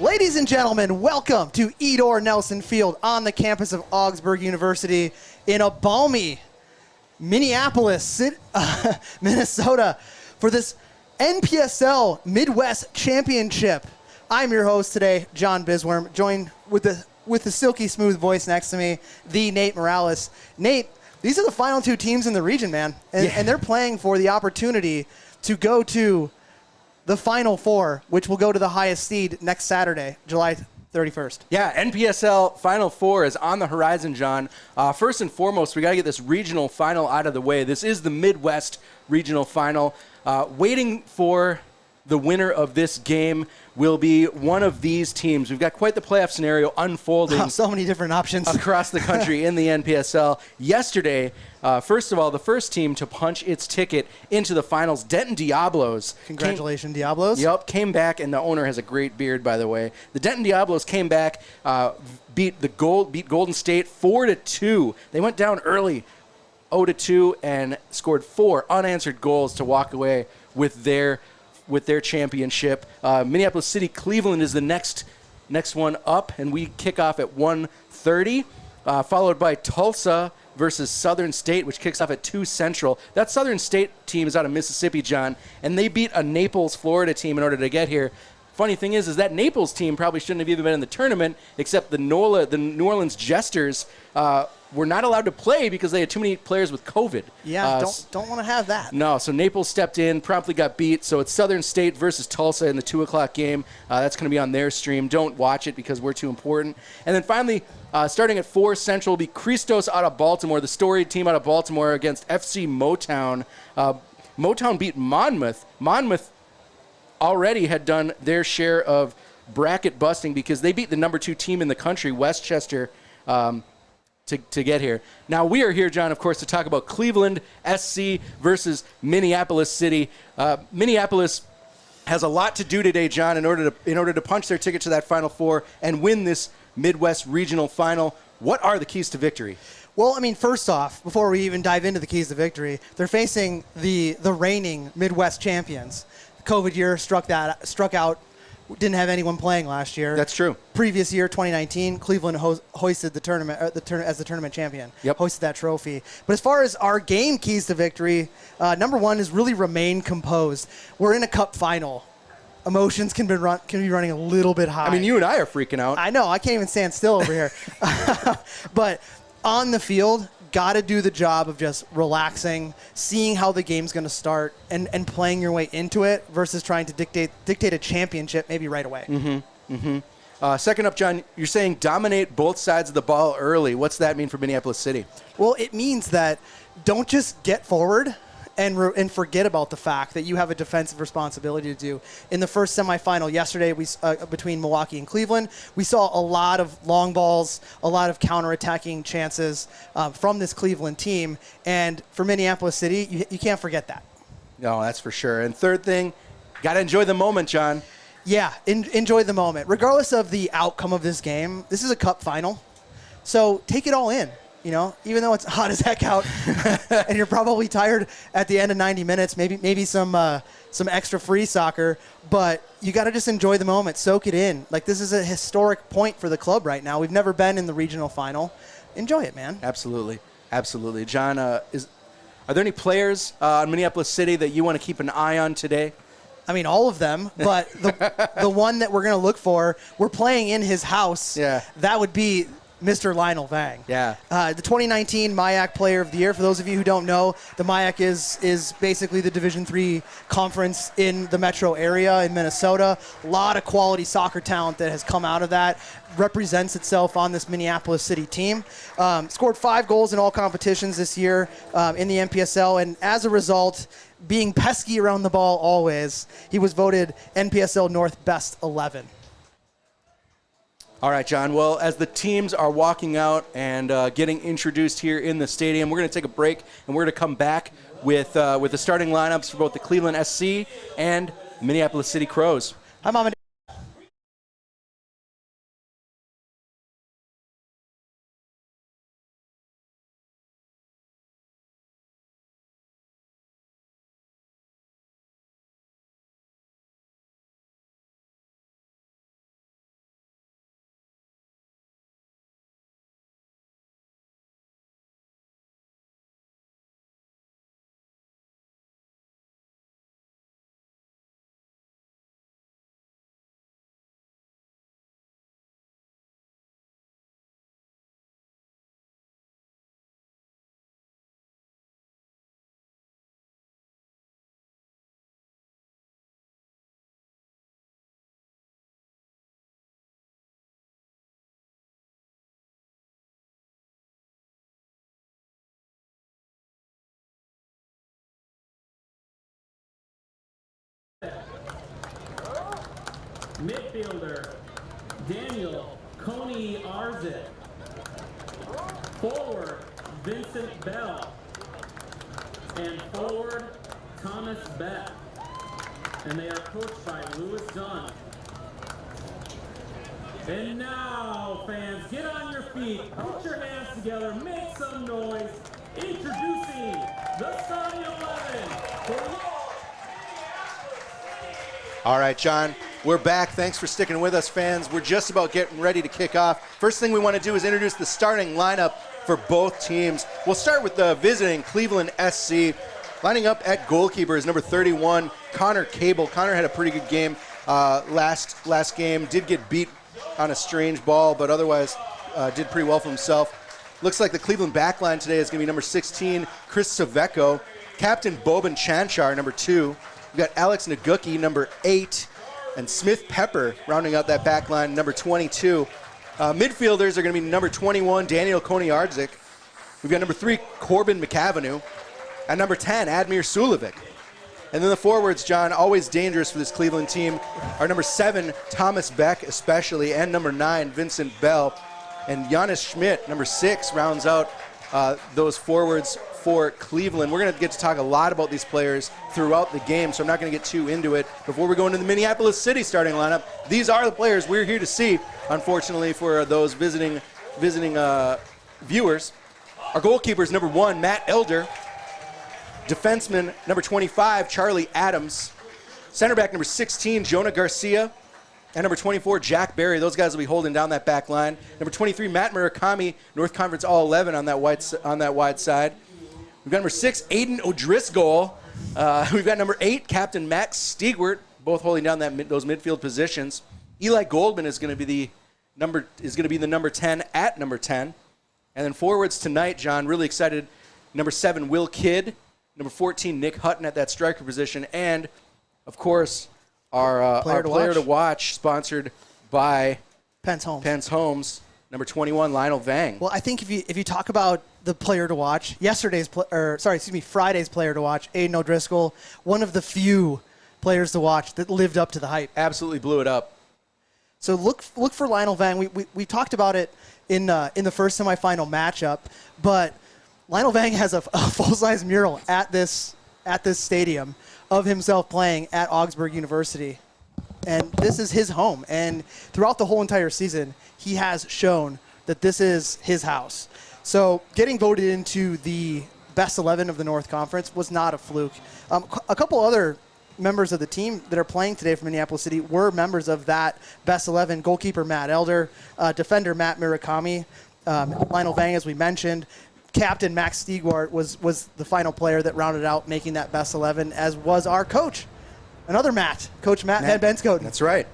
Ladies and gentlemen, welcome to Edor Nelson Field on the campus of Augsburg University in a balmy Minneapolis, Minnesota for this NPSL Midwest Championship. I'm your host today, John Bisworm, joined with the silky smooth voice next to me, the Nate Morales. Nate, these are the final two teams in the region, man, and they're playing for the opportunity to go to the Final Four, which will go to the highest seed next Saturday, July 31st. Yeah, NPSL Final Four is on the horizon, John. First and foremost, we got to get this regional final out of the way. This is the Midwest Regional Final. Waiting for the winner of this game will be one of these teams. We've got quite the playoff scenario unfolding. So many different options across the country in the NPSL. Yesterday, first of all, the first team to punch its ticket into the finals, Denton Diablos. Congratulations, Diablos. Yep, came back, and the owner has a great beard, by the way. The Denton Diablos came back, beat Golden State 4-2. They went down early, 0-2, and scored 4 unanswered goals to walk away with their championship. Minneapolis City Cleveland is the next one up, and we kick off at 1:30, followed by Tulsa versus Southern State, which kicks off at 2 Central. That Southern State team is out of Mississippi, John, and they beat a Naples, Florida team in order to get here. Funny thing is that Naples team probably shouldn't have even been in the tournament, except the New Orleans Jesters were not allowed to play because they had too many players with COVID. Yeah, don't want to have that. No, so Naples stepped in, promptly got beat. So it's Southern State versus Tulsa in the 2 o'clock game. That's going to be on their stream. Don't watch it because we're too important. And then finally, starting at 4 Central, will be Christos out of Baltimore, the storied team out of Baltimore against FC Motown. Motown beat Monmouth. Monmouth already had done their share of bracket busting because they beat the number 2 team in the country, Westchester, to get here. Now, we are here, John, of course, to talk about Cleveland SC versus Minneapolis City. Minneapolis has a lot to do today, John, in order to punch their ticket to that Final Four and win this Midwest Regional Final. What are the keys to victory? Well, I mean, first off, before we even dive into the keys to victory, they're facing the reigning Midwest champions. The COVID year struck out. Didn't have anyone playing last year. That's true. Previous year, 2019, Cleveland hoisted the tournament as the tournament champion. Yep. Hoisted that trophy. But as far as our game keys to victory, number one is really remain composed. We're in a cup final. Emotions can be running a little bit high. I mean, you and I are freaking out. I know. I can't even stand still over here. But on the field, got to do the job of just relaxing, seeing how the game's going to start, and playing your way into it versus trying to dictate a championship maybe right away. Second up, John, you're saying dominate both sides of the ball early. What's that mean for Minneapolis City? Well, it means that don't just get forward and forget about the fact that you have a defensive responsibility to do. In the first semifinal yesterday, between Milwaukee and Cleveland, we saw a lot of long balls, a lot of counterattacking chances from this Cleveland team. And for Minneapolis City, you can't forget that. No, that's for sure. And third thing, got to enjoy the moment, John. Yeah, enjoy the moment. Regardless of the outcome of this game, this is a cup final. So take it all in. You know, even though it's hot as heck out and you're probably tired at the end of 90 minutes, maybe some extra free soccer, but you got to just enjoy the moment, soak it in. Like, this is a historic point for the club right now. We've never been in the regional final. Enjoy it, man. Absolutely. Absolutely. John, are there any players in Minneapolis City that you want to keep an eye on today? I mean, all of them, but the one that we're going to look for, we're playing in his house. Yeah. That would be Mr. Lionel Vang. Yeah. The 2019 MIAC Player of the Year. For those of you who don't know, the MIAC is basically the Division III conference in the metro area in Minnesota. A lot of quality soccer talent that has come out of that. Represents itself on this Minneapolis City team. Scored 5 goals in all competitions this year in the NPSL, and as a result, being pesky around the ball always, he was voted NPSL North Best 11. All right, John. Well, as the teams are walking out and getting introduced here in the stadium, we're going to take a break, and we're going to come back with the starting lineups for both the Cleveland SC and Minneapolis City Crows. Hi, Mom and Midfielder, Daniel Coney Arzik. Forward, Vincent Bell. And forward, Thomas Beck. And they are coached by Lewis Dunn. And now, fans, get on your feet, put your hands together, make some noise. Introducing the starting 11 for your Minneapolis City. All right, John, we're back. Thanks for sticking with us, fans. We're just about getting ready to kick off. First thing we want to do is introduce the starting lineup for both teams. We'll start with the visiting Cleveland SC. Lining up at goalkeeper is number 31, Connor Cable. Connor had a pretty good game last game. Did get beat on a strange ball, but otherwise did pretty well for himself. Looks like the Cleveland backline today is going to be number 16, Chris Saveco. Captain Boban Chanchar, number 2. We've got Alex Naguki, number 8. And Smith Pepper rounding out that backline, number 22. Midfielders are going to be number 21, Daniel Coney-Ardzik. We've got number 3, Corbin McAvenue. And number 10, Admir Sulevic. And then the forwards, John, always dangerous for this Cleveland team, are number 7, Thomas Beck especially, and number 9, Vincent Bell. And Jonas Schmidt, number 6, rounds out those forwards for Cleveland. We're going to get to talk a lot about these players throughout the game, so I'm not going to get too into it. Before we go into the Minneapolis City starting lineup, these are the players we're here to see, unfortunately, for those visiting viewers. Our goalkeepers, number 1, Matt Elder. Defenseman, number 25, Charlie Adams. Center back, number 16, Jonah Garcia. And number 24, Jack Barry. Those guys will be holding down that back line. Number 23, Matt Murakami, North Conference All-11 on that wide side. We've got number 6, Aiden O'Driscoll. We've got number 8, Captain Max Stiegwart, both holding down those midfield positions. Eli Goldman is going to be the number 10 at number 10. And then forwards tonight, John, really excited. Number 7, Will Kidd. Number 14, Nick Hutton at that striker position. And, of course, our player to watch, sponsored by Pence Homes. Number 21, Lionel Vang. Well, I think if you talk about the player to watch, Friday's player to watch, Aiden O'Driscoll, one of the few players to watch that lived up to the hype. Absolutely blew it up. So look for Lionel Vang. We talked about it in the first semifinal matchup, but Lionel Vang has a full-size mural at this stadium of himself playing at Augsburg University. And this is his home. And throughout the whole entire season, he has shown that this is his house. So getting voted into the best 11 of the North Conference was not a fluke. A couple other members of the team that are playing today for Minneapolis City were members of that best 11. Goalkeeper Matt Elder, defender Matt Murakami, Lionel Vang, as we mentioned. Captain Max Stiegwart was the final player that rounded out making that best 11, as was our coach, another Matt, Coach Matt Van Benskoten. That's right.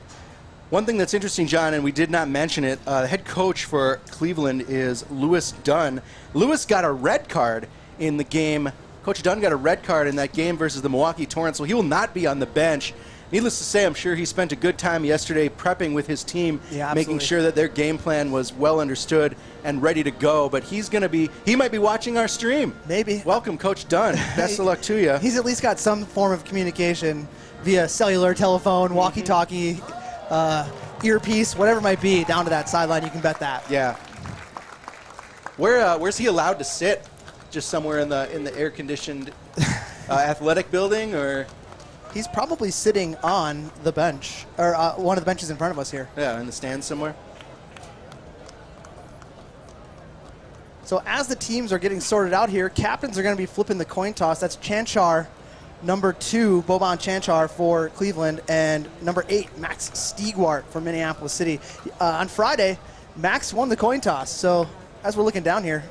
One thing that's interesting, John, and we did not mention it, the head coach for Cleveland is Lewis Dunn. Lewis got a red card in the game. Coach Dunn got a red card in that game versus the Milwaukee Torrents, so he will not be on the bench. Needless to say, I'm sure he spent a good time yesterday prepping with his team, making sure that their game plan was well understood and ready to go. But he might be watching our stream. Maybe. Welcome, Coach Dunn. Best of luck to you. He's at least got some form of communication via cellular, telephone, walkie-talkie, earpiece, whatever it might be, down to that sideline. You can bet that. Yeah. Where's he allowed to sit? Just somewhere in the air-conditioned athletic building, or? He's probably sitting on the bench, or one of the benches in front of us here. Yeah, in the stands somewhere. So as the teams are getting sorted out here, captains are going to be flipping the coin toss. That's Chanchar, number 2, Boban Chanchar for Cleveland, and number 8, Max Stiegwart for Minneapolis City. On Friday, Max won the coin toss. So as we're looking down here,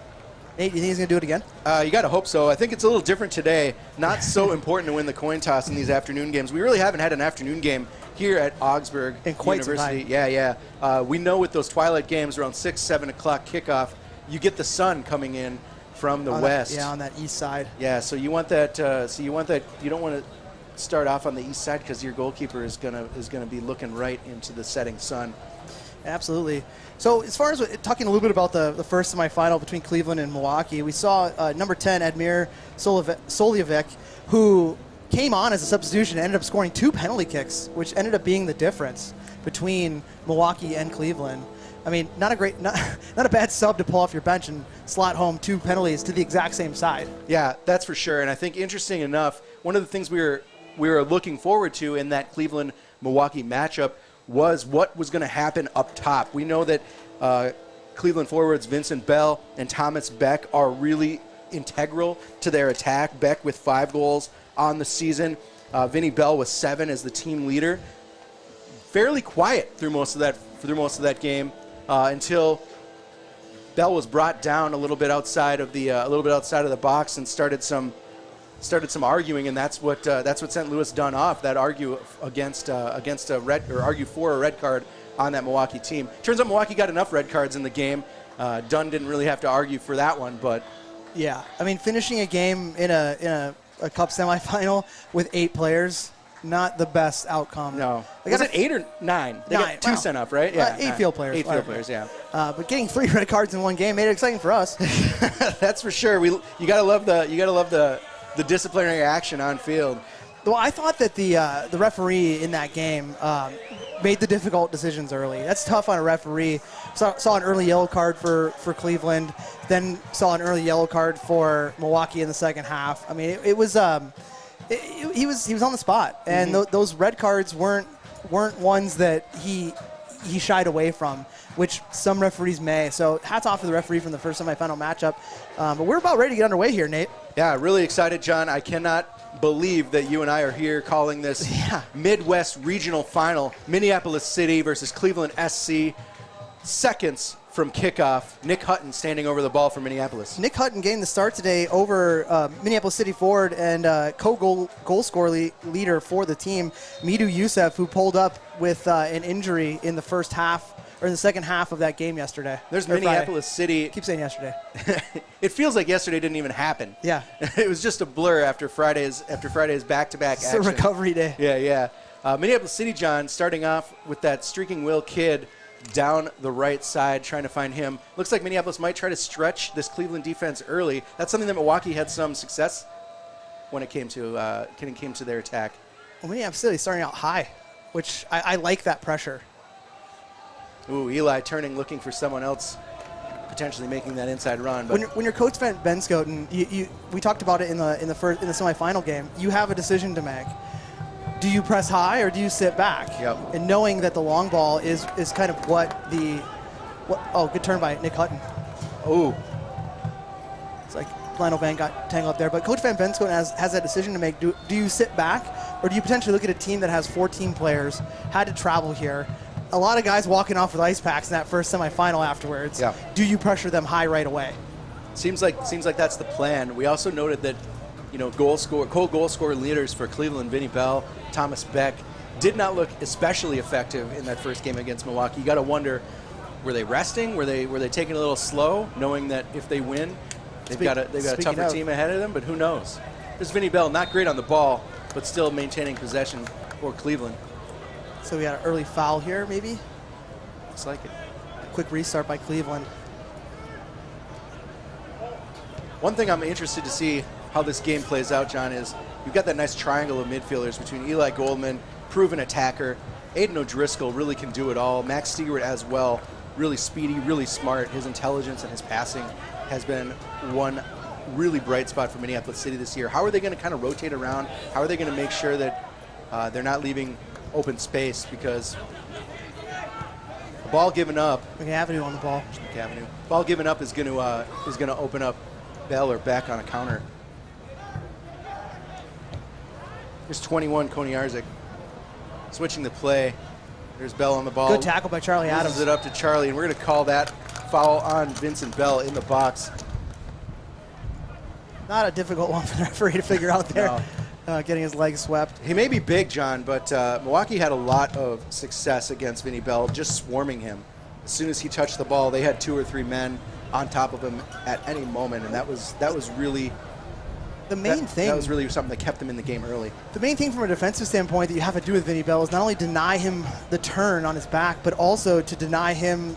Nate, you think he's going to do it again? You got to hope so. I think it's a little different today. Not so important to win the coin toss in these afternoon games. We really haven't had an afternoon game here at Augsburg in quite University. some time. Yeah. We know with those twilight games around 6, 7 o'clock kickoff, you get the sun coming in from the west. On that east side. Yeah, so you want that. You don't want to start off on the east side because your goalkeeper is gonna be looking right into the setting sun. Absolutely. So as far as talking a little bit about the first semifinal between Cleveland and Milwaukee, we saw number 10, Admir Solevic, who came on as a substitution and ended up scoring 2 penalty kicks, which ended up being the difference. between Milwaukee and Cleveland. I mean, not a bad sub to pull off your bench and slot home 2 penalties to the exact same side. Yeah, that's for sure. And I think interesting enough, one of the things we were looking forward to in that Cleveland-Milwaukee matchup was what was going to happen up top. We know that Cleveland forwards Vincent Bell and Thomas Beck are really integral to their attack. Beck with 5 goals on the season. Vinny Bell with 7 as the team leader. Fairly quiet through most of that game until Bell was brought down a little bit outside of the box and started some arguing, and that's what sent Lewis Dunn off. That argue for a red card on that Milwaukee team. Turns out Milwaukee got enough red cards in the game. Dunn didn't really have to argue for that one, but yeah, I mean, finishing a game in a cup semifinal with 8 players, not the best outcome. No. Was it 8 or 9? They got 2 sent off, right? Yeah, 8 field players. 8 field players, yeah. But getting 3 red cards in one game made it exciting for us. That's for sure. You gotta love the disciplinary action on field. Well, I thought that the referee in that game made the difficult decisions early. That's tough on a referee. Saw an early yellow card for Cleveland, then saw an early yellow card for Milwaukee in the second half. I mean, he was on the spot, and those red cards weren't ones that he shied away from, which some referees may. So hats off to the referee from the first semifinal matchup. But we're about ready to get underway here, Nate. Yeah, really excited, John. I cannot believe that you and I are here calling this Midwest Regional Final, Minneapolis City versus Cleveland SC. Seconds from kickoff, Nick Hutton standing over the ball for Minneapolis. Nick Hutton getting the start today over Minneapolis City forward and goal scorer leader for the team, Midu Youssef, who pulled up with an injury in the first half, or in the second half of that game yesterday. There's Minneapolis City. Keep saying yesterday. It feels like yesterday didn't even happen. Yeah. It was just a blur after Friday's back-to-back action. It's a recovery day. Yeah. Minneapolis City, John, starting off with that streaking Will Kidd down the right side, trying to find him. Looks like Minneapolis might try to stretch this Cleveland defense early. That's something that Milwaukee had some success when it came to their attack. Well, Minneapolis City starting out high, which I like that pressure. Ooh, Eli turning, looking for someone else, potentially making that inside run. But when you're Coach Ben Scoten, we talked about it in the semifinal game. You have a decision to make. Do you press high or do you sit back? Yep. And knowing that the long ball is kind of good turn by Nick Hutton. Ooh. It's like Lionel Van got tangled up there. But Coach Van Scoten has that decision to make. Do you sit back or do you potentially look at a team that has 14 players, had to travel here, a lot of guys walking off with ice packs in that first semifinal afterwards. Yeah. Do you pressure them high right away? Seems like that's the plan. We also noted that, goal scorer leaders for Cleveland, Vinny Bell, Thomas Beck, did not look especially effective in that first game against Milwaukee. You got to wonder, were they resting? Were they taking it a little slow, knowing that if they win, they've got a tougher team ahead of them? But who knows? There's Vinny Bell, not great on the ball, but still maintaining possession for Cleveland. So we got an early foul here, maybe? Looks like it. A quick restart by Cleveland. One thing I'm interested to see how this game plays out, John, is you've got that nice triangle of midfielders between Eli Goldman, proven attacker. Aiden O'Driscoll really can do it all. Max Stewart as well, really speedy, really smart. His intelligence and his passing has been one really bright spot for Minneapolis City this year. How are they going to kind of rotate around? How are they going to make sure that they're not leaving open space? Because the ball given up, McAvenue on the ball. McAvenue. Ball given up is going to open up Bell or Beck on a counter. Here's 21, Koniarczyk. Switching the play. There's Bell on the ball. Good tackle by Charlie Adams. Loses it up to Charlie, and we're going to call that foul on Vincent Bell in the box. Not a difficult one for the referee to figure out there. No. Getting his legs swept. He may be big, John, but Milwaukee had a lot of success against Vinny Bell, just swarming him. As soon as he touched the ball, they had 2 or 3 men on top of him at any moment, and that was really the main thing. That was really something that kept them in the game early. The main thing from a defensive standpoint that you have to do with Vinny Bell is not only deny him the turn on his back, but also to deny him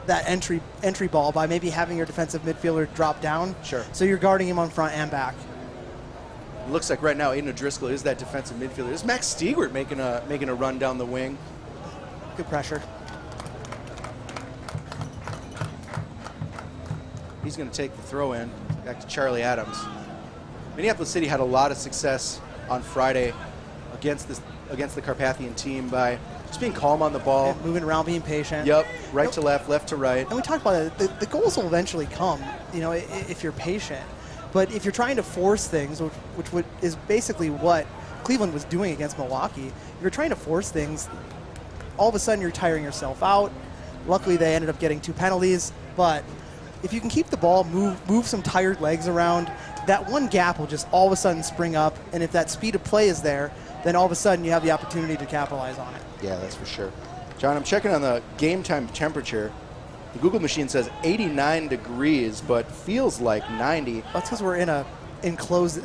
that entry ball by maybe having your defensive midfielder drop down. Sure. So you're guarding him on front and back. It looks like right now Aiden O'Driscoll is that defensive midfielder. There's Max Stewart making a run down the wing. Good pressure. He's going to take the throw in. Back to Charlie Adams. Minneapolis City had a lot of success on Friday against the Carpathian team by just being calm on the ball. And moving around, being patient. Yep, right to left, left to right. And we talked about it. The goals will eventually come, you know, if you're patient. But if you're trying to force things, which is basically what Cleveland was doing against Milwaukee, if you're trying to force things, all of a sudden you're tiring yourself out. Luckily, they ended up getting 2 penalties. But if you can keep the ball, move some tired legs around, that one gap will just all of a sudden spring up. And if that speed of play is there, then all of a sudden you have the opportunity to capitalize on it. Yeah, that's for sure. John, I'm checking on the game time temperature. The Google machine says 89 degrees, but feels like 90. That's because we're in a enclosed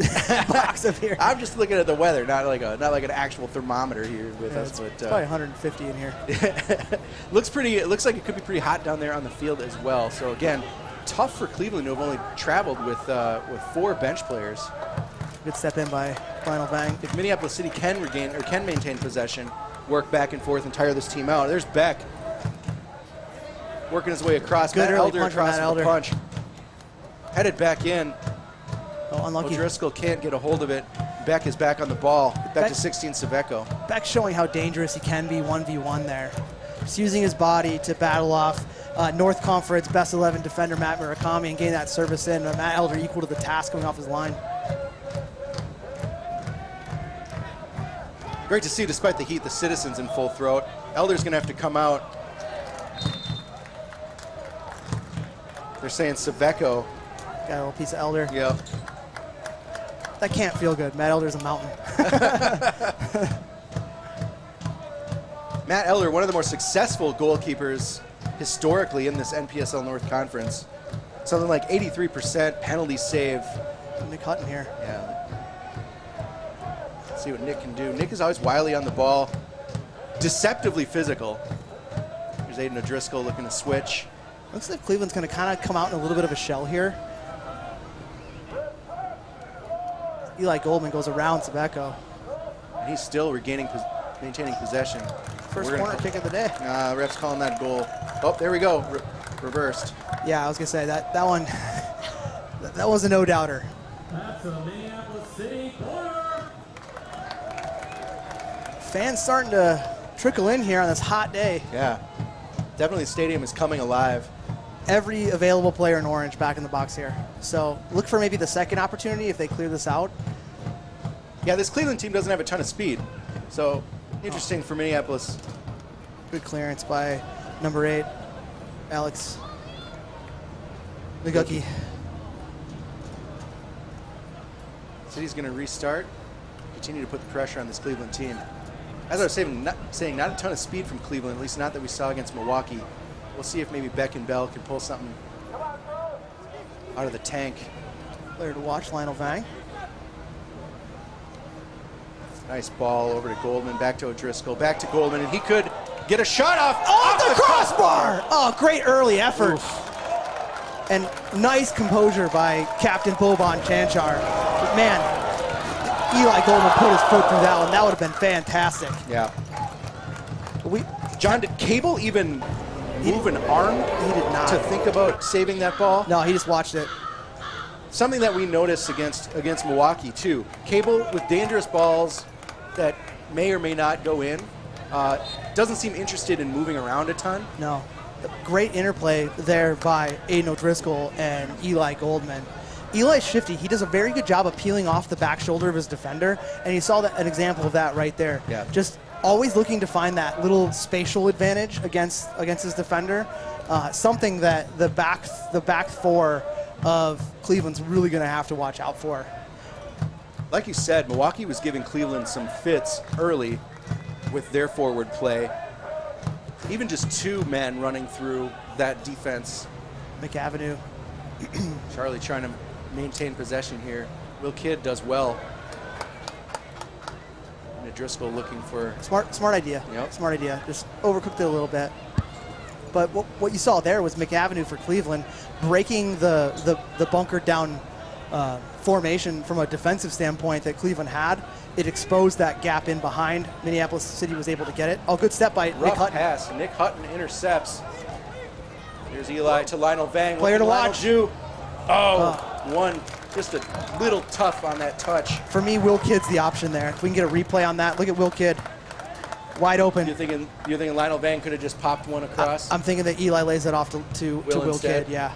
box up here. I'm just looking at the weather, not like an actual thermometer here with us. It's but probably 150 in here. It looks like it could be pretty hot down there on the field as well. So again, tough for Cleveland to have only traveled with 4 bench players. Good step in by Lionel Vang. If Minneapolis City can maintain possession, work back and forth and tire this team out. There's Beck working his way across. Good Matt early Elder punch from across Matt the Elder. punch. Headed back in. Oh, unlucky. O'Driscoll can't get a hold of it. Beck is back on the ball. Back to 16 Saveco. Beck showing how dangerous he can be 1v1 there. Just using his body to battle off North Conference best 11 defender Matt Murakami and getting that service in. Matt Elder equal to the task coming off his line. Great to see, despite the heat, the citizens in full throat. Elder's going to have to come out. They're saying Saveco. Got a little piece of Elder. Yep. That can't feel good. Matt Elder's a mountain. Matt Elder, one of the more successful goalkeepers historically in this NPSL North Conference. Something like 83% penalty save. Nick Hutton here. Yeah. Let's see what Nick can do. Nick is always wily on the ball. Deceptively physical. Here's Aiden O'Driscoll looking to switch. Looks like Cleveland's going to kind of come out in a little bit of a shell here. Eli Goldman goes around Saveco. And he's still maintaining possession. First corner kick of the day. Ref's calling that goal. Oh, there we go. Reversed. Yeah, I was going to say that one, that was a no-doubter. That's a Minneapolis City corner. Fans starting to trickle in here on this hot day. Yeah. Definitely the stadium is coming alive. Every available player in orange back in the box here. So look for maybe the second opportunity if they clear this out. Yeah, this Cleveland team doesn't have a ton of speed. So interesting for Minneapolis. Good clearance by number 8, Alex Nagucki. City's going to restart, continue to put the pressure on this Cleveland team. As I was saying, not a ton of speed from Cleveland, at least not that we saw against Milwaukee. We'll see if maybe Beck and Bell can pull something out of the tank. Player to watch, Lionel Vang. Nice ball over to Goldman, back to O'Driscoll, back to Goldman, and he could get a shot off the crossbar! Oh, great early effort. Oof. And nice composure by Captain Boban Chanchar. But man, Eli Goldman put his foot through that one. That would have been fantastic. Yeah. John, did Cable even move an arm? He did not. To think about saving that ball? No, he just watched it. Something that we noticed against Milwaukee, too. Cable with dangerous balls that may or may not go in. Doesn't seem interested in moving around a ton. No. Great interplay there by Aiden O'Driscoll and Eli Goldman. Eli's shifty. He does a very good job of peeling off the back shoulder of his defender, and you saw an example of that right there. Yeah. Just always looking to find that little spatial advantage against his defender. Something that the back 4 of Cleveland's really going to have to watch out for. Like you said, Milwaukee was giving Cleveland some fits early with their forward play. Even just 2 men running through that defense. McAvenue. Charlie trying to maintain possession here. Will Kidd does well. And Driscoll looking for... Smart idea. Yep. Smart idea. Just overcooked it a little bit. But what you saw there was McAvenue for Cleveland breaking the bunkered down formation from a defensive standpoint that Cleveland had. It exposed that gap in behind. Minneapolis City was able to get it. Oh, good step by Nick Hutton. Pass. Nick Hutton intercepts. Here's Eli to Lionel Vang. Player to watch. Just a little tough on that touch. For me, Will Kidd's the option there. If we can get a replay on that, look at Will Kidd. Wide open. You're thinking Lionel Vang could have just popped one across? I'm thinking that Eli lays it off to Will Kidd, yeah.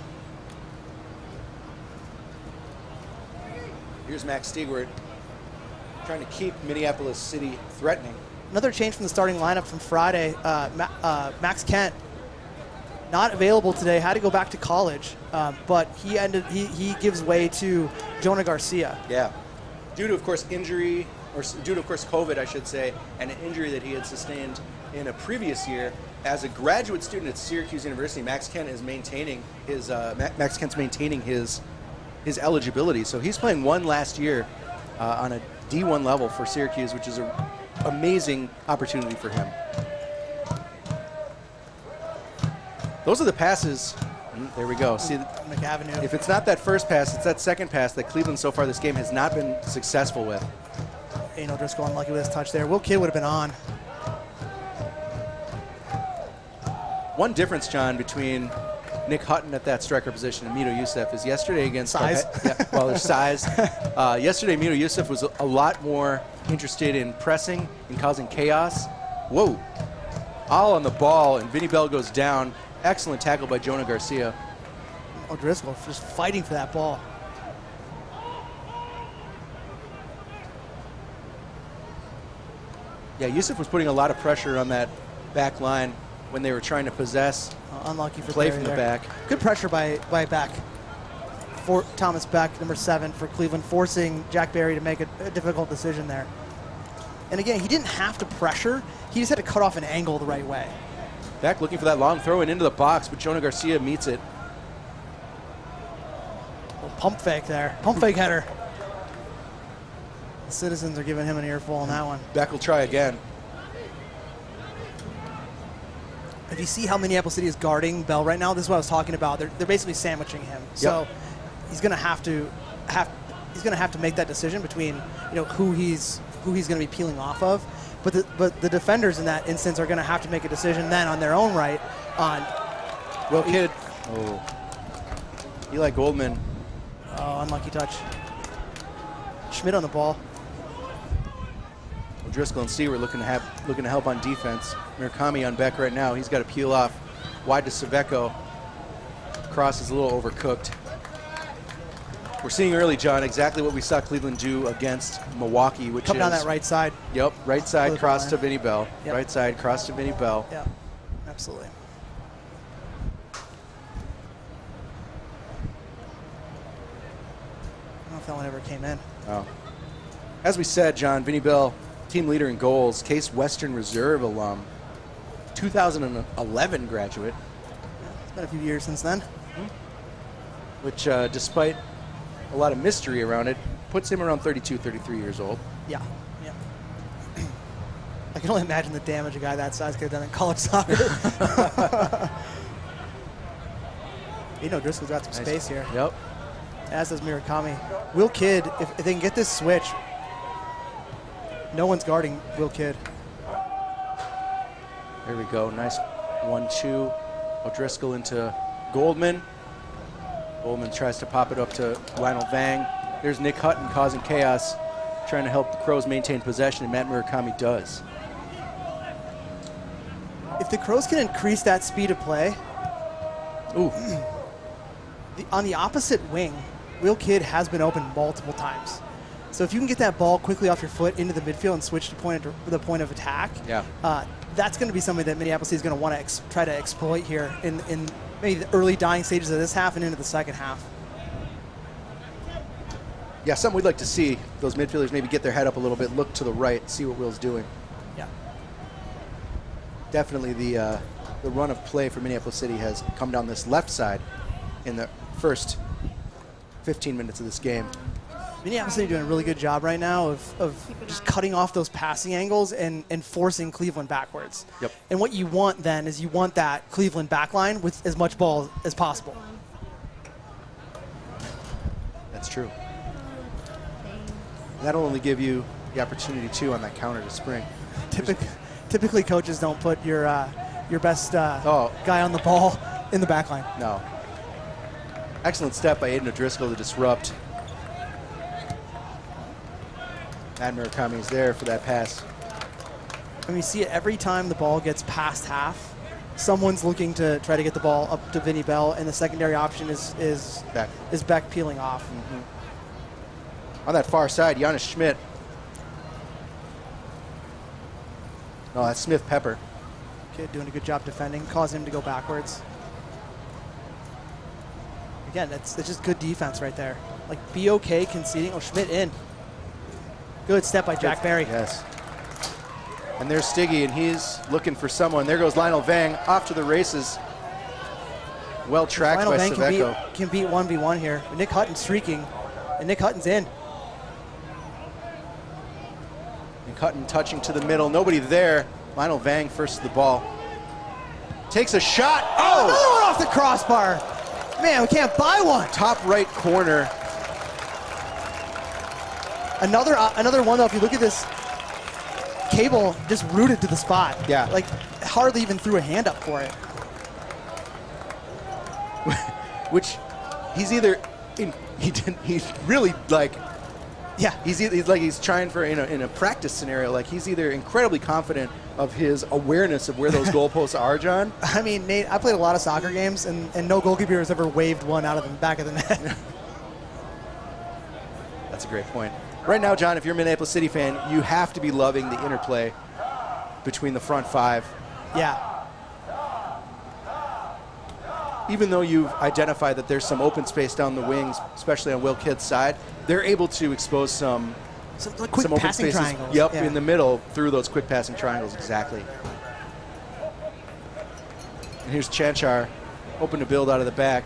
Here's Max Stigwart trying to keep Minneapolis City threatening. Another change from the starting lineup from Friday. Max Kent, not available today, had to go back to college, but he gives way to Jonah Garcia. Yeah, due to, of course, injury, or due to, of course, COVID, I should say, and an injury that he had sustained in a previous year. As a graduate student at Syracuse University, Max Kent is maintaining his his eligibility. So he's playing one last year on a D1 level for Syracuse, which is an amazing opportunity for him. Those are the passes. There we go. See, McAvenue. If it's not that first pass, it's that second pass that Cleveland so far this game has not been successful with. Aino Driscoll unlucky with his touch there. Will Kidd would have been on. One difference, John, between Nick Hutton at that striker position and Mito Youssef is yesterday against size. There's size. Yesterday, Mito Youssef was a lot more interested in pressing and causing chaos. Whoa. All on the ball, and Vinny Bell goes down. Excellent tackle by Jonah Garcia. O'Driscoll just fighting for that ball. Yeah, Youssef was putting a lot of pressure on that back line when they were trying to possess. Unlucky for play Barry from the there. back. Good pressure by Beck. For Thomas Beck, number 7 for Cleveland, forcing Jack Barry to make a difficult decision there. And again, he didn't have to pressure. He just had to cut off an angle the right way. Beck looking for that long throw and into the box, but Jonah Garcia meets it. Little pump fake there. Pump fake header. The citizens are giving him an earful on that one. Beck will try again. If you see how Minneapolis City is guarding Bell right now, this is what I was talking about. They're basically sandwiching him. So he's going to have to make that decision between who he's going to be peeling off of. But the defenders in that instance are going to have to make a decision then on their own right on. Will Kidd. Oh. Eli Goldman. Oh, unlucky touch. Schmidt on the ball. Driscoll and Stewart looking to help on defense. Murakami on Beck right now. He's got to peel off wide to Saveco. Cross is a little overcooked. We're seeing early, John, exactly what we saw Cleveland do against Milwaukee, which Come down that right side. Yep, right side cross to Vinny Bell. Yep. Right side cross to Vinny Bell. Yeah, absolutely. I don't know if that one ever came in. Oh. As we said, John, Vinny Bell, team leader in goals, Case Western Reserve alum, 2011 graduate. It's been a few years since then. Which, despite a lot of mystery around it, puts him around 32, 33 years old. Yeah. I can only imagine the damage a guy that size could have done in college soccer. Driscoll's got some space here. Yep. As does Murakami. Will Kidd, if they can get this switch, no one's guarding Will Kidd. There we go. Nice 1-2. O'Driscoll into Goldman. Goldman tries to pop it up to Lionel Vang. There's Nick Hutton causing chaos, trying to help the Crows maintain possession, and Matt Murakami does. If the Crows can increase that speed of play, on the opposite wing, Will Kidd has been open multiple times. So if you can get that ball quickly off your foot into the midfield and switch to the point of attack, that's going to be something that Minneapolis is going to want to try to exploit here in maybe the early dying stages of this half and into the second half. Yeah, something we'd like to see. Those midfielders maybe get their head up a little bit, look to the right, see what Will's doing. Yeah. Definitely the run of play for Minneapolis City has come down this left side in the first 15 minutes of this game. Minneapolis City doing a really good job right now of just cutting off those passing angles and forcing Cleveland backwards. Yep. And what you want then is you want that Cleveland backline with as much ball as possible. That's true. That'll only give you the opportunity, too, on that counter to spring. Typically, coaches don't put your best guy on the ball in the back line. No. Excellent step by Aiden O'Driscoll to disrupt. Matt Murakami is there for that pass. And we see it every time the ball gets past half. Someone's looking to try to get the ball up to Vinny Bell, and the secondary option is Beck peeling off. On that far side, Giannis Schmidt. No, that's Smith Pepper. Kid doing a good job defending, causing him to go backwards. Again, it's just good defense right there. Like, be okay conceding. Oh, Schmidt in. Good step by Jack Barry. Yes. And there's Stiggy, and he's looking for someone. There goes Lionel Vang off to the races. Well tracked by Saveco. Can beat 1v1 here. Nick Hutton streaking, and Nick Hutton's in. Nick Hutton touching to the middle. Nobody there. Lionel Vang first to the ball. Takes a shot. Oh! Another one off the crossbar. Man, we can't buy one. Top right corner. Another one, though, if you look at this, Cable just rooted to the spot. Yeah. Like, hardly even threw a hand up for it. Which he's either he's really like, yeah, he's trying for in a practice scenario. Like, he's either incredibly confident of his awareness of where those goalposts are, John. I mean, Nate, I played a lot of soccer games, and no goalkeeper has ever waved one out of the back of the net. That's a great point. Right now, John, if you're a Minneapolis City fan, you have to be loving the interplay between the front five. Yeah. Even though you've identified that there's some open space down the wings, especially on Will Kidd's side, they're able to expose some quick open passing spaces. triangles. Yep, yeah. in the middle through those quick passing triangles, exactly. And here's Chanchar, open to build out of the back,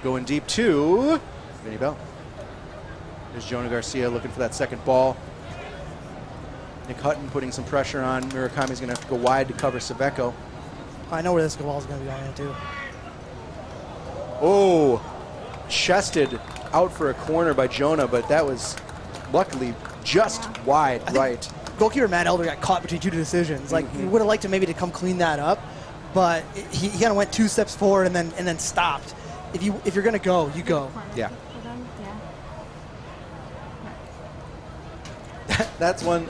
going deep to Vinny Bell. There's Jonah Garcia looking for that second ball. Nick Hutton putting some pressure on. Murakami's going to have to go wide to cover Saveco. I know where this ball is going to be going into. Oh, chested out for a corner by Jonah, but that was luckily just wide right. Goalkeeper Matt Elder got caught between two decisions. Like, he would have liked to maybe to come clean that up, but he kind of went 2 steps forward and then stopped. If you're going to go, you go. Yeah. That's one,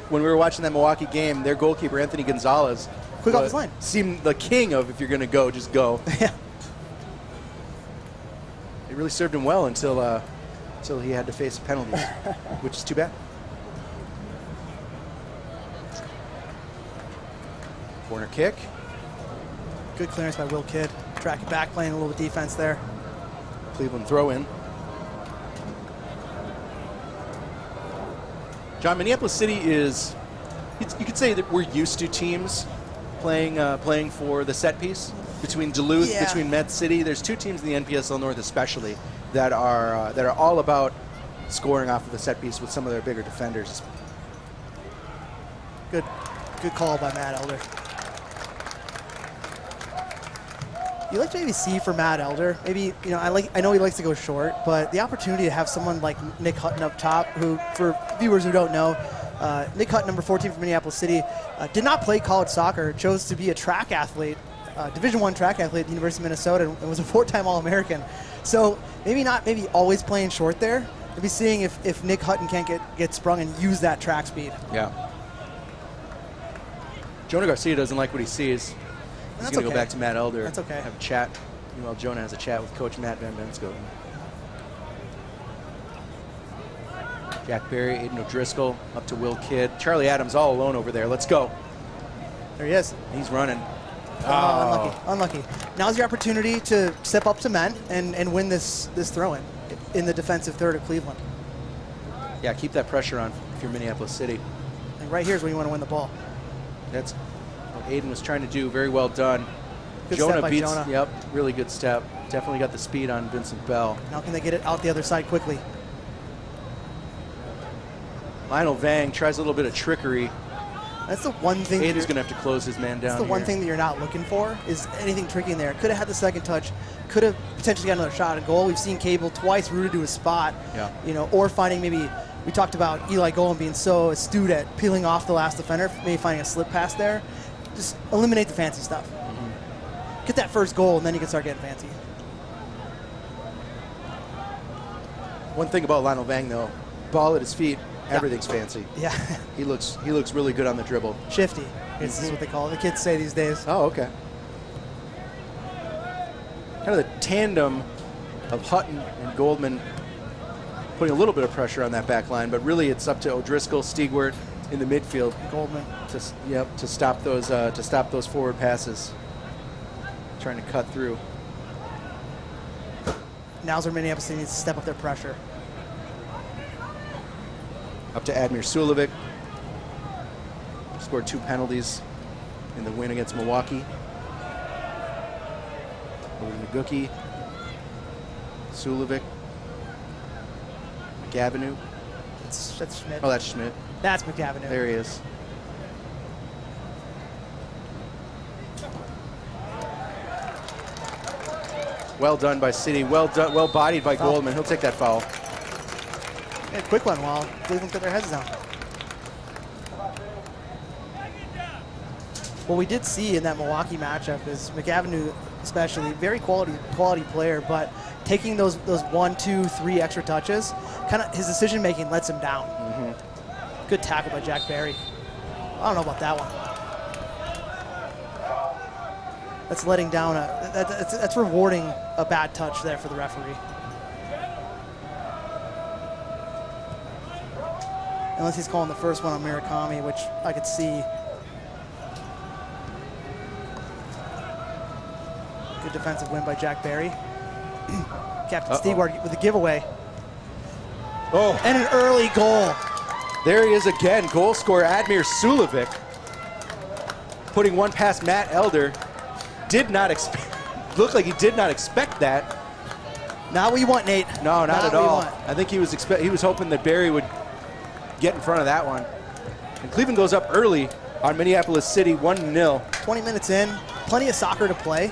when we were watching that Milwaukee game, their goalkeeper, Anthony Gonzalez, quick off his line, seemed the king of, if you're going to go, just go. Yeah. It really served him well until he had to face penalties, which is too bad. Corner kick. Good clearance by Will Kidd. Tracking back, playing a little bit defense there. Cleveland throw in. John, Minneapolis City is, you could say that we're used to teams playing for the set piece between Duluth, between Med City. There's 2 teams in the NPSL North especially that are all about scoring off of the set piece with some of their bigger defenders. Good call by Matt Elder. You like to maybe see for Matt Elder, maybe, I know he likes to go short, but the opportunity to have someone like Nick Hutton up top, who, for viewers who don't know, Nick Hutton, number 14 from Minneapolis City, did not play college soccer, chose to be a track athlete, Division I track athlete at the University of Minnesota, and was a 4-time All-American. So maybe always playing short there, maybe seeing if Nick Hutton can't get sprung and use that track speed. Yeah. Jonah Garcia doesn't like what he sees. He's going to go back to Matt Elder. That's okay. Have a chat. Meanwhile, Jonah has a chat with Coach Matt Van Bensko. Jack Barry, Aiden O'Driscoll, up to Will Kidd. Charlie Adams all alone over there. Let's go. There he is. He's running. Unlucky. Now's your opportunity to step up to men and win this throw-in in the defensive third of Cleveland. Yeah, keep that pressure on if you're Minneapolis City. And right here is when you want to win the ball. That's what Aiden was trying to do. Very well done. Good step by Jonah. Yep, really good step. Definitely got the speed on Vincent Bell. Now can they get it out the other side quickly? Lionel Vang tries a little bit of trickery. That's the one thing. Aiden's going to have to close his man down. That's the one thing that you're not looking for is anything tricky in there. Could have had the second touch. Could have potentially got another shot at goal. We've seen Cable twice rooted to a spot. Yeah. Or finding maybe We talked about Eli Golden being so astute at peeling off the last defender, maybe finding a slip pass there. Just eliminate the fancy stuff. Get that first goal, and then you can start getting fancy. One thing about Lionel Vang, though, ball at his feet, everything's fancy. Yeah. He looks really good on the dribble. Shifty. This is what they call it. The kids say these days. Oh, okay. Kind of the tandem of Hutton and Goldman putting a little bit of pressure on that back line, but really it's up to O'Driscoll, Stigwart in the midfield. Goldman. To stop those forward passes. Trying to cut through. Now's where Minneapolis needs to step up their pressure. Up to Admir Sulovic. Scored 2 penalties in the win against Milwaukee. Over to Naguki. Sulovic. McAvenue. That's Schmidt. Oh, that's Schmidt. That's McAvenue. There he is. Well done by City. Well done. Well bodied by Foul. Goldman. He'll take that foul. Yeah, quick one while Cleveland got their heads down. What we did see in that Milwaukee matchup is McAvenue, especially, very quality player, but taking those 1, 2, 3 extra touches, kind of his decision making lets him down. Good tackle by Jack Barry. I don't know about that one. That's letting down that's rewarding a bad touch there for the referee. Unless he's calling the first one on Murakami, which I could see. Good defensive win by Jack Barry. Captain Stigwart with a giveaway. Oh, And an early goal. there he is again. Goal scorer Admir Sulovic. Putting one past Matt Elder. Did not expect. Looked like he did not expect that. Not what you want, Nate. No, not at what you all. want. I think he was hoping that Barry would get in front of that one. And Cleveland goes up early on Minneapolis City, 1-0. 20 minutes in, plenty of soccer to play.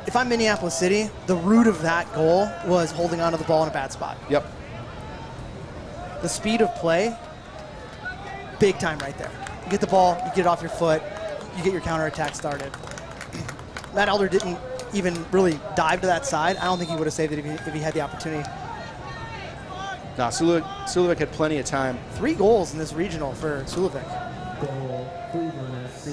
If I'm Minneapolis City, the root of that goal was holding onto the ball in a bad spot. Yep. The speed of play, big time right there. You get the ball, you get it off your foot, you get your counterattack started. Matt Elder didn't even really dive to that side. I don't think he would have saved it if he had the opportunity. No, Sulovic had plenty of time. 3 goals in this regional for Sulovic. Goal, Cleveland SC.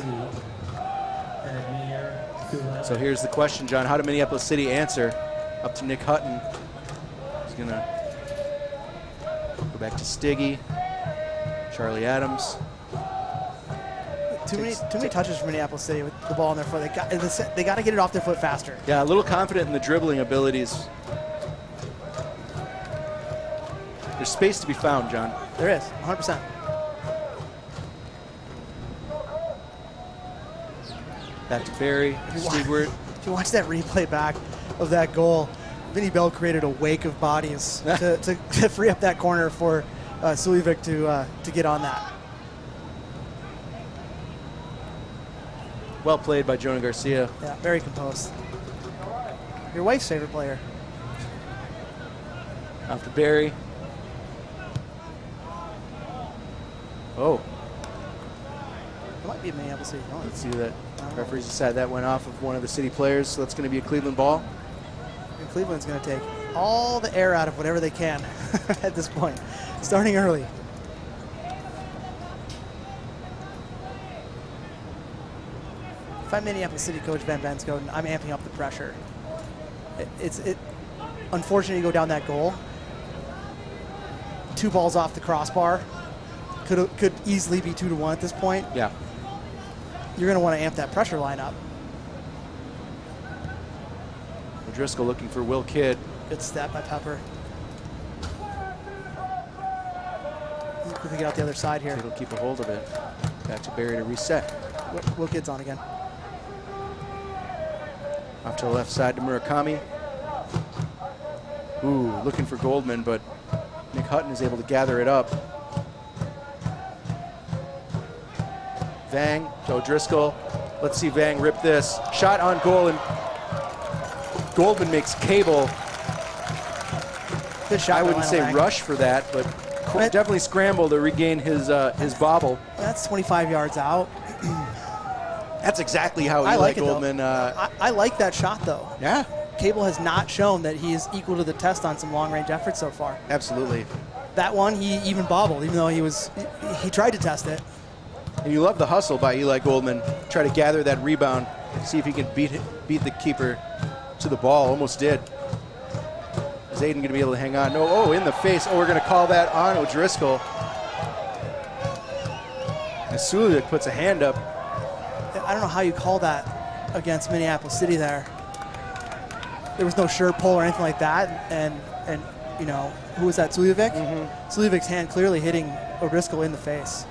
Admir Sulovic. So here's the question, John. How did Minneapolis City answer? Up to Nick Hutton. He's going to go back to Stiggy. Charlie Adams. Too many touches for Minneapolis City with the ball on their foot. They got to get it off their foot faster. Yeah, a little confident in the dribbling abilities. There's space to be found, John. There is, 100%. Back to Barry, Stigwart. If you watch that replay back of that goal, Vinny Bell created a wake of bodies to free up that corner for Sulovic to get on that. Well played by Jonah Garcia. Yeah, very composed. Your wife's favorite player. Off to Barry. Oh, It might be a Minneapolis City. No, let's see that. Referees decided that went off of one of the City players, so that's going to be a Cleveland ball. and Cleveland's going to take all the air out of whatever they can at this point, starting early. If I'm Minneapolis City coach Ben Benskoden, I'm amping up the pressure. Unfortunately, you go down that goal. 2 balls off the crossbar. Could easily be 2-1 at this point. Yeah. You're going to want to amp that pressure line up. O'Driscoll looking for Will Kidd. Good step by Pepper. Quickly get out the other side here. He'll keep a hold of it. Back to Barry to reset. Will Kidd's on again. Off to the left side to Murakami. Ooh, looking for Goldman, but Nick Hutton is able to gather it up. Vang to O'Driscoll. Let's see Vang rip this. Shot on goal, and Goldman makes cable. Good shot. I by wouldn't say Lionel Vang. rush for that, but definitely scramble to regain his bobble. That's 25 yards out. That's exactly how I Eli like it, Goldman. I like that shot, though. Yeah, Cable has not shown that he is equal to the test on some long-range efforts so far. absolutely. That one, he even bobbled, even though he tried to test it. And you love the hustle by Eli Goldman. Try to gather that rebound, see if he can beat the keeper to the ball. Almost did. Is Aiden going to be able to hang on? No. Oh, in the face. Oh, we're going to call that on O'Driscoll. And Sulik puts a hand up. I don't know how you call that against Minneapolis City there. There was no shirt pull or anything like that. And you know, who was that, Suljevic? Mm-hmm. Suljevic's hand clearly hitting O'Driscoll in the face.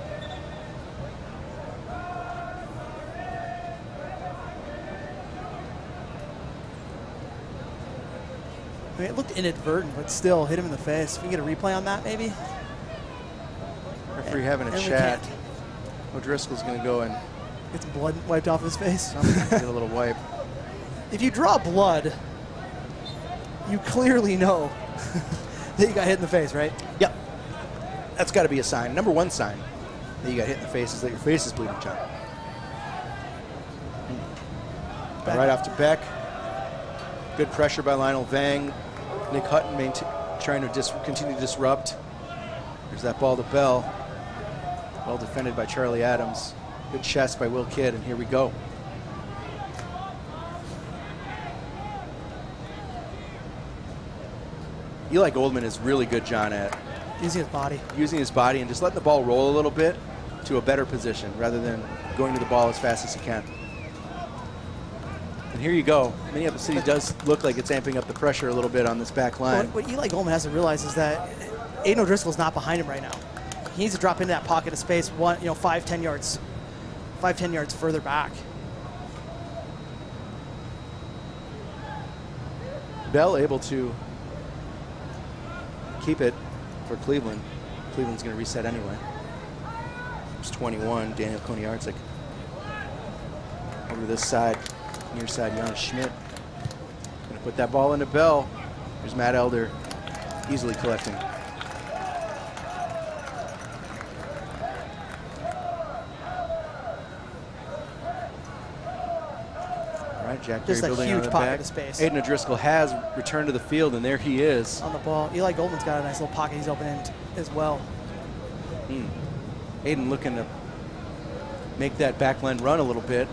I mean, it looked inadvertent, but still hit him in the face. If we can get a replay on that, maybe? Referee having a chat. O'Driscoll's going to go and get some blood wiped off his face. get a little wipe. If you draw blood, you clearly know that you got hit in the face, right? Yep. That's got to be a sign. Number one sign that you got hit in the face is that your face is bleeding, John. Right off to Beck. Good pressure by Lionel Vang. Nick Hutton trying to continue to disrupt. There's that ball to Bell. Well defended by Charlie Adams. Good chest by Will Kidd, and here we go. Eli Goldman is really good, John, at using his body. Using his body and just letting the ball roll a little bit to a better position rather than going to the ball as fast as he can. And here you go. Minneapolis City does look like it's amping up the pressure a little bit on this back line. What Eli Goldman has to realize is that Aiden O'Driscoll's not behind him right now. He needs to drop into that pocket of space, 5-10 yards, 5-10 yards further back. Bell able to keep it for Cleveland. Cleveland's going to reset anyway. It's 21, Daniel Koniarczyk. Over to this side, near side, Jonas Schmidt. Going to put that ball into Bell. There's Matt Elder, easily collecting. All right, Jack Just Berry a building huge on the pocket back. of space. Aiden O'Driscoll has returned to the field, and there he is. On the ball. Eli Goldman's got a nice little pocket he's opening as well. Aiden looking to make that back line run a little bit.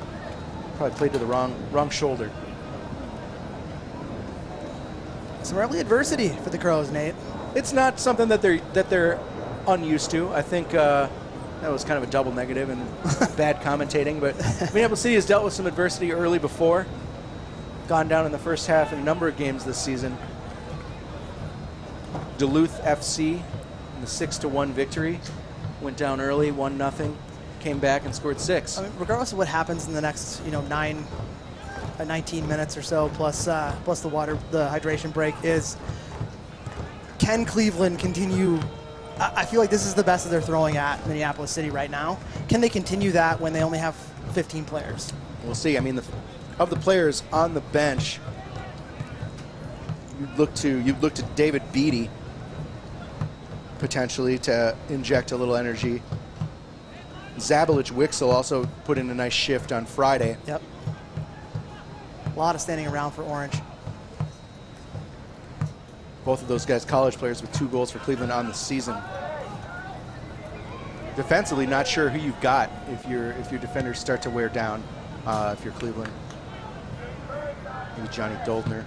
Probably played to the wrong shoulder. Some early adversity for the Crows, Nate. It's not something that they're unused to. I think that was kind of a double negative and bad commentating. But Minneapolis City has dealt with some adversity early before. Gone down in the first half in a number of games this season. Duluth FC in the 6-1 victory. Went down early, 1-0. Came back and scored 6. I mean, regardless of what happens in the next, 19 minutes or so, plus the hydration break, can Cleveland continue? I feel like this is the best that they're throwing at Minneapolis City right now. Can they continue that when they only have 15 players? We'll see. I mean, of the players on the bench, you look to David Beatty potentially to inject a little energy. Zabelich Wixel also put in a nice shift on Friday. Yep. A lot of standing around for Orange. Both of those guys college players with 2 goals for Cleveland on the season. Defensively, not sure who you've got if your defenders start to wear down. If you're Cleveland, maybe Johnny Doldner.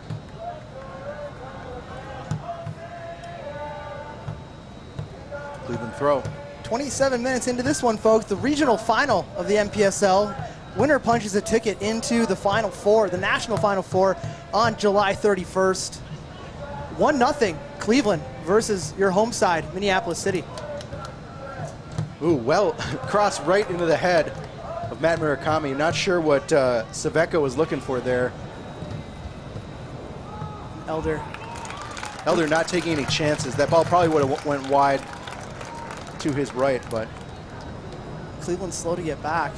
Cleveland throw. 27 minutes into this one, folks, the regional final of the NPSL. Winner punches a ticket into the Final Four, the National Final Four, on July 31st. 1-0 Cleveland versus your home side, Minneapolis City. Ooh, well, cross right into the head of Matt Murakami. Not sure what Savecka was looking for there. Elder not taking any chances. That ball probably would have went wide to his right, but Cleveland's slow to get back.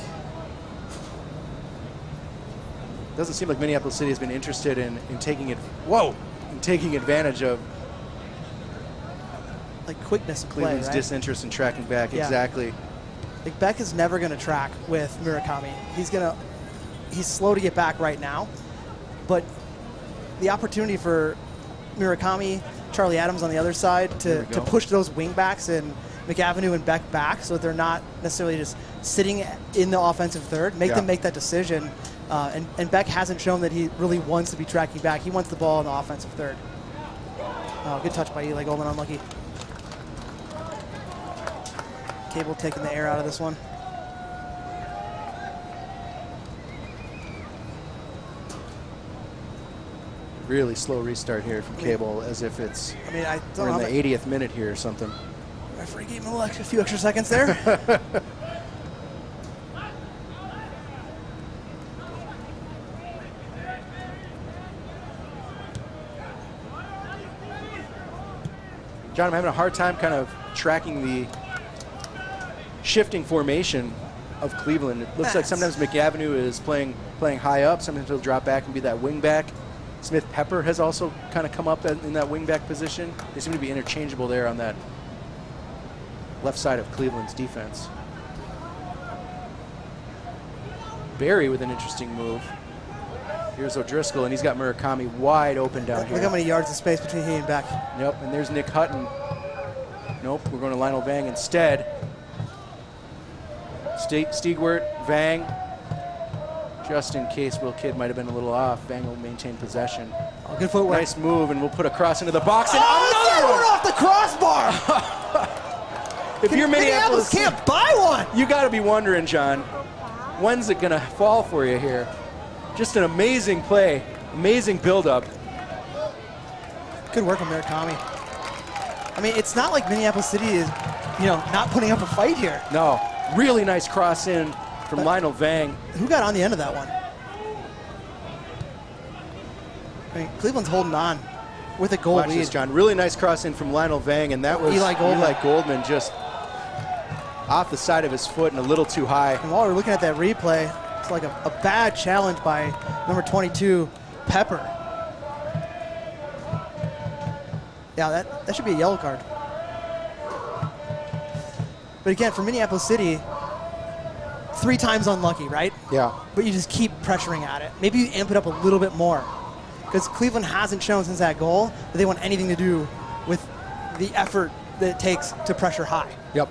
Doesn't seem like Minneapolis City has been interested in taking it. Whoa! In taking advantage of like quickness of play, Cleveland's right? disinterest in tracking back. Yeah. Exactly. Like Beck is never going to track with Murakami. He's slow to get back right now, but the opportunity for Murakami, Charlie Adams on the other side to push those wing backs and McAvenue and Beck back so that they're not necessarily just sitting in the offensive third, make them make that decision. And Beck hasn't shown that he really wants to be tracking back. He wants the ball in the offensive third. Oh, good touch by Eli Goldman, unlucky. Cable taking the air out of this one. Really slow restart here from Cable, as if it's I don't we're know in the 80th minute here or something. Referee gave him a few extra seconds there. John, I'm having a hard time kind of tracking the shifting formation of Cleveland. It looks like sometimes McAvenue is playing high up. Sometimes he'll drop back and be that wing back. Smith Pepper has also kind of come up in that wing back position. They seem to be interchangeable there on that left side of Cleveland's defense. Barry with an interesting move. Here's O'Driscoll, and he's got Murakami wide open down here. Look how many yards of space between he and Beck. Yep, and there's Nick Hutton. Nope, we're going to Lionel Vang instead. Stiegwert, Vang. Just in case Will Kidd might have been a little off, Vang will maintain possession. Oh, good footwork. Nice move, and we'll put a cross into the box. And another one off the crossbar! If you're Minneapolis, can't buy one! You got to be wondering, John, when's it going to fall for you here? Just an amazing play, amazing build-up. Good work on Murakami. I mean, it's not like Minneapolis City is, not putting up a fight here. No, really nice cross in from Lionel Vang. Who got on the end of that one? I mean, Cleveland's holding on with a goal Watch lead. this, John. Really nice cross in from Lionel Vang, and that was Eli Goldman just off the side of his foot and a little too high. And while we're looking at that replay, it's like a bad challenge by number 22, Pepper. Yeah, that should be a yellow card. But again, for Minneapolis City, 3 times unlucky, right? Yeah. But you just keep pressuring at it. Maybe you amp it up a little bit more. Because Cleveland hasn't shown since that goal that they want anything to do with the effort that it takes to pressure high. Yep.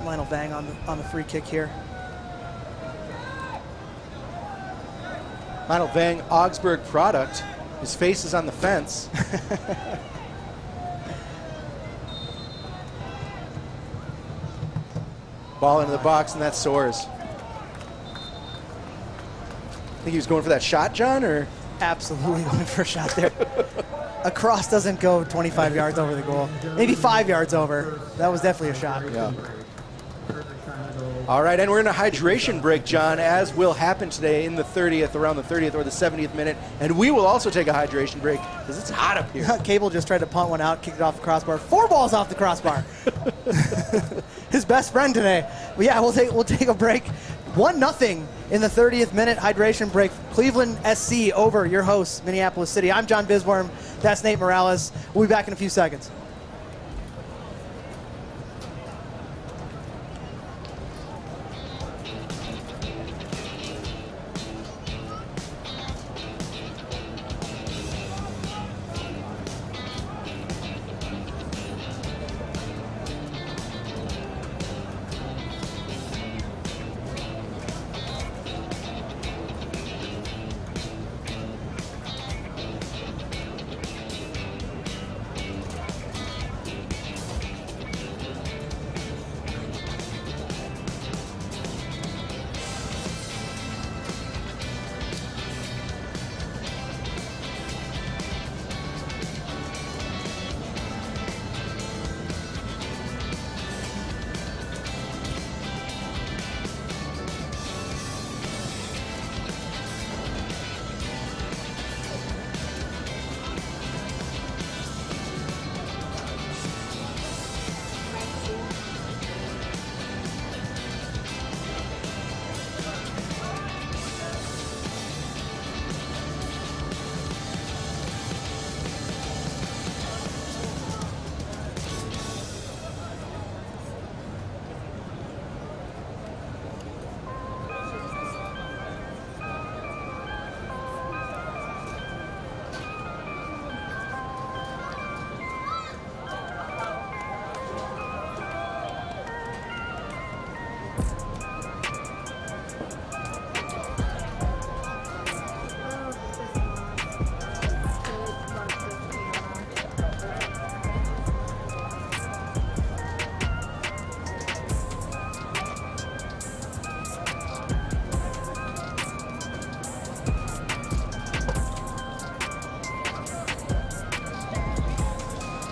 Lionel Vang on the free kick here. Lionel Vang, Augsburg product. His face is on the fence. Ball into the box, and that soars. Think he was going for that shot, John, or? Absolutely going for a shot there. A cross doesn't go 25 yards over the goal. Maybe 5 yards over. That was definitely a shot. Yeah. All right, and we're in a hydration break, John, as will happen today in the 30th, around the 30th or the 70th minute. And we will also take a hydration break because it's hot up here. Cable just tried to punt one out, kicked it off the crossbar. 4 balls off the crossbar. His best friend today. But yeah, we'll take a break. 1-0 in the 30th minute hydration break. Cleveland SC over your hosts, Minneapolis City. I'm John Bisworm. That's Nate Morales. We'll be back in a few seconds.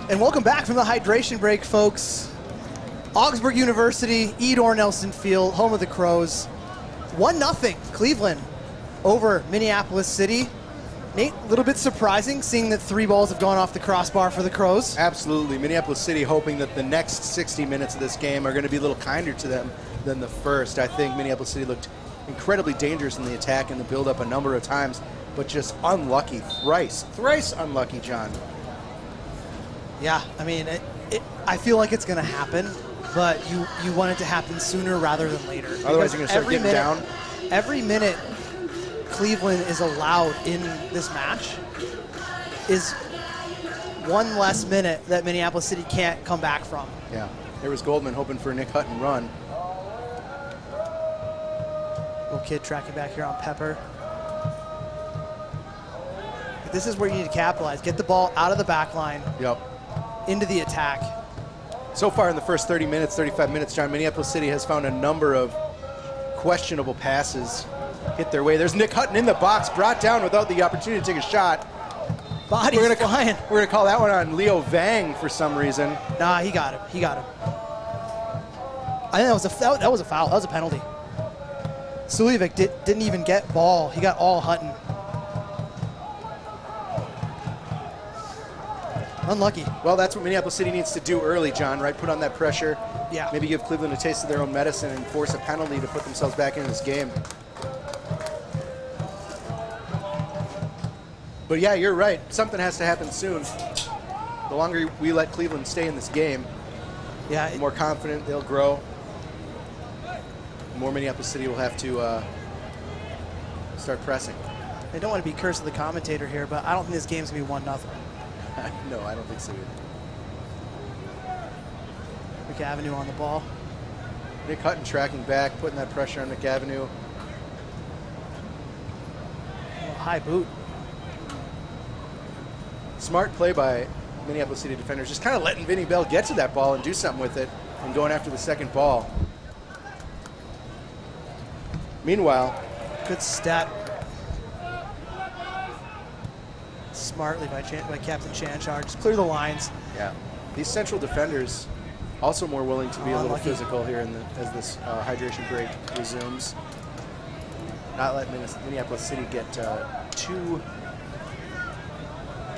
And welcome back from the hydration break, folks. Augsburg University, Edor Nelson Field, home of the Crows. 1-0 Cleveland over Minneapolis City. Nate, a little bit surprising seeing that 3 balls have gone off the crossbar for the Crows. Absolutely. Minneapolis City hoping that the next 60 minutes of this game are going to be a little kinder to them than the first. I think Minneapolis City looked incredibly dangerous in the attack and the build-up a number of times, but just unlucky. Thrice unlucky, John. Yeah, I mean, I feel like it's going to happen, but you want it to happen sooner rather than later. Otherwise, you're going to start getting down. Every minute Cleveland is allowed in this match is one less minute that Minneapolis City can't come back from. Yeah, there was Goldman hoping for a Nick Hutton run. Little kid tracking back here on Pepper. But this is where you need to capitalize. Get the ball out of the back line. Yep. Into the attack. So far in the first 30 minutes, 35 minutes, John, Minneapolis City has found a number of questionable passes hit their way. There's Nick Hutton in the box, brought down without the opportunity to take a shot. Body's flying. We're going to call that one on Leo Vang for some reason. Nah, he got him. He got him. I think that was a foul. That was a penalty. Suljevic didn't even get ball. He got all Hutton. Unlucky. Well, that's what Minneapolis City needs to do early, John, right? Put on that pressure. Yeah. Maybe give Cleveland a taste of their own medicine and force a penalty to put themselves back into this game. But yeah, you're right. Something has to happen soon. The longer we let Cleveland stay in this game, yeah, the more confident they'll grow. The more Minneapolis City will have to start pressing. I don't want to be cursed with the commentator here, but I don't think this game's going to be 1-0. No, I don't think so either. McAvenue on the ball. Nick Hutton tracking back, putting that pressure on McAvenue. High boot. Smart play by Minneapolis City defenders, just kind of letting Vinny Bell get to that ball and do something with it and going after the second ball. Meanwhile, good stat. Smartly by Captain Chanchar. Just clear the lines. Yeah. These central defenders also more willing to be a little Unlucky. physical here as this hydration break resumes. Not letting Minneapolis City get too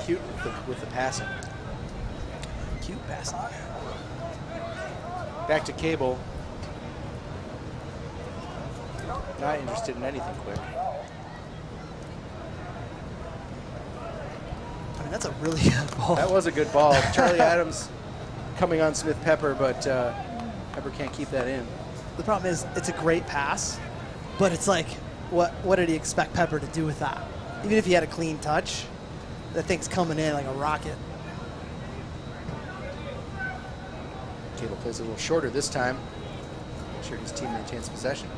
cute with the passing. Cute passing. Back to Cable. Not interested in anything quick. I mean, that's a really good ball. That was a good ball. Charlie Adams coming on Smith Pepper, but Pepper can't keep that in. The problem is it's a great pass, but it's like, what did he expect Pepper to do with that? Even if he had a clean touch, that thing's coming in like a rocket. Cable plays a little shorter this time. Make sure his team maintains possession.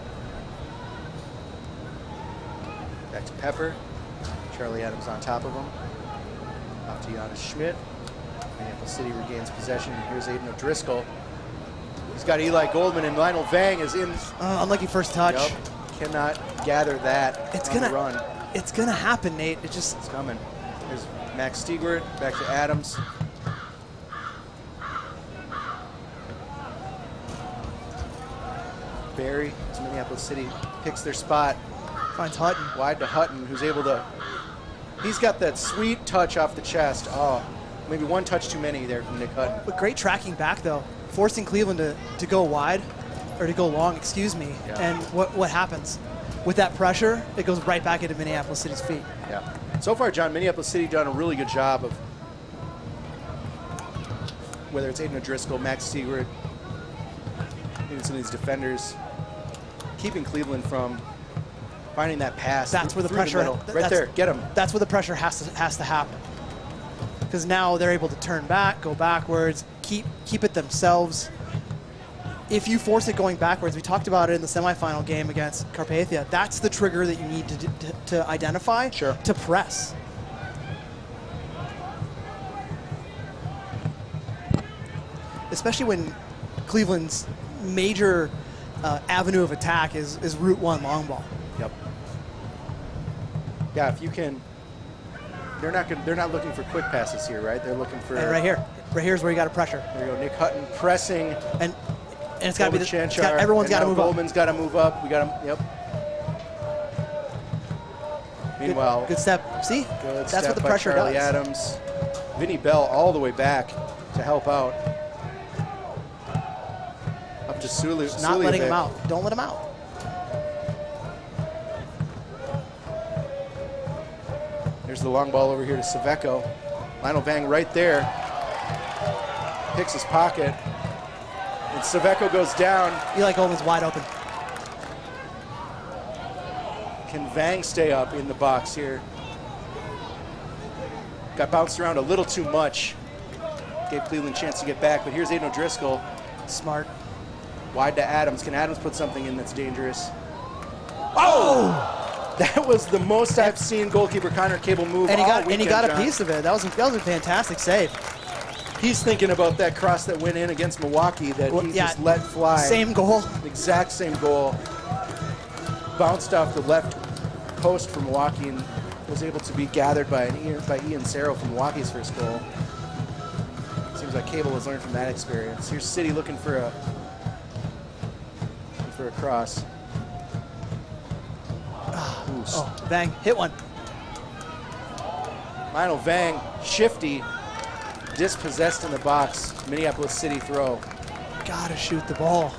Back to Pepper. Charlie Adams on top of him. Off to Giannis Schmidt. Minneapolis City regains possession. Here's Aiden O'Driscoll. He's got Eli Goldman, and Lionel Vang is in. Unlucky first touch. Yep. Cannot gather that on the run. It's gonna happen, Nate. It's coming. There's Max Stiegwart, back to Adams. Barry, as Minneapolis City picks their spot. Finds Hutton. Wide to Hutton, who's able to, he's got that sweet touch off the chest. Oh, maybe one touch too many there from Nick Hutton. But great tracking back, though. Forcing Cleveland to go wide, or to go long, excuse me. Yeah. And what happens? With that pressure, it goes right back into Minneapolis City's feet. Yeah. So far, John, Minneapolis City done a really good job of, whether it's Aiden O'Driscoll, Max Stiegwart, even some of these defenders, keeping Cleveland from finding that pass. That's where the pressure. Right there, get him. That's where the pressure has to happen. Because now they're able to turn back, go backwards, keep it themselves. If you force it going backwards, we talked about it in the semifinal game against Carpathia. That's the trigger that you need to identify to press. Especially when Cleveland's major avenue of attack is Route 1 long ball. Yep. Yeah, if you can they're not looking for quick passes here, right? They're looking for And right here's where you got to pressure. There you go, Nick Hutton pressing, and it's got to be everyone's got to move Goldman's got to move up. We got him. Yep. Meanwhile, good step. See, that's step what the by pressure Charlie does. Adams, Vinny Bell all the way back to help out. Up to Sulu. Not letting him out. Don't let him out. There's the long ball over here to Saveco. Lionel Vang right there. Picks his pocket. And Saveco goes down. Eli Goldman's wide open. Can Vang stay up in the box here? Got bounced around a little too much. Gave Cleveland a chance to get back, but here's Aiden O'Driscoll. Smart. Wide to Adams. Can Adams put something in that's dangerous? Oh! That was the most I've seen goalkeeper Connor Cable move and all he got a piece of it. That was a fantastic save. He's thinking about that cross that went in against Milwaukee that he just let fly. Same goal. Exact same goal. Bounced off the left post for Milwaukee and was able to be gathered by Ian Cerro from Milwaukee's first goal. Seems like Cable has learned from that experience. Here's City looking for a cross. Oh, Vang, hit one. Lionel Vang, shifty, dispossessed in the box. Minneapolis City throw. Gotta shoot the ball.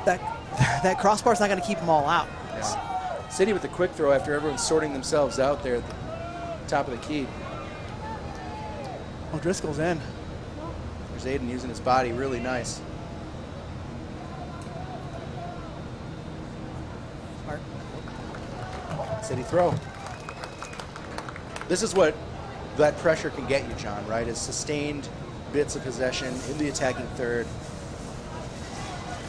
That crossbar's not gonna keep them all out. Yeah. City with the quick throw after everyone's sorting themselves out there at the top of the key. O'Driscoll's in. There's Aiden using his body, really nice. Smart. City throw. This is what that pressure can get you, John, right? Is sustained bits of possession in the attacking third.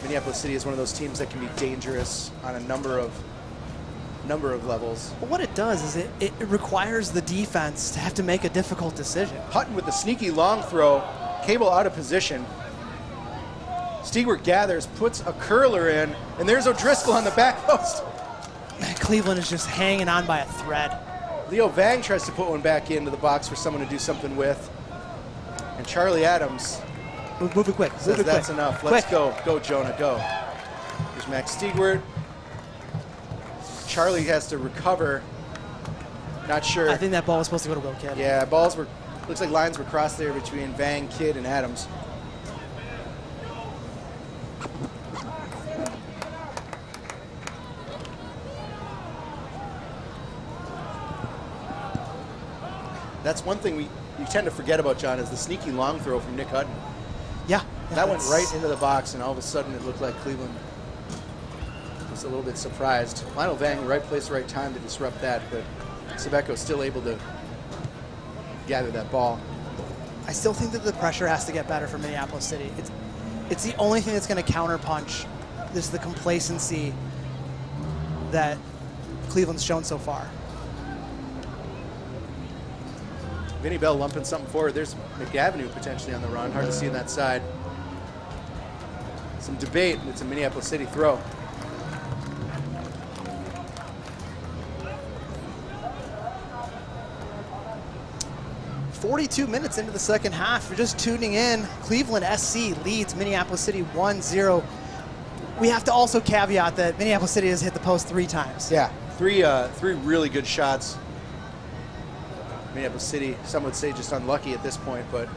Minneapolis City is one of those teams that can be dangerous on a number of levels. But what it does is it requires the defense to have to make a difficult decision. Hutton with the sneaky long throw, Cable out of position. Stewart gathers, puts a curler in, and there's O'Driscoll on the back post. Cleveland is just hanging on by a thread. Leo Vang tries to put one back into the box for someone to do something with. And Charlie Adams Move it quick. says that's enough. Let's go. Go, Jonah, go. Here's Max Stewart. Charlie has to recover. Not sure. I think that ball was supposed to go to Will Kidd. Yeah, looks like lines were crossed there between Vang, Kidd, and Adams. That's one thing you tend to forget about, John, is the sneaky long throw from Nick Hutton. Yeah. That went right into the box, and all of a sudden it looked like Cleveland was a little bit surprised. Lionel Vang, right place, right time to disrupt that, but Saveco still able to gather that ball. I still think that the pressure has to get better for Minneapolis City. It's the only thing that's going to counterpunch this, the complacency that Cleveland's shown so far. Vinny Bell lumping something forward. There's McAvenue potentially on the run. Hard to see on that side. Some debate. It's a Minneapolis City throw. .42 minutes into the second half. If you're just tuning in, Cleveland SC leads Minneapolis City 1-0. We have to also caveat that Minneapolis City has hit the post 3 times. Yeah, three really good shots. Minneapolis City, some would say just unlucky at this point, but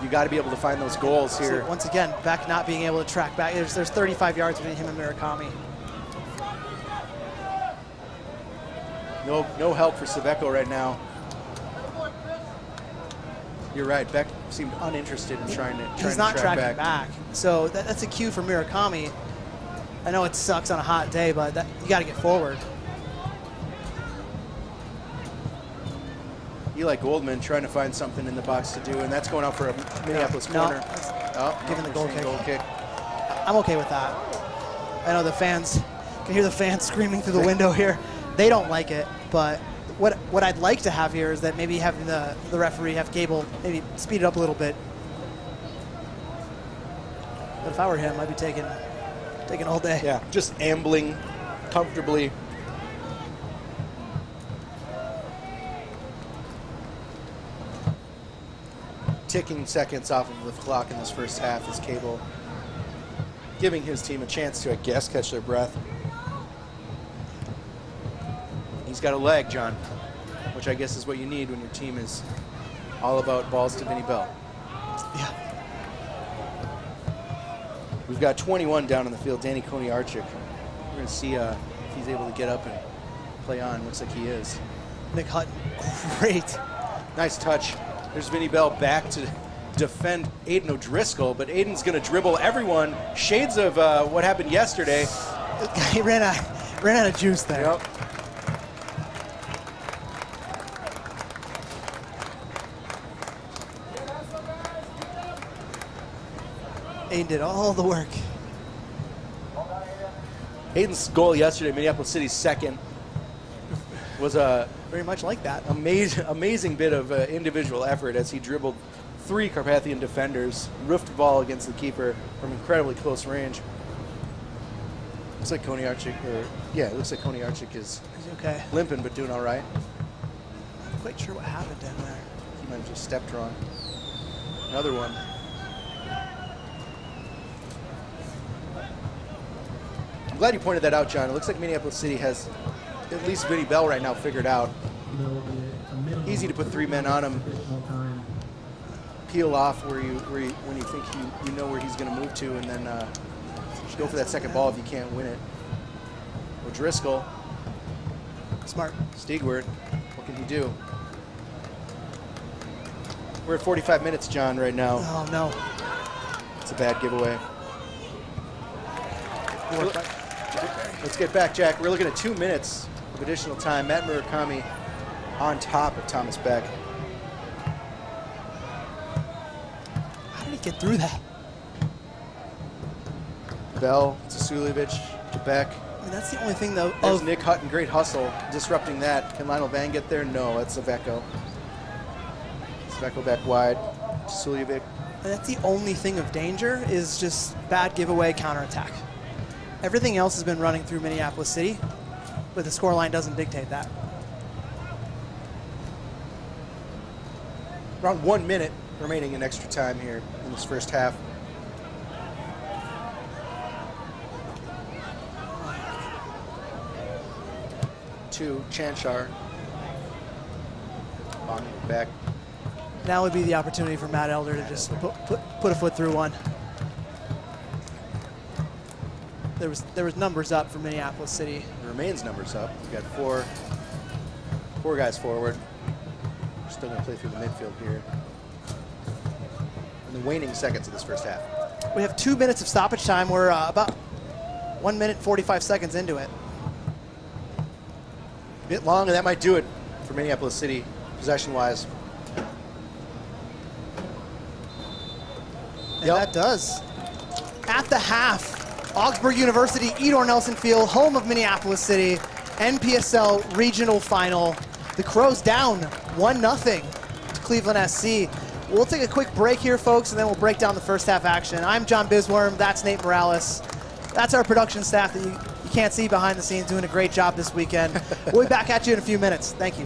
you got to be able to find those goals here. So once again, Beck not being able to track back. There's 35 yards between him and Murakami. No help for Saveco right now. You're right. Beck seemed uninterested in trying to He's not track tracking back. So that's a cue for Murakami. I know it sucks on a hot day, but you got to get forward. Eli Goldman trying to find something in the box to do, and that's going out for a Minneapolis corner. Giving the goal kick. kick. I'm okay with that. I know the fans, can hear the fans screaming through the window here. They don't like it, but what I'd like to have here is that maybe having the referee have Cable maybe speed it up a little bit. But if I were him, I'd be taking all day. Yeah, just ambling comfortably. ticking seconds off of the clock in this first half is Cable giving his team a chance to, I guess, catch their breath. He's got a leg, John, which I guess is what you need when your team is all about balls to Vinny Bell. Yeah. We've got 21 down on the field, Danny Koniarczyk. We're going to see if he's able to get up and play on. Looks like he is. Nick Hutton, great. Nice touch. There's Vinny Bell back to defend Aiden O'Driscoll, but Aiden's going to dribble everyone. Shades of what happened yesterday. He ran out of juice there. Yep. Aiden did all the work. Aiden's goal yesterday, Minneapolis City's second, was a Very much like that. amazing bit of individual effort as he dribbled 3 Carpathian defenders, roofed the ball against the keeper from incredibly close range. Looks like Koniarczyk, it looks like Koniarczyk is He's okay. limping but doing all right. Not quite sure what happened down there. He might have just stepped wrong. Another one. I'm glad you pointed that out, John. It looks like Minneapolis City has at least Vinny Bell right now figured out. Easy to put 3 men on him. Peel off when you think you know where he's going to move to, and then go for that second ball if you can't win it. O'Driscoll. Smart. Stigwart. What can he do? We're at 45 minutes, John, right now. Oh, no. It's a bad giveaway. Let's get back, Jack. We're looking at 2 minutes of additional time. Matt Murakami on top of Thomas Beck. How did he get through that? Bell to Suljevic to Beck. I mean, that's the only thing, though. There's Nick Hutton, great hustle, disrupting that. Can Lionel Van get there? No, that's Saveco. Saveco back wide. Suljevic. And that's the only thing of danger is just bad giveaway counterattack. Everything else has been running through Minneapolis City, but the scoreline doesn't dictate that. Around 1 minute remaining in extra time here in this first half. To Chanchar. On back. Now would be the opportunity for Matt Elder to just put a foot through one. There was numbers up for Minneapolis City. It remains numbers up. We've got four guys forward. We're still going to play through the midfield here. In the waning seconds of this first half. We have 2 minutes of stoppage time. We're about 1 minute 45 seconds into it. A bit long, and that might do it for Minneapolis City, possession-wise. And that does. At the half, Augsburg University, Edor Nelson Field, home of Minneapolis City, NPSL regional final. The Crows down 1-0 to Cleveland SC. We'll take a quick break here, folks, and then we'll break down the first half action. I'm John Bisworm. That's Nate Morales. That's our production staff that you can't see behind the scenes doing a great job this weekend. We'll be back at you in a few minutes. Thank you.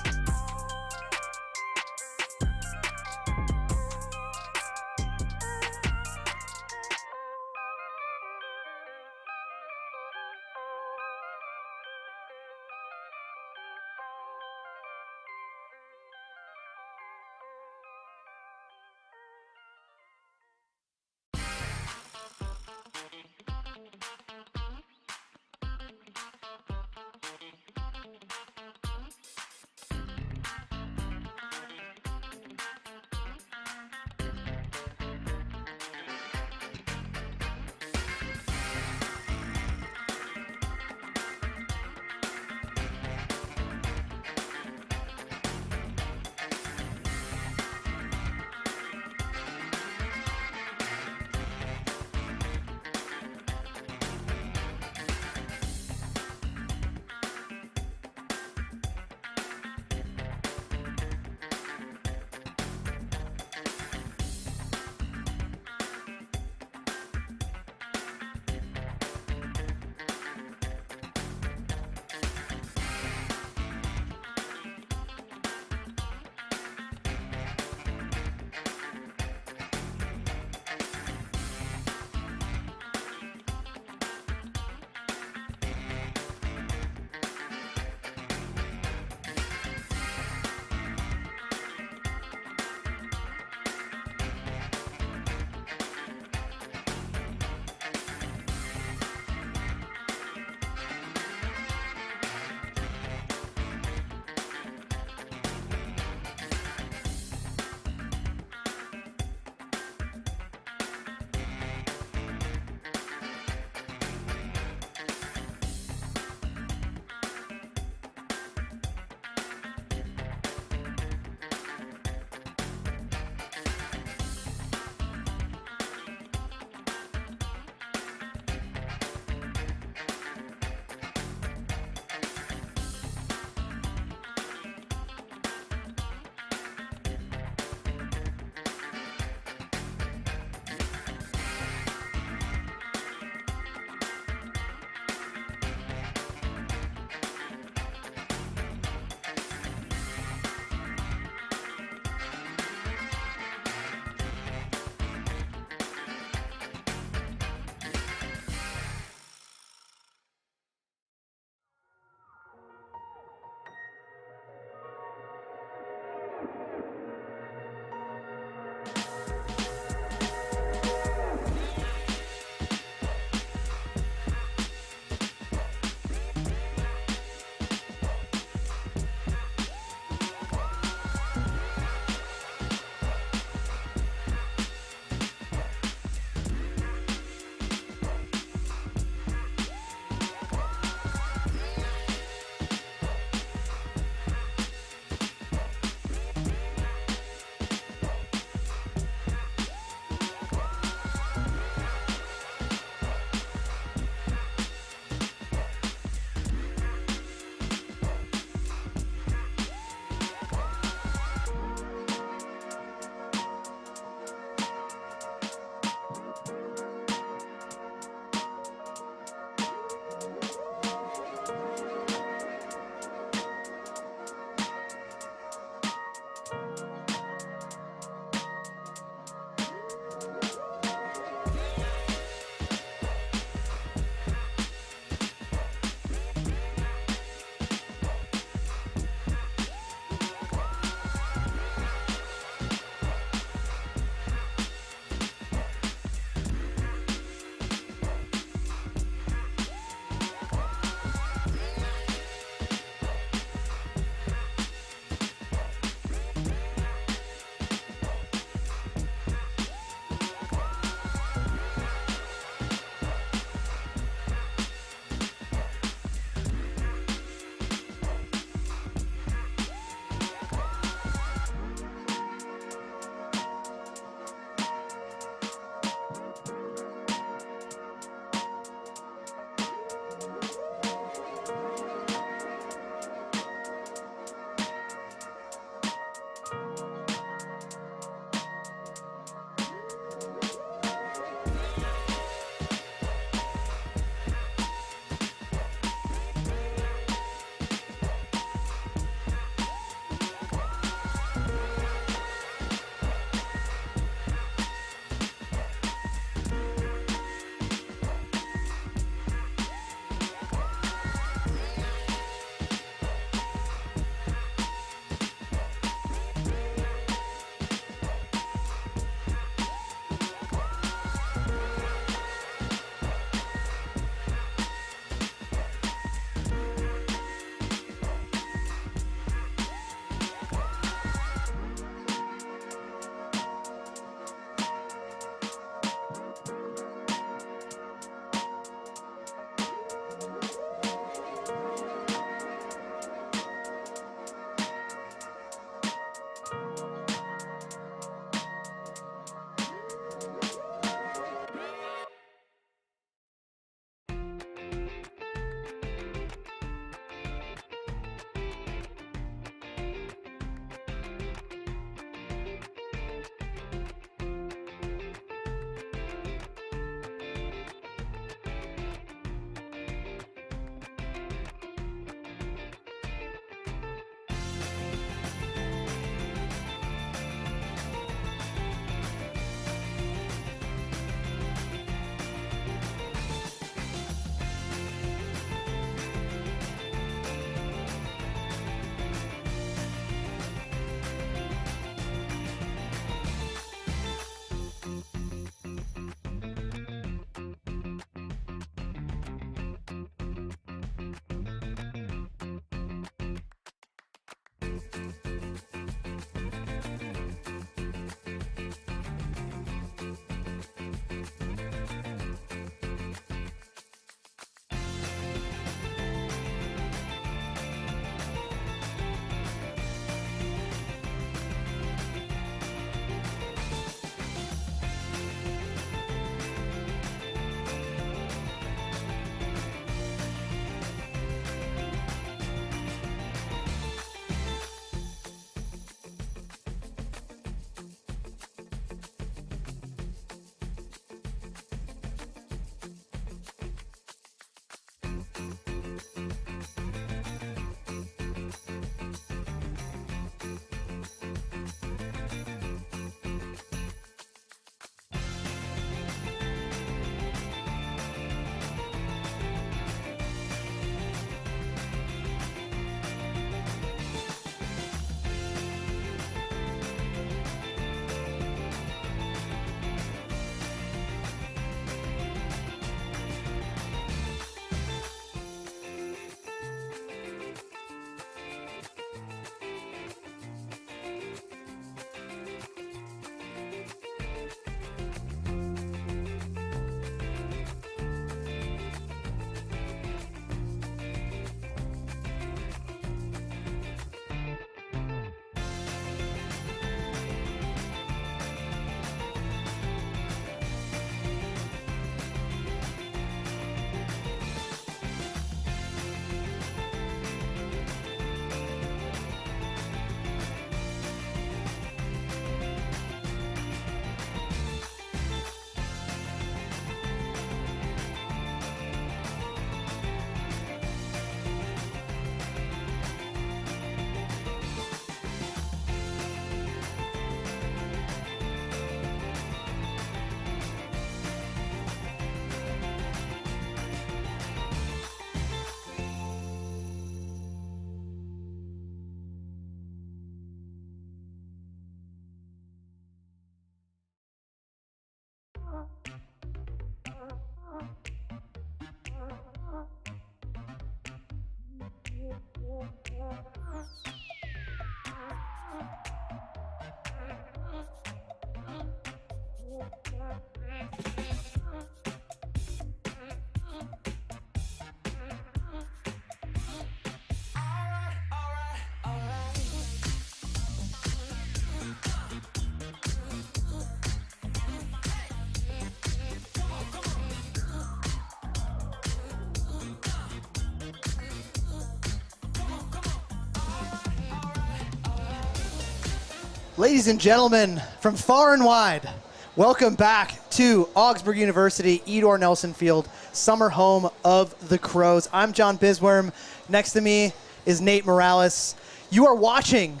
Ladies and gentlemen, from far and wide, welcome back to Augsburg University, Edor Nelson Field, summer home of the Crows. I'm John Bisworm. Next to me is Nate Morales. You are watching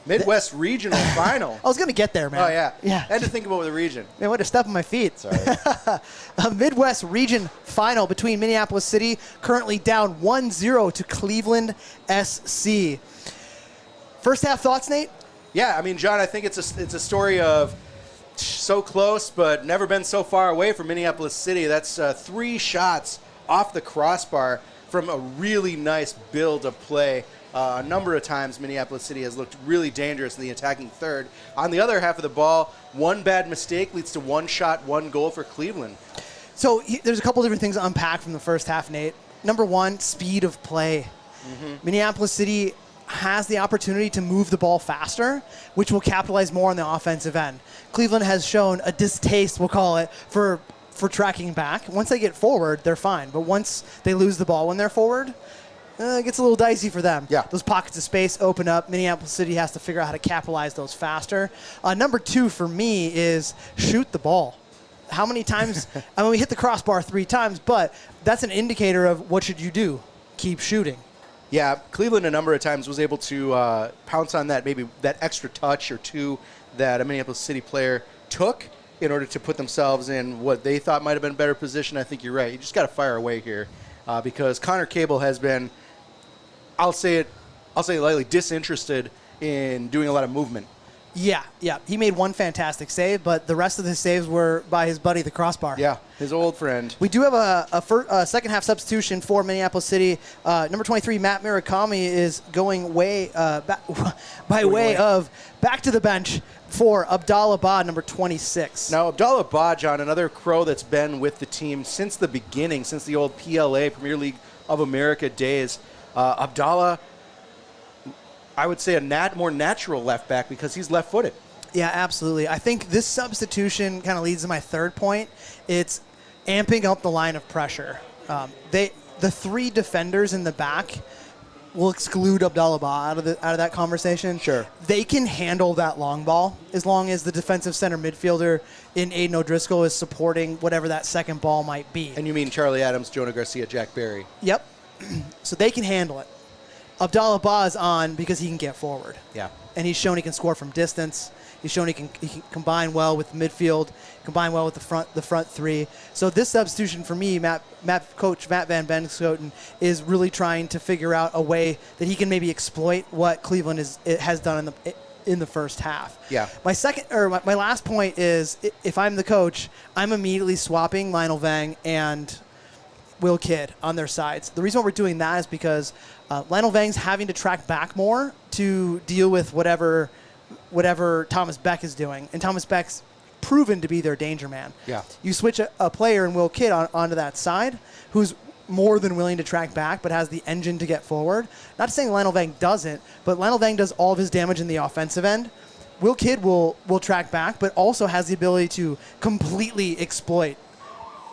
Midwest Regional Final. I was going to get there, man. Oh, yeah. Yeah. I had to think about the region. Man, what a step on my feet. Sorry. A Midwest Region Final between Minneapolis City, currently down 1-0 to Cleveland SC. First half thoughts, Nate? Yeah, I mean, John, I think it's a story of so close but never been so far away from Minneapolis City. That's 3 shots off the crossbar from a really nice build of play. A number of times Minneapolis City has looked really dangerous in the attacking third. On the other half of the ball, one bad mistake leads to 1 shot, 1 goal for Cleveland. So there's a couple different things to unpack from the first half, Nate. Number one, speed of play. Minneapolis City has the opportunity to move the ball faster, which will capitalize more on the offensive end. Cleveland has shown a distaste, we'll call it, for tracking back. Once they get forward, they're fine. But once they lose the ball when they're forward, it gets a little dicey for them. Yeah. Those pockets of space open up. Minneapolis City has to figure out how to capitalize those faster. Number 2 for me is shoot the ball. How many times? I mean, we hit the crossbar 3 times, but that's an indicator of what should you do. Keep shooting. Yeah, Cleveland a number of times was able to pounce on that, maybe that extra touch or 2 that a Minneapolis City player took in order to put themselves in what they thought might have been a better position. I think you're right. You just got to fire away here because Connor Cable has been, I'll say it lightly, disinterested in doing a lot of movement. Yeah. He made 1 fantastic save, but the rest of his saves were by his buddy, the crossbar. Yeah, his old friend. We do have a second half substitution for Minneapolis City. Number 23, Matt Murakami, is going way back to the bench for Abdallah Ba, number 26. Now, Abdallah Ba, John, another Crow that's been with the team since the beginning, since the old PLA, Premier League of America days. Abdallah, I would say a more natural left back because he's left-footed. Yeah, absolutely. I think this substitution kind of leads to my third point. It's amping up the line of pressure. The 3 defenders in the back will exclude Abdallah Ba out of that conversation. Sure. They can handle that long ball as long as the defensive center midfielder in Aiden O'Driscoll is supporting whatever that second ball might be. And you mean Charlie Adams, Jonah Garcia, Jack Barry. Yep. So they can handle it. Abdallah Ba is on because he can get forward. Yeah. And he's shown he can score from distance. He's shown he can combine well with midfield, combine well with the front 3. So this substitution for me, Coach Matt Van Benschoten, is really trying to figure out a way that he can maybe exploit what Cleveland has done in the first half. Yeah. My last point is, if I'm the coach, I'm immediately swapping Lionel Vang and Will Kidd on their sides. The reason why we're doing that is because Lionel Vang's having to track back more to deal with whatever Thomas Beck is doing. And Thomas Beck's proven to be their danger man. Yeah. You switch a player in Will Kidd onto that side who's more than willing to track back but has the engine to get forward. Not saying Lionel Vang doesn't, but Lionel Vang does all of his damage in the offensive end. Will Kidd will track back but also has the ability to completely exploit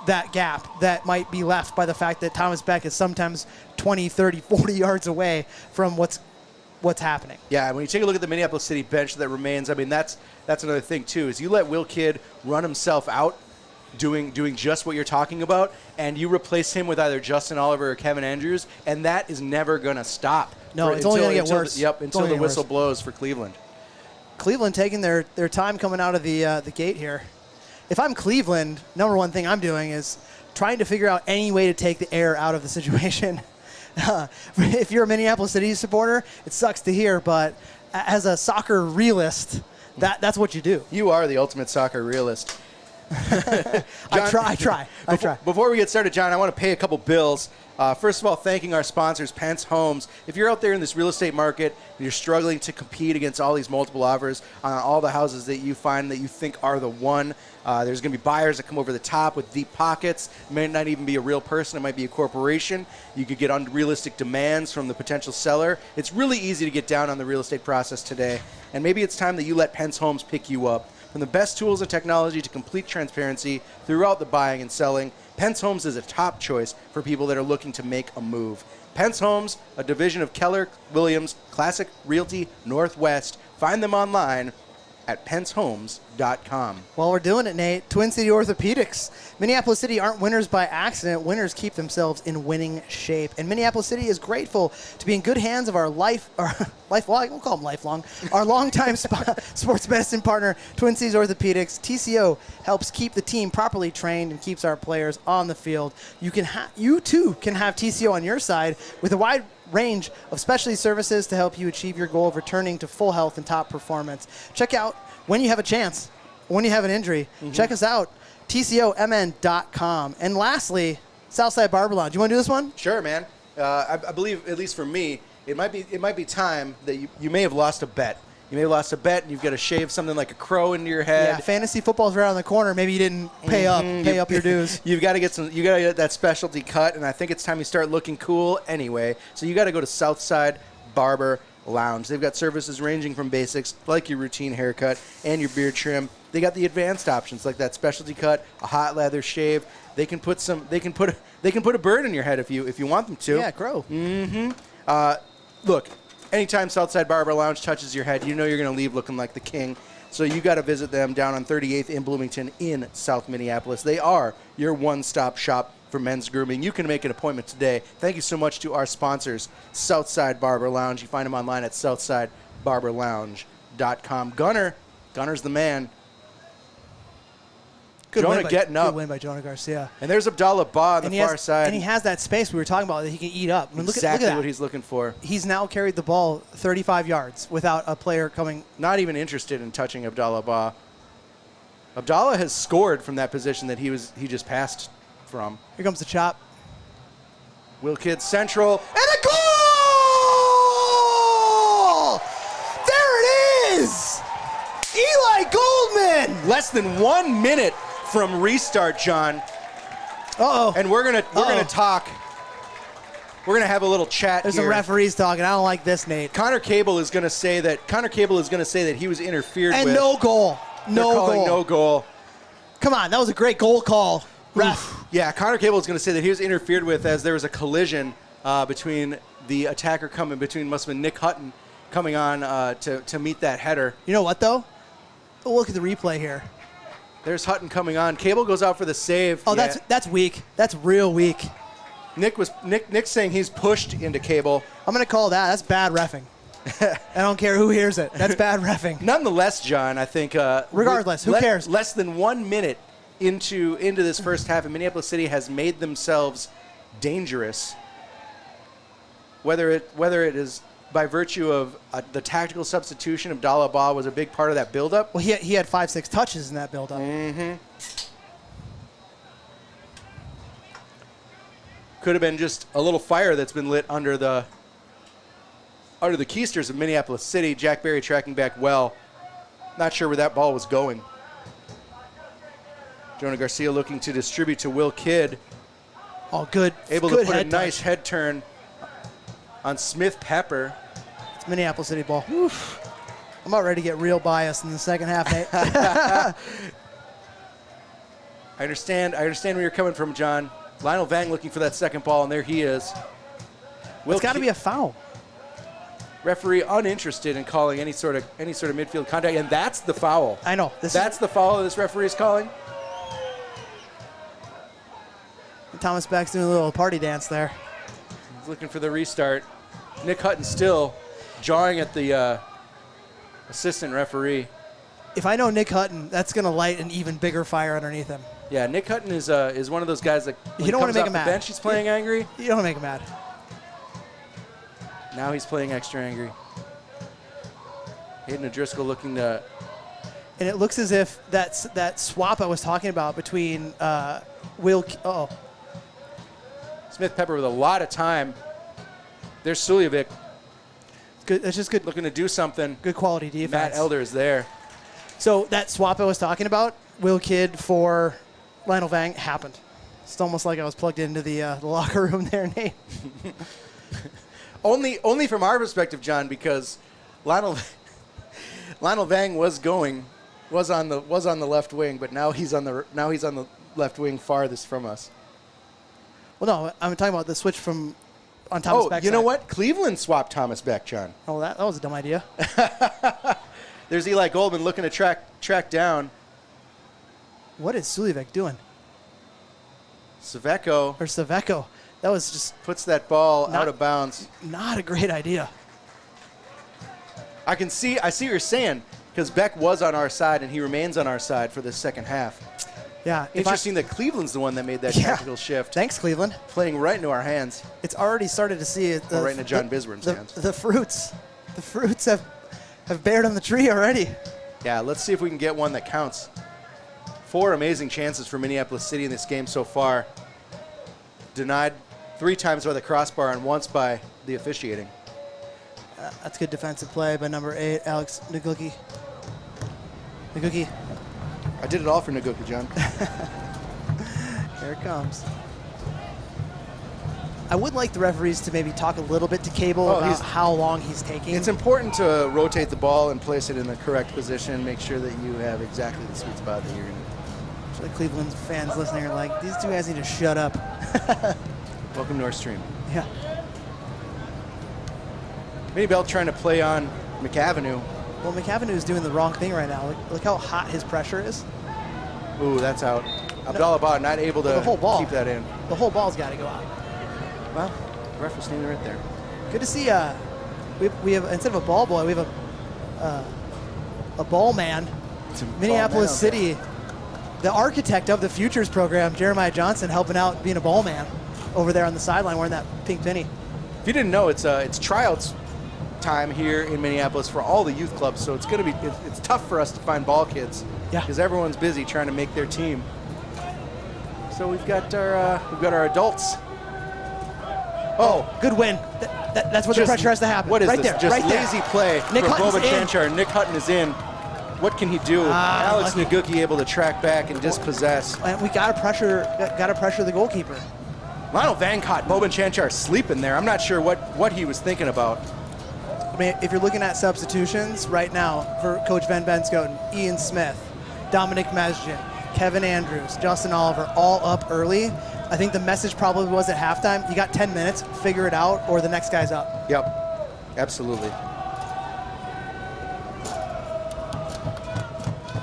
that gap that might be left by the fact that Thomas Beck is sometimes 20, 30, 40 yards away from what's happening. Yeah, when you take a look at the Minneapolis City bench that remains, I mean, that's another thing, too, is you let Will Kidd run himself out doing just what you're talking about, and you replace him with either Justin Oliver or Kevin Andrews, and that is never going to stop. No, it's only going to get worse. Until the whistle blows for Cleveland. Cleveland taking their time coming out of the gate here. If I'm Cleveland, number 1 thing I'm doing is trying to figure out any way to take the air out of the situation. If you're a Minneapolis City supporter, it sucks to hear, but as a soccer realist, that's what you do. You are the ultimate soccer realist. I try. Before we get started, John, I want to pay a couple bills. First of all, thanking our sponsors, Pence Homes. If you're out there in this real estate market and you're struggling to compete against all these multiple offers on all the houses that you find that you think are the one, there's going to be buyers that come over the top with deep pockets. It may not even be a real person. It might be a corporation. You could get unrealistic demands from the potential seller. It's really easy to get down on the real estate process today, and maybe it's time that you let Pence Homes pick you up. From the best tools and technology to complete transparency throughout the buying and selling, Pence Homes is a top choice for people that are looking to make a move. Pence Homes, a division of Keller Williams Classic Realty Northwest. Find them online at pencehomes.com. While we're doing it, Nate, Twin City Orthopedics. Minneapolis City aren't winners by accident. Winners keep themselves in winning shape. And Minneapolis City is grateful to be in good hands of our lifelong, we'll call them lifelong, our longtime sports medicine partner, Twin Cities Orthopedics. TCO helps keep the team properly trained and keeps our players on the field. You too can have TCO on your side with a wide range of specialty services to help you achieve your goal of returning to full health and top performance. Check out when you have a chance, when you have an injury. Check us out, tcomn.com. And lastly, Southside Barber Lounge. You want to do this one? Sure, man. I believe, at least for me, it might be time that you may have lost a bet. You may have lost a bet, and you've got to shave something like a crow into your head. Yeah, fantasy football's right on the corner. Maybe you didn't pay up your dues. You got to get that specialty cut, and I think it's time you start looking cool anyway. So you got to go to Southside Barber Lounge. They've got services ranging from basics like your routine haircut and your beard trim. They got the advanced options like that specialty cut, a hot leather shave. They can put a bird in your head if you want them to. Yeah, crow. Look, anytime Southside Barber Lounge touches your head, you know you're going to leave looking like the king. So you got to visit them down on 38th in Bloomington in South Minneapolis. They are your one-stop shop for men's grooming. You can make an appointment today. Thank you so much to our sponsors, Southside Barber Lounge. You find them online at southsidebarberlounge.com. Gunner's the man. Jonah getting up. Good win by Jonah Garcia. And there's Abdallah Ba on the far side. And he has that space we were talking about that he can eat up. I mean, Exactly look at what that. he's looking for. He's now carried the ball 35 yards without a player coming. Not even interested in touching Abdallah Ba. Abdallah has scored from that position that he just passed from. Here comes the chop. Will Kidd central. And a goal! There it is! Eli Goldman! Less than 1 minute from restart, John. Uh-oh. And we're gonna talk. We're gonna have a little chat There's here. some referees talking. I don't like this, Nate. Connor Cable is gonna say that he was interfered And with. no goal. No goal. Come on, that was a great goal call. Ref. Yeah, Connor Cable is going to say that he was interfered with as there was a collision between the attacker must have been Nick Hutton coming on to meet that header. You know what, though? Oh, look at the replay here. There's Hutton coming on. Cable goes out for the save. Oh, Yeah. that's weak. That's real weak. Nick's saying he's pushed into Cable. I'm going to call that. That's bad reffing. I don't care who hears it. That's bad reffing. Nonetheless, John, I think regardless, who cares? Less than 1 minute into this first half, and Minneapolis City has made themselves dangerous. Whether it is by virtue of the tactical substitution of Abdallah Ba was a big part of that buildup. Well, he had 5-6 touches in that buildup. Could have been just a little fire that's been lit under the keisters of Minneapolis City. Jack Berry tracking back well. Not sure where that ball was going. Jonah Garcia looking to distribute to Will Kidd. Oh, good. Able good to put a head nice touch. head turn on Smith Pepper. It's Minneapolis City ball. Oof. I'm about ready to get real biased in the second half, Nate. I understand where you're coming from, John. Lionel Vang looking for that second ball, and there he is. It's got to be a foul. Referee uninterested in calling any sort of midfield contact, and that's the foul. I know. That's the foul this referee is calling. Thomas Beck's doing a little party dance there. He's looking for the restart. Nick Hutton still jawing at the assistant referee. If I know Nick Hutton, that's going to light an even bigger fire underneath him. Yeah, Nick Hutton is one of those guys that when You don't he want to comes make him off the mad. bench, he's playing angry. You don't want to make him mad. Now he's playing extra angry. Hayden O'Driscoll looking to. And it looks as if that swap I was talking about between Will. Smith Pepper with a lot of time. There's Suljevic Good. It's just good. looking to do something. Good quality defense. Matt Elder is there. So that swap I was talking about, Will Kidd for Lionel Vang, happened. It's almost like I was plugged into the locker room there, Nate. Only from our perspective, John, because Lionel Vang was going was on the left wing, but now he's on the left wing farthest from us. Well, no, I'm talking about the switch from on Thomas Beck's you know side. what? Cleveland swapped Thomas Beck, John. Oh, that was a dumb idea. There's Eli Goldman looking to track down What is Sulivek doing? Saveco. That was just Puts that ball out of bounds. not a great idea. I see what you're saying, because Beck was on our side and he remains on our side for the second half. Yeah. Interesting that Cleveland's the one that made that tactical shift. Thanks, Cleveland. Playing right into our hands. It's already started to see it. Right into John Bisburn's hands. The fruits have bared on the tree already. Yeah, let's see if we can get one that counts. 4 amazing chances for Minneapolis City in this game so far. Denied 3 times by the crossbar and once by the officiating. That's good defensive play by number 8, Alex Naguki. I did it all for Naguki, John. Here it comes. I would like the referees to maybe talk a little bit to Cable about how long he's taking. It's important to rotate the ball and place it in the correct position. Make sure that you have exactly the sweet spot that you're going to. So the Cleveland fans listening are like, these two guys need to shut up. Welcome to our stream. Yeah. Maybell trying to play on McAvenue. Well, McAvenue is doing the wrong thing right now. Look how hot his pressure is. Ooh, that's out. Abdallah not able to the whole ball. keep that in. The whole ball's got to go out. Well, the ref was standing right there. Good to see. We have instead of a ball boy, we have a ball man. Minneapolis City, the architect of the Futures program, Jeremiah Johnson, helping out being a ball man over there on the sideline wearing that pink penny. If you didn't know, it's tryouts time here in Minneapolis for all the youth clubs, so it's tough for us to find ball kids. Yeah. Because everyone's busy trying to make their team. So we've got our adults. Oh, good win. That's what the pressure has to happen. What is right this? there, Just right lazy there. play Nick for Hutton's Boban in. Chanchar. Nick Hutton is in. What can he do? Alex lucky. Naguki able to track back and dispossess. And we gotta pressure the goalkeeper. Lionel Van caught Boban Chanchar sleeping there. I'm not sure what he was thinking about. I mean, if you're looking at substitutions right now for Coach Van Benskoten, Ian Smith, Dominic Mesjin, Kevin Andrews, Justin Oliver, all up early. I think the message probably was at halftime, you got 10 minutes, figure it out, or the next guy's up. Yep, absolutely.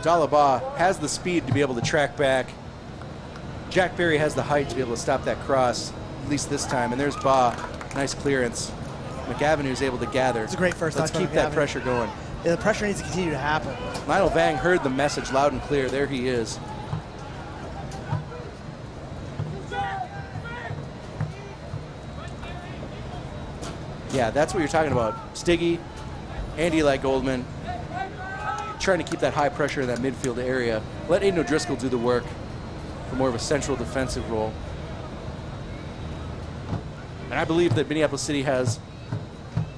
Dalaba has the speed to be able to track back. Jack Berry has the height to be able to stop that cross, at least this time. And there's Ba, nice clearance. McAvenue is able to gather. It's a great first Let's touch by keep that McAvenue. pressure going. Yeah, the pressure needs to continue to happen. Lionel Vang heard the message loud and clear. There he is. Yeah, that's what you're talking about. Stiggy and Eli Goldman trying to keep that high pressure in that midfield area. Let Aiden O'Driscoll do the work for more of a central defensive role. And I believe that Minneapolis City has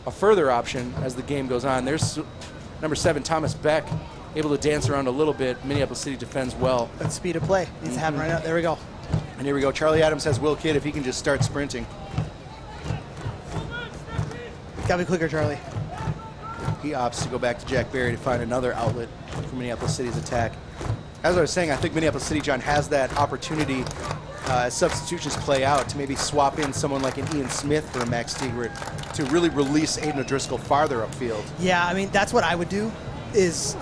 a further option as the game goes on. There's number 7, Thomas Beck, able to dance around a little bit. Minneapolis City defends well. That speed of play needs to happen right now. There we go. And here we go. Charlie Adams has Will Kidd if he can just start sprinting. Gotta be quicker, Charlie. He opts to go back to Jack Berry to find another outlet for Minneapolis City's attack. As I was saying, I think Minneapolis City, John, has that opportunity as substitutions play out to maybe swap in someone like an Ian Smith for a Max Stigert to really release Aiden O'Driscoll farther upfield. Yeah, I mean, that's what I would do is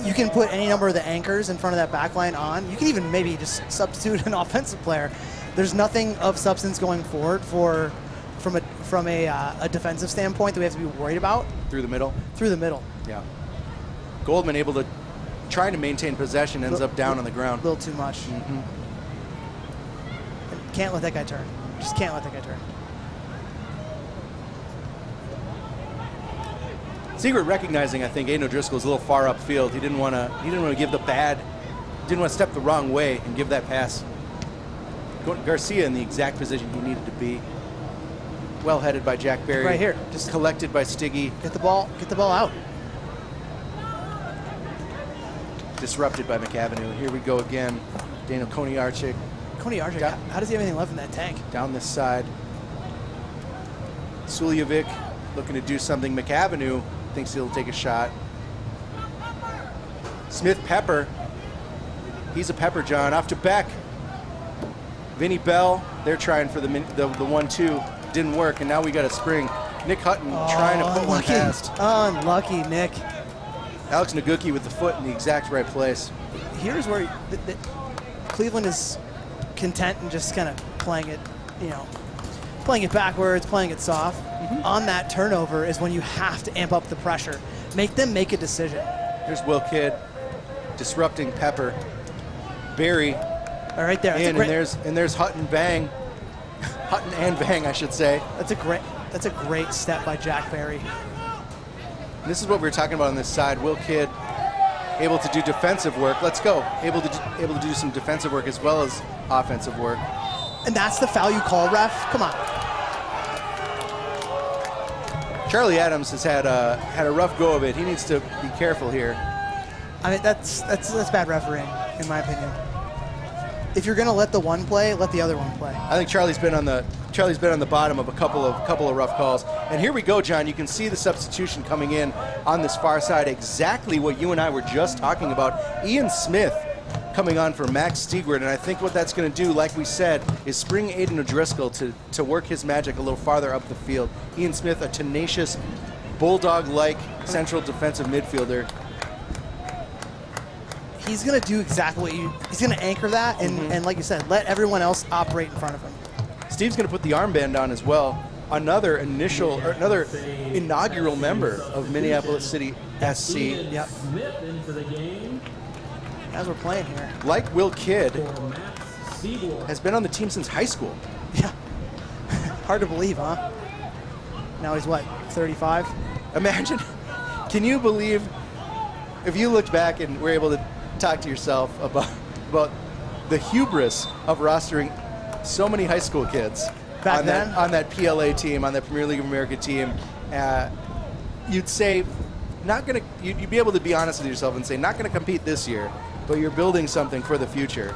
you can put any number of the anchors in front of that back line on. You can even maybe just substitute an offensive player. There's nothing of substance going forward from a defensive standpoint that we have to be worried about. Through the middle? Through the middle. Yeah. Goldman able to try to maintain possession, ends up down on the ground. A little too much. Mm-hmm. Can't let that guy turn. Just can't let that guy turn. Stigert recognizing, I think, Aiden O'Driscoll is a little far upfield. He didn't want to give didn't want to step the wrong way and give that pass. Garcia in the exact position he needed to be. Well headed by Jack Berry. Right here. Just collected by Stiggy. Get the ball out. Disrupted by McAvenue. Here we go again. Daniel Koniarczyk How does he have anything left in that tank? down this side. Suljevic looking to do something. McAvenue thinks he'll take a shot. Smith Pepper. He's a Pepper, John. Off to Beck. Vinny Bell. They're trying for the 1-2. Didn't work, and now we got a spring. Nick Hutton trying to put one past. Unlucky, Nick. Alex Naguki with the foot in the exact right place. Here's where Cleveland is content and just kind of playing it, playing it backwards, playing it soft. On that turnover is when you have to amp up the pressure. Make them make a decision. Here's Will Kidd disrupting Pepper. Barry. All right there. And there's Hutton Bang. Hutton and Bang, I should say. That's a great step by Jack Barry. And this is what we were talking about on this side. Will Kidd able to do defensive work. Let's go. Able to do some defensive work as well as offensive work. And that's the foul you call, ref? Come on. Charlie Adams has had a rough go of it. He needs to be careful here. I mean, that's bad refereeing, in my opinion. If you're gonna let the one play, let the other one play. I think Charlie's been on the bottom of a couple of rough calls. And here we go, John. You can see the substitution coming in on this far side. Exactly what you and I were just talking about. Ian Smith coming on for Max Stigward, and I think what that's going to do, like we said, is spring Aiden O'Driscoll to work his magic a little farther up the field. Ian Smith, a tenacious, bulldog-like central defensive midfielder. He's going to do exactly what he's going to anchor that, and like you said, let everyone else operate in front of him. Steve's going to put the armband on as well. Another inaugural member of Minneapolis City SC. Yep. Smith into the game. As we're playing here. Like Will Kidd, For Max Stigward. has been on the team since high school. Yeah. Hard to believe, huh? Now he's what, 35? Imagine, can you believe if you looked back and were able to talk to yourself about the hubris of rostering so many high school kids Back on then? that PLA team, on that Premier League of America team, you'd say you'd be able to be honest with yourself and say not going to compete this year, but you're building something for the future.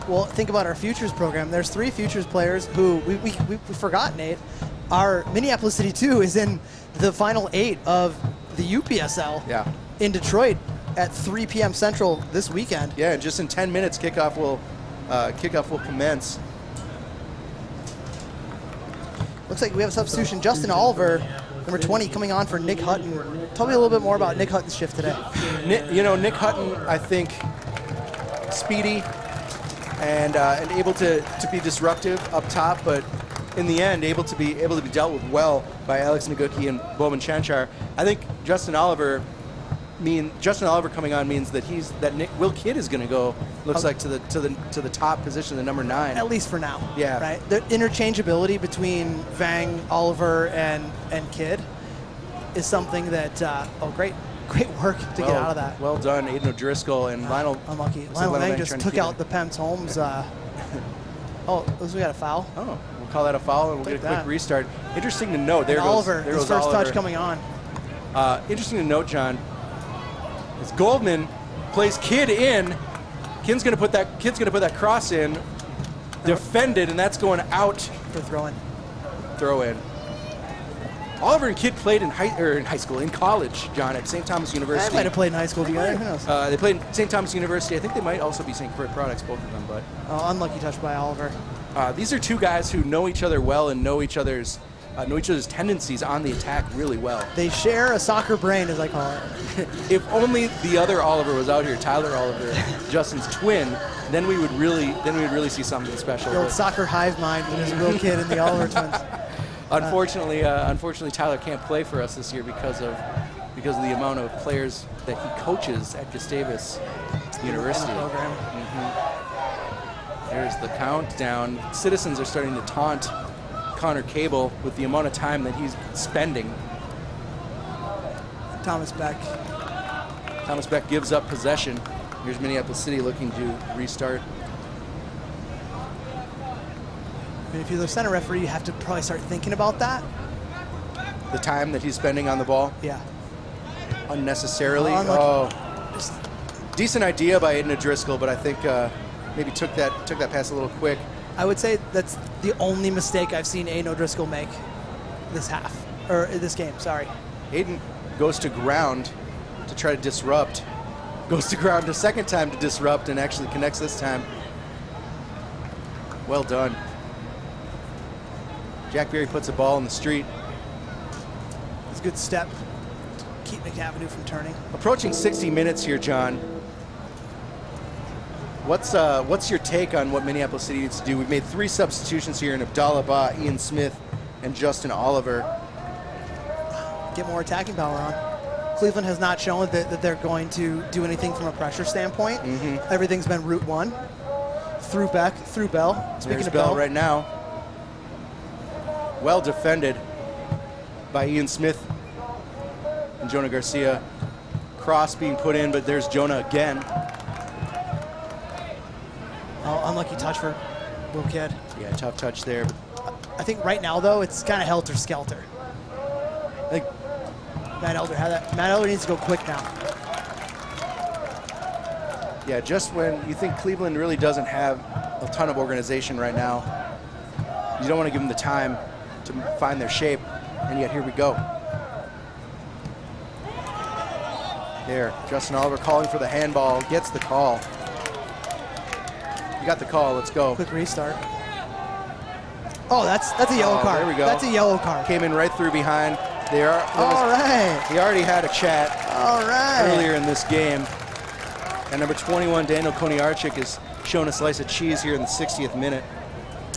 Well, think about our futures program. There's 3 futures players who we forgot, Nate. Our Minneapolis City 2 is in the final 8 of the UPSL in Detroit at 3 p.m. Central this weekend. Yeah, and just in 10 minutes, kickoff will commence. Looks like we have a substitution. Justin Oliver, number 20, coming on for Nick Hutton. Tell me a little bit more about Nick Hutton's shift today. Nick Hutton, I think, speedy and able to be disruptive up top, but in the end, able to be dealt with well by Alex Naguki and Bowman Chanchar. I think Justin Oliver coming on means that Will Kidd is going to go. Looks like to the top position, the number 9. At least for now. Yeah. Right. The interchangeability between Vang, Oliver, and Kidd is something that great work to get out of that. Well done, Aiden O'Driscoll and Lionel. Unlucky. Lionel Lionel Vang Vang just trying to took keep out it. the Pem's Holmes. We got a foul. Oh, we'll call that a foul, and we'll get a quick restart. Interesting to note. There and goes Oliver, there his goes first Oliver. touch coming on. Interesting to note, John, is Goldman plays Kidd in. Kid's gonna put that cross in, defended, and that's going out. For throwing. Throw in. Oliver and Kidd played in college, John, at St. Thomas They University. might have played in high school together. Who knows? They played at St. Thomas University. I think they might also be St. Croix products, both of them. But Unlucky touch by Oliver. these are 2 guys who know each other well and know each other's tendencies on the attack really well. They share a soccer brain, as I call it. If only the other Oliver was out here, Tyler Oliver, Justin's twin, then we would really see something special. The old soccer hive mind with his Will Kidd and the Oliver twins. Unfortunately, Tyler can't play for us this year because of the amount of players that he coaches at Gustavus University. Program. There's the countdown. Citizens are starting to taunt Connor Cable with the amount of time that he's spending. Thomas Beck. Thomas Beck gives up possession. Here's Minneapolis City looking to restart. I mean, if you're the center referee, you have to probably start thinking about that. The time that he's spending on the ball Yeah. unnecessarily. Just Decent idea by Aiden O'Driscoll, but I think maybe took that pass a little quick. I would say that's the only mistake I've seen Aiden O'Driscoll make this game. Sorry. Aiden goes to ground to try to disrupt. Goes to ground a second time to disrupt and actually connects this time. Well done. Jack Berry puts a ball in the street. It's a good step. Keep McAvenue from turning. Approaching 60 minutes here, John. What's your take on what Minneapolis City needs to do? We've made 3 substitutions here in Abdallah Ba, Ian Smith, and Justin Oliver. Get more attacking power on. Cleveland has not shown that they're going to do anything from a pressure standpoint. Everything's been route one. Through Beck, through Bell. Speaking There's of Bell right now. Well defended by Ian Smith and Jonah Garcia. Cross being put in, but there's Jonah again. Oh, unlucky touch for little kid. Yeah, tough touch there. I think right now, though, it's kind of helter-skelter. I think Matt Elder had that. Matt Elder needs to go quick now. Yeah, just when you think Cleveland really doesn't have a ton of organization right now, you don't want to give them the time to find their shape, and yet here we go. There, Justin Oliver calling for the handball, gets the call. You got the call, let's go. Quick restart. Oh, that's a yellow card. There we go. That's a yellow card. Came in right through behind. All right. He already had a chat All right. earlier in this game. And number 21, Daniel Koniarczyk, is showing a slice of cheese here in the 60th minute.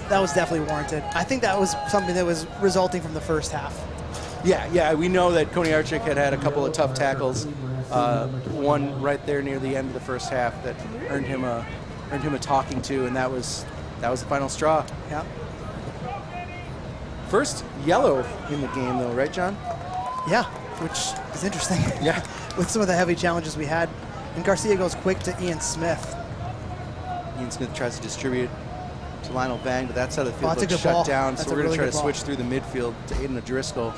That was definitely warranted. I think that was something that was resulting from the first half. Yeah, we know that Koniarczyk had a couple of tough tackles. One right there near the end of the first half that earned him a talking to, and that was the final straw. Yeah. First yellow in the game, though, right, John? Yeah, which is interesting. Yeah. With some of the heavy challenges we had. And Garcia goes quick to Ian Smith. Ian Smith tries to distribute to Lionel Vang, but that side of the field That's a looks good shut ball. down, That's so a we're going to really try to good ball. switch through the midfield to Aiden O'Driscoll.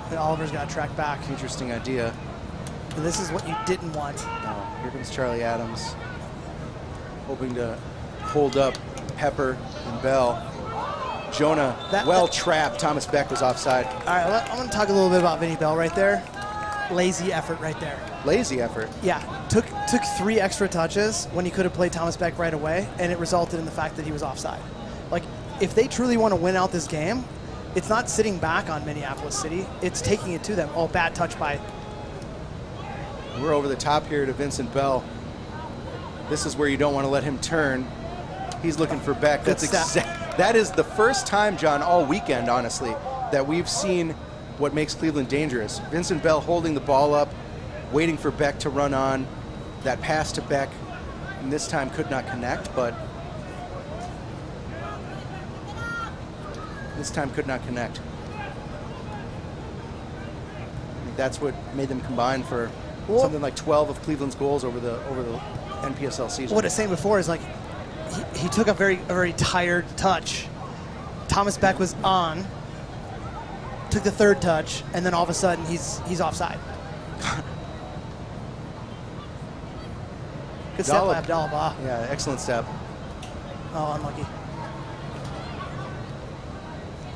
And Oliver's got to track back. Interesting idea. And this is what you didn't want. Oh, here comes Charlie Adams, hoping to hold up Pepper and Bell. Jonah, trapped. Thomas Beck was offside. All right, I'm going to talk a little bit about Vinny Bell right there. Lazy effort right there. Lazy effort. Yeah, took 3 extra touches when he could have played Thomas Beck right away, and it resulted in the fact that he was offside. Like, if they truly want to win out this game, it's not sitting back on Minneapolis City. It's taking it to them. Oh, bad touch by... We're over the top here to Vincent Bell. This is where you don't want to let him turn. He's looking for Beck. That is the first time, John, all weekend, honestly, that we've seen what makes Cleveland dangerous. Vincent Bell holding the ball up, waiting for Beck to run on. That pass to Beck, and this time could not connect, but this time could not connect. I think that's what made them combine for something like 12 of Cleveland's goals over the NPSL season. What I was saying before is, like, he took a very tired touch. Thomas Beck was on, took the third touch, and then all of a sudden he's offside. Good step by Abdallah Ba. Yeah, excellent step. Oh, unlucky.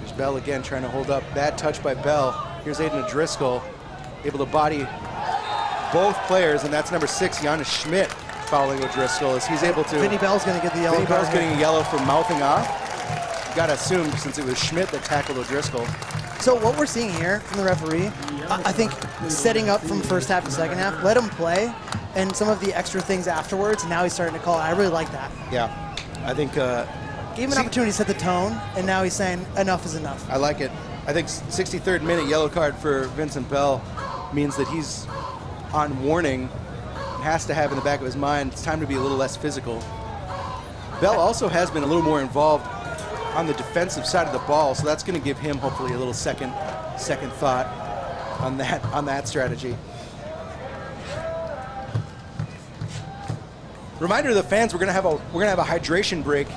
There's Bell again trying to hold up. Bad touch by Bell. Here's Aiden O'Driscoll, able to body both players, and that's number 6, Giannis Schmidt, fouling O'Driscoll as he's able to. Vinny Bell's going to get the yellow Vinny card. Bell's getting a yellow for mouthing off. You got to assume, since it was Schmidt that tackled O'Driscoll. So what we're seeing here from the referee, I think setting up from first half to second half, let him play, and some of the extra things afterwards, and now he's starting to call it. I really like that. Yeah, I think... Gave him an opportunity to set the tone, and now he's saying enough is enough. I like it. I think 63rd minute yellow card for Vincent Bell means that he's on warning and has to have in the back of his mind, it's time to be a little less physical. Bell also has been a little more involved on the defensive side of the ball, so that's going to give him hopefully a little second thought on that strategy. Reminder to the fans, we're going to have a hydration break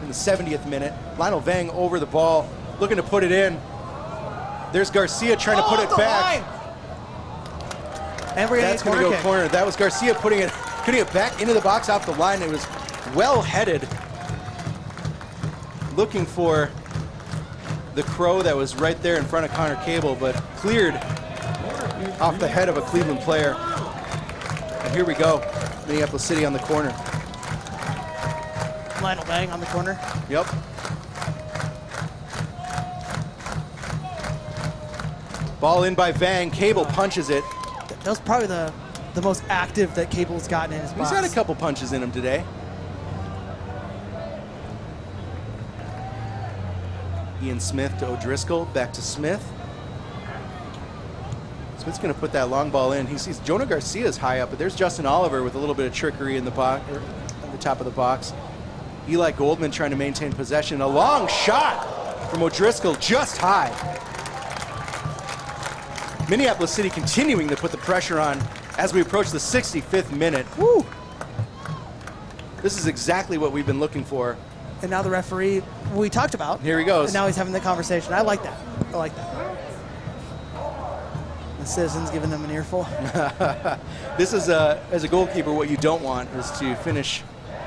in the 70th minute. Lionel Vang over the ball, looking to put it in. There's Garcia trying to put it back. And we're That's going to go corner. That was Garcia putting it back into the box off the line. It was well headed, looking for the crow that was right there in front of Connor Cable, but cleared off the head of a Cleveland player. And here we go. Minneapolis City on the corner. Lionel Vang on the corner. Yep. Ball in by Vang. Cable punches it. That was probably the most active that Cable's gotten in his box. He's had a couple punches in him today. Ian Smith to O'Driscoll. Back to Smith. Smith's going to put that long ball in. He sees Jonah Garcia's high up, but there's Justin Oliver with a little bit of trickery in the box, or at the top of the box. Eli Goldman trying to maintain possession. A long shot from O'Driscoll, just high. Minneapolis City continuing to put the pressure on as we approach the 65th minute. Woo! This is exactly what we've been looking for. And now the referee, we talked about. Here he goes. And now he's having the conversation. I like that. I like that. The citizens giving them an earful. This is, as a goalkeeper, what you don't want is to finish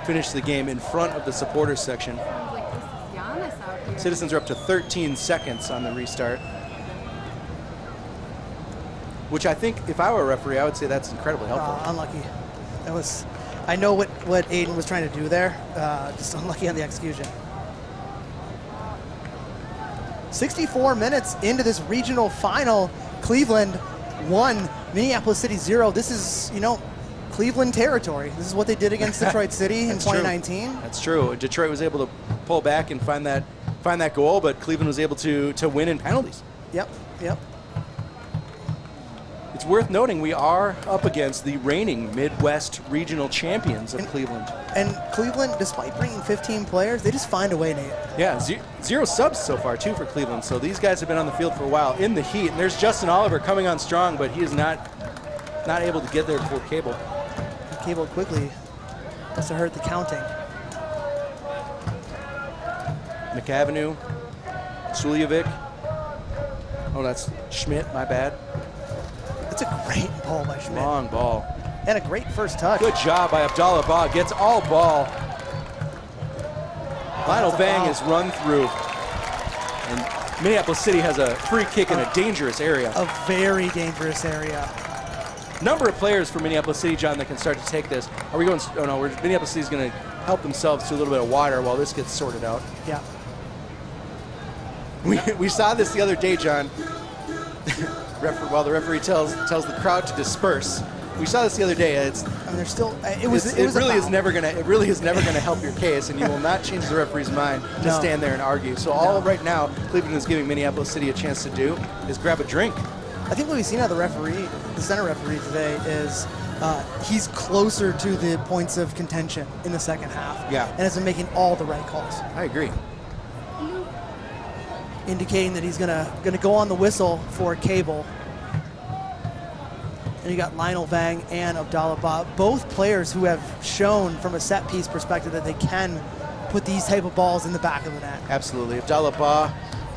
the game in front of the supporters section. Sounds like this is Giannis out here. Citizens are up to 13 seconds on the restart. Which I think, if I were a referee, I would say that's incredibly helpful. Unlucky. That was. I know what Aiden was trying to do there. Just unlucky on the execution. 64 minutes into this regional final. Cleveland 1, Minneapolis City 0. This is, Cleveland territory. This is what they did against Detroit City in 2019. That's true. Detroit was able to pull back and find that goal, but Cleveland was able to win in penalties. Yep. It's worth noting we are up against the reigning Midwest regional champions of Cleveland. And Cleveland, despite bringing 15 players, they just find a way, Nate. Yeah, 0 subs so far, too, for Cleveland. So these guys have been on the field for a while in the heat. And there's Justin Oliver coming on strong, but he is not able to get there before Cable. Cable quickly must have hurt the counting. McAvenue, Suljevic. Oh, that's Schmidt, my bad. It's a great ball by Schmidt. Long ball. And a great first touch. Good job by Abdallah Ba. Gets all ball. Lionel Vang is run through. And Minneapolis City has a free kick in a dangerous area. A very dangerous area. Number of players for Minneapolis City, John, that can start to take this. Are we going? Oh no, Minneapolis City's going to help themselves to a little bit of water while this gets sorted out. Yeah. We saw this the other day, John. While the referee tells the crowd to disperse. We saw this the other day. There's still. It really is never gonna help your case, and you will not change the referee's mind to stand there and argue. So right now, Cleveland is giving Minneapolis City a chance to do is grab a drink. I think what we've seen out of the center referee today is he's closer to the points of contention in the second half. Yeah. And has been making all the right calls. I agree. Indicating that he's gonna go on the whistle for Cable. And you got Lionel Vang and Abdallah Ba, both players who have shown from a set piece perspective that they can put these type of balls in the back of the net. Absolutely. Abdallah Ba,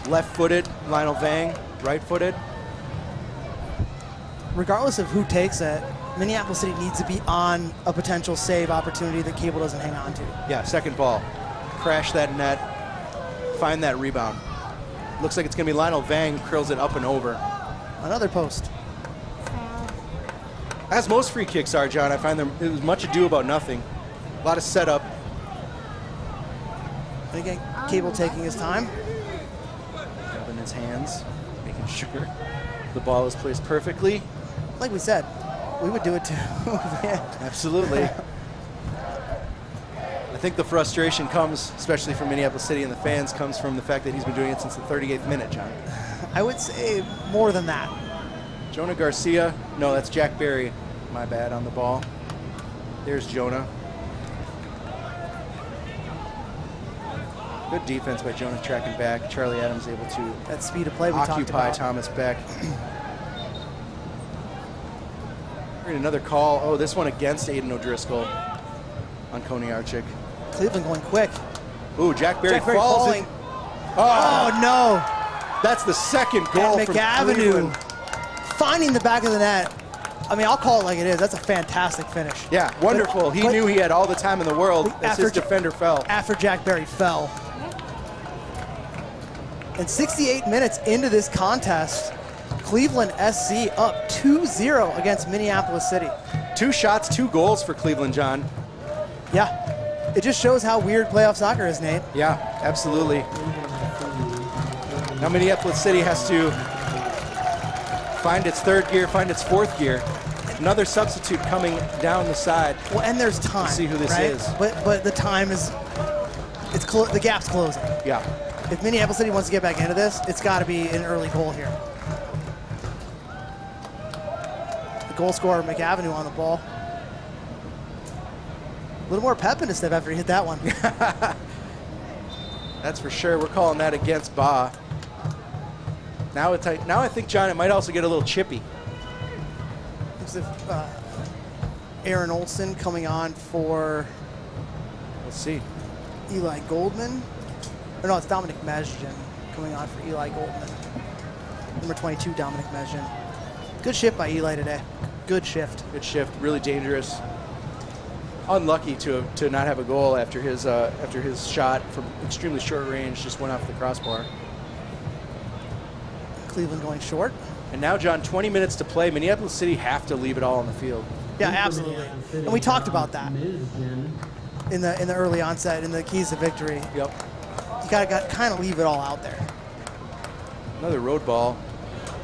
left-footed. Lionel Vang, right-footed. Regardless of who takes it, Minneapolis City needs to be on a potential save opportunity that Cable doesn't hang on to. Yeah, second ball. Crash that net. Find that rebound. Looks like it's going to be Lionel Vang who curls it up and over. Another post. As most free kicks are, John, I find it was much ado about nothing. A lot of setup. And again, Cable taking his time. Rubbing his hands, making sure the ball is placed perfectly. Like we said, we would do it too. Yeah. Absolutely. I think the frustration comes, especially from Minneapolis City and the fans, comes from the fact that he's been doing it since the 38th minute, John. I would say more than that. Jonah Garcia. No, that's Jack Berry. My bad on the ball. There's Jonah. Good defense by Jonah tracking back. Charlie Adams able to That speed of play we talked occupy about. Thomas Beck. We're in another call. Oh, this one against Aiden O'Driscoll on Coney Archick. Cleveland going quick. Ooh, Jack Berry Berry falls falling. in. Oh no! That's the second goal And from McAvenue Cleveland. finding the back of the net. I mean, I'll call it like it is. That's a fantastic finish. Yeah, wonderful. He knew he had all the time in the world as his defender fell. After Jack Berry fell. And 68 minutes into this contest, Cleveland SC up 2-0 against Minneapolis City. 2 shots, 2 goals for Cleveland, John. Yeah, it just shows how weird playoff soccer is, Nate. Yeah, absolutely. Now Minneapolis City has to find its 3rd gear, find its 4th gear. Another substitute coming down the side. Well, and there's time. Let's see who this right? is. But the time is, the gap's closing. Yeah. If Minneapolis City wants to get back into this, it's got to be an early goal here. The goal scorer, McAvenue, on the ball. A little more pep in his step after he hit that one. That's for sure. We're calling that against Ba. Now I think, John, it might also get a little chippy. Looks as if Aaron Olson coming on for Let's see. Eli Goldman. Or no, it's Dominic Mezgin coming on for Eli Goldman. Number 22, Dominic Mezgin. Good shift by Eli today. Good shift. Good shift. Really dangerous. Unlucky to not have a goal after his shot from extremely short range just went off the crossbar. Cleveland going short. And now, John, 20 minutes to play. Minneapolis City have to leave it all on the field. Yeah, absolutely. And we talked about that in the early onset, in the keys to victory. Yep. You got to kind of leave it all out there. Another road ball.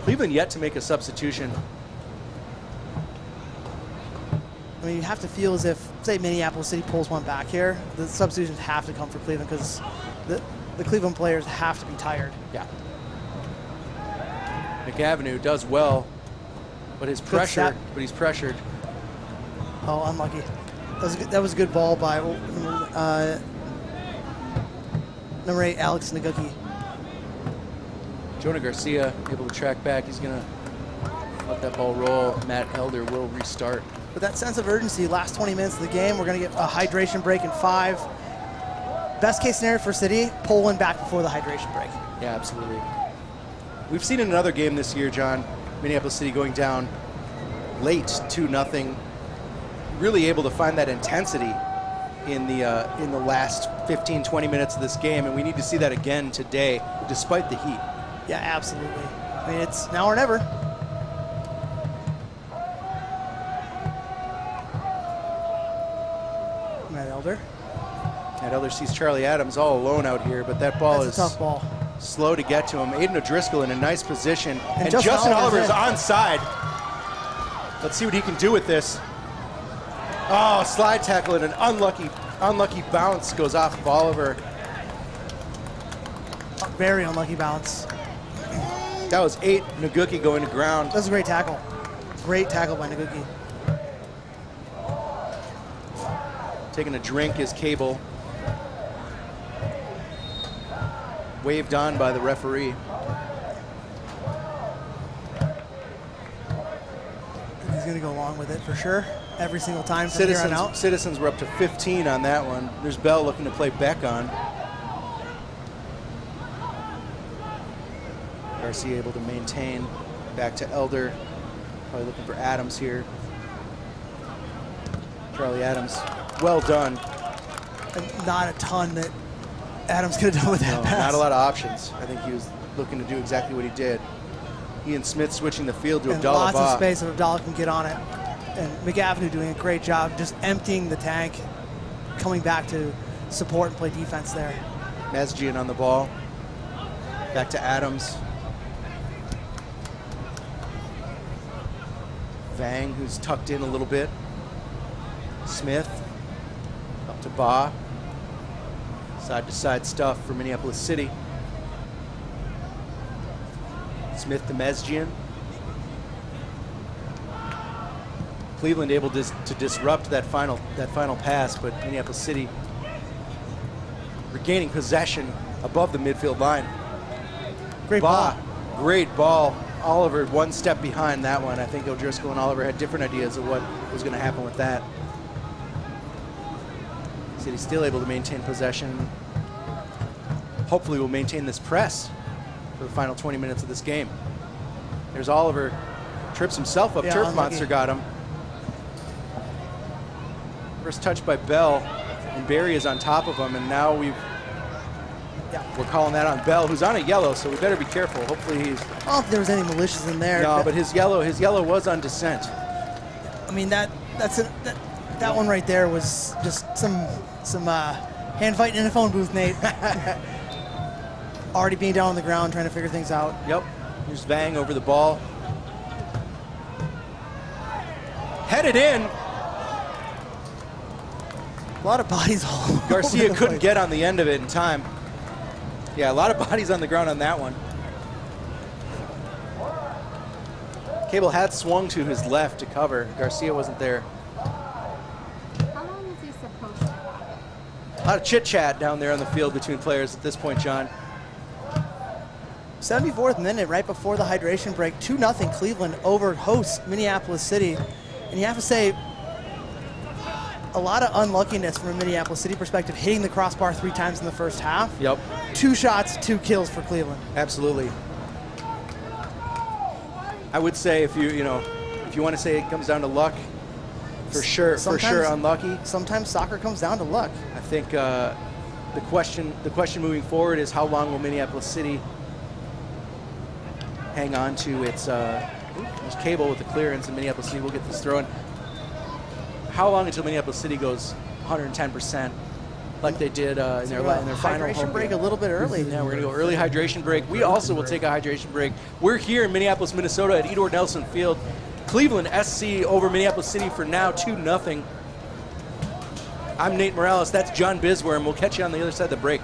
Cleveland yet to make a substitution. I mean, you have to feel as if, say, Minneapolis City pulls one back here, the substitutions have to come for Cleveland because the Cleveland players have to be tired. Yeah. McAvenue does well, but he's pressured. Oh, unlucky. That was a good ball by number 8, Alex Naguki. Jonah Garcia able to track back. He's going to let that ball roll. Matt Elder will restart. With that sense of urgency, last 20 minutes of the game, we're going to get a hydration break in 5. Best case scenario for City, pull one back before the hydration break. Yeah, absolutely. We've seen in another game this year, John, Minneapolis City going down late 2-0, really able to find that intensity in the last 15, 20 minutes of this game, and we need to see that again today, despite the heat. Yeah, absolutely. I mean, it's now or never. Matt Elder. Matt Elder sees Charlie Adams all alone out here, but that ball That's a tough ball. Slow to get to him. Aiden O'Driscoll in a nice position. And Justin Oliver is in. onside. Let's see what he can do with this. Oh, slide tackle and an unlucky bounce goes off of Oliver. Very unlucky bounce. That was 8 Naguki going to ground. That was a great tackle. Great tackle by Naguki. Taking a drink is Cable. Waved on by the referee. He's going to go along with it for sure. Every single time from here on out. Citizens were up to 15 on that one. There's Bell looking to play Beck on. Garcia able to maintain. Back to Elder. Probably looking for Adams here. Charlie Adams. Well done. And not a ton that Adams could have done with that pass. Not a lot of options. I think he was looking to do exactly what he did. Ian Smith switching the field to Abdallah lots Ba. of space if Abdallah can get on it. And McAvenue doing a great job just emptying the tank, coming back to support and play defense there. Mezgian on the ball. Back to Adams. Vang, who's tucked in a little bit. Smith up to Ba. Side-to-side stuff for Minneapolis City. Smith to Mezgian. Cleveland able to disrupt that final pass, but Minneapolis City regaining possession above the midfield line. Great ball. Great ball. Oliver one step behind that one. I think O'Driscoll and Oliver had different ideas of what was going to happen with that. City still able to maintain possession. Hopefully we'll maintain this press for the final 20 minutes of this game. There's Oliver. Trips himself up. Yeah, Turf unlucky. Monster got him. First touch by Bell, and Barry is on top of him, and now we're calling that on Bell, who's on a yellow, so we better be careful. Hopefully he's... I don't think there was any malicious in there. No, but his yellow was on dissent. I mean, that that one right there was just some hand fighting in a phone booth, Nate. Already being down on the ground, trying to figure things out. Yep. Here's Vang over the ball. Headed in. A lot of bodies all over Garcia the couldn't place. get on the end of it in time. Yeah, a lot of bodies on the ground on that one. Cable had swung to his left to cover. Garcia wasn't there. How long is he supposed to have it? A lot of chit-chat down there on the field between players at this point, John. 74th minute, right before the hydration break, 2-0 Cleveland over hosts Minneapolis City. And you have to say, a lot of unluckiness from a Minneapolis City perspective, hitting the crossbar 3 times in the first half. Yep. 2 shots, 2 kills for Cleveland. Absolutely. I would say if you want to say it comes down to luck, for sure unlucky. Sometimes soccer comes down to luck. I think the question moving forward is how long will Minneapolis City hang on to its there's Cable with the clearance, and Minneapolis City will get this throw in. How long until Minneapolis City goes 110% like they did in their final hydration home break game? a little bit early. Yeah, we're going to go early hydration break. We also will take a hydration break. We're here in Minneapolis, Minnesota at Edor Nelson Field. Cleveland SC over Minneapolis City for now 2-0. I'm Nate Morales. That's John Bisworm. We'll catch you on the other side of the break.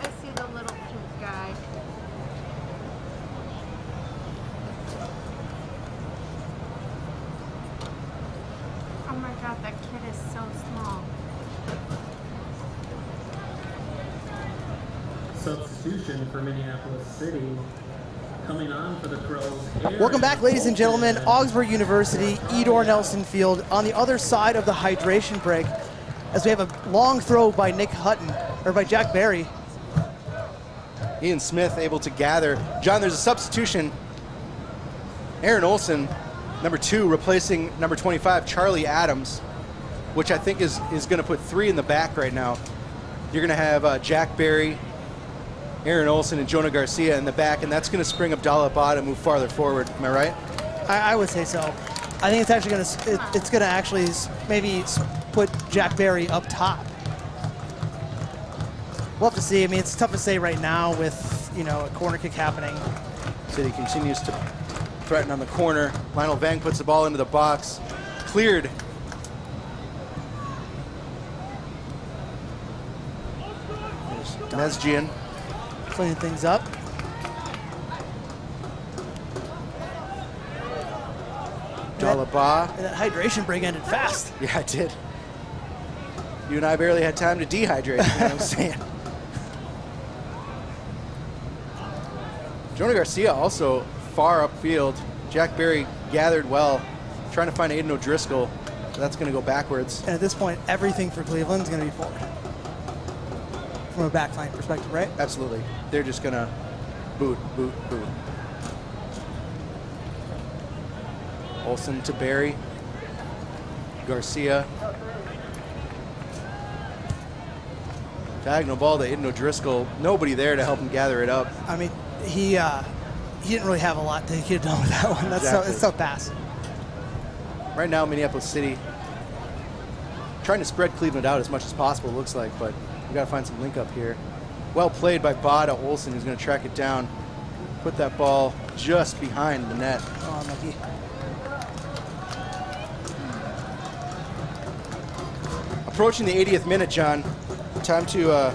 I see the little pink guy. Oh my god, that kid is so small. Substitution for Minneapolis City. Coming on for the Crows. Welcome back, ladies and gentlemen. Augsburg University, Edor Nelson Field, on the other side of the hydration break, as we have a long throw by Nick Hutton, or by Jack Barry. Ian Smith able to gather. John, there's a substitution. Aaron Olson, number 2, replacing number 25, Charlie Adams, which I think is going to put 3 in the back right now. You're going to have Jack Barry, Aaron Olson, and Jonah Garcia in the back, and that's going to spring Abdallah Abad to move farther forward. Am I right? I would say so. I think it's actually going to it's going to actually maybe put Jack Barry up top. We'll have to see. I mean, it's tough to say right now with a corner kick happening. City continues to threaten on the corner. Lionel Vang puts the ball into the box. Cleared. There's Mesjian. Cleaning things up. Dalaba. And that hydration break ended fast. Yeah, it did. You and I barely had time to dehydrate, you know what I'm saying? Jonah Garcia also far upfield. Jack Barry gathered well, trying to find Aiden O'Driscoll. So that's going to go backwards. And at this point, everything for Cleveland is going to be forward. from a backline perspective, right? Absolutely. They're just going to boot, boot, boot. Olsen to Barry. Garcia. Diagonal ball to Aiden O'Driscoll. Nobody there to help him gather it up. I mean, he didn't really have a lot to get done with that one. That's Exactly. it's so pass. Right now, Minneapolis City trying to spread Cleveland out as much as possible, it looks like, but we got to find some link up here. Well played by Bada Olsen, who's going to track it down, put that ball just behind the net. Oh, unlucky. Approaching the 80th minute, John. Time to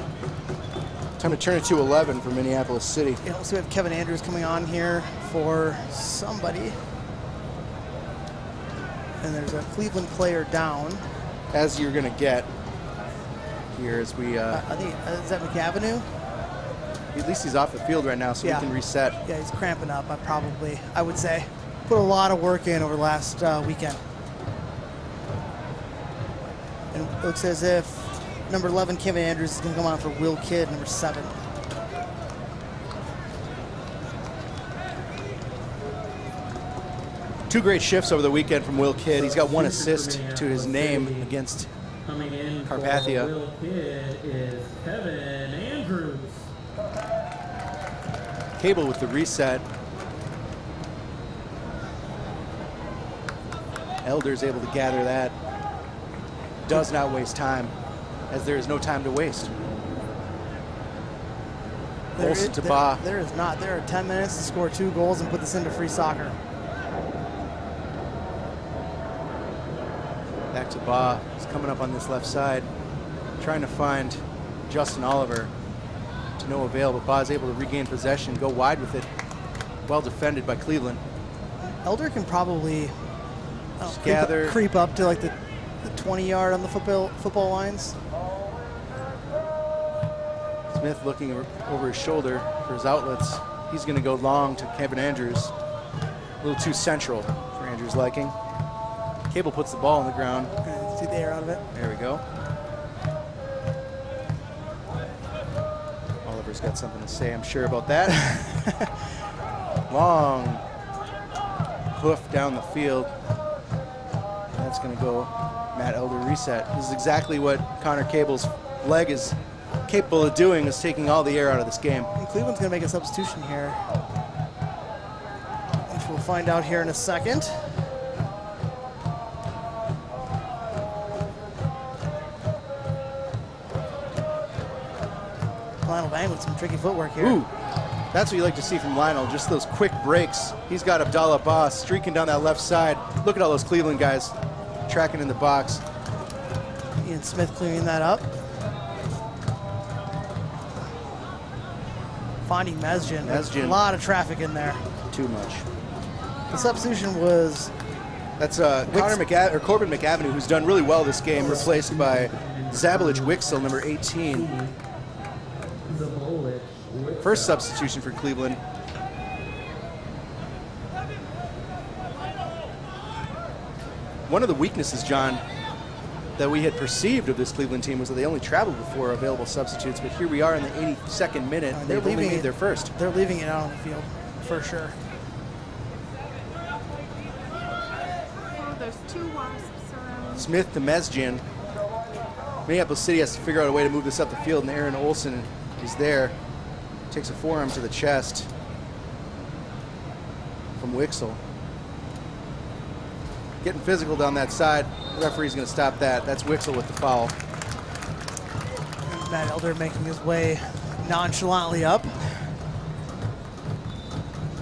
turn it to 11 for Minneapolis City. You know, so we have Kevin Andrews coming on here for somebody. And there's a Cleveland player down. As you're going to get here as we... I think, is that McAvenue? at least he's off the field right now, so Yeah. he can reset. Yeah, he's cramping up. I would say, put a lot of work in over last weekend. And it looks as if number 11, Kevin Andrews, is going to come on for Will Kidd, number 7. Two great shifts over the weekend from Will Kidd. He's got one assist to his name against Coming in Carpathia. for Will Kidd is Kevin Andrews. Cable with the reset. Elder's able to gather that. Does not waste time, as there is no time to waste. Olsen to Ba. There is not. There are 10 minutes to score 2 goals and put this into free soccer. Back to Ba. He's coming up on this left side, trying to find Justin Oliver. To no avail, but Ba is able to regain possession, go wide with it. Well defended by Cleveland. Elder can probably Gather. creep up to like the 20-yard on the football lines. Smith looking over his shoulder for his outlets. He's going to go long to Kevin Andrews. A little too central for Andrews' liking. Cable puts the ball on the ground. See the air out of it. There we go. Oliver's got something to say, I'm sure, about that. Long hoof down the field. And that's going to go Matt Elder reset. This is exactly what Connor Cable's leg is capable of doing, is taking all the air out of this game. And Cleveland's going to make a substitution here, which we'll find out here in a second. Lionel Bang with some tricky footwork here. Ooh, that's what you like to see from Lionel, just those quick breaks. He's got Abdallah Ba streaking down that left side. Look at all those Cleveland guys tracking in the box. Ian Smith clearing that up. Finding Mesjin. Mesjin. A lot of traffic in there. Too much. The substitution was That's Corbin McAvenue, who's done really well this game, replaced by Zabalich Wixel, number 18. First substitution for Cleveland. One of the weaknesses, John, that we had perceived of this Cleveland team was that they only traveled with 4 available substitutes, but here we are in the 82nd minute, and they've only made their first. They're leaving it out on the field, for sure. Oh, there's 2 wasps around. Smith to Mesjin. Minneapolis City has to figure out a way to move this up the field, and Aaron Olsen is there. Takes a forearm to the chest from Wixel. Getting physical down that side. The referee's going to stop that. That's Wixel with the foul. Matt Elder making his way nonchalantly up.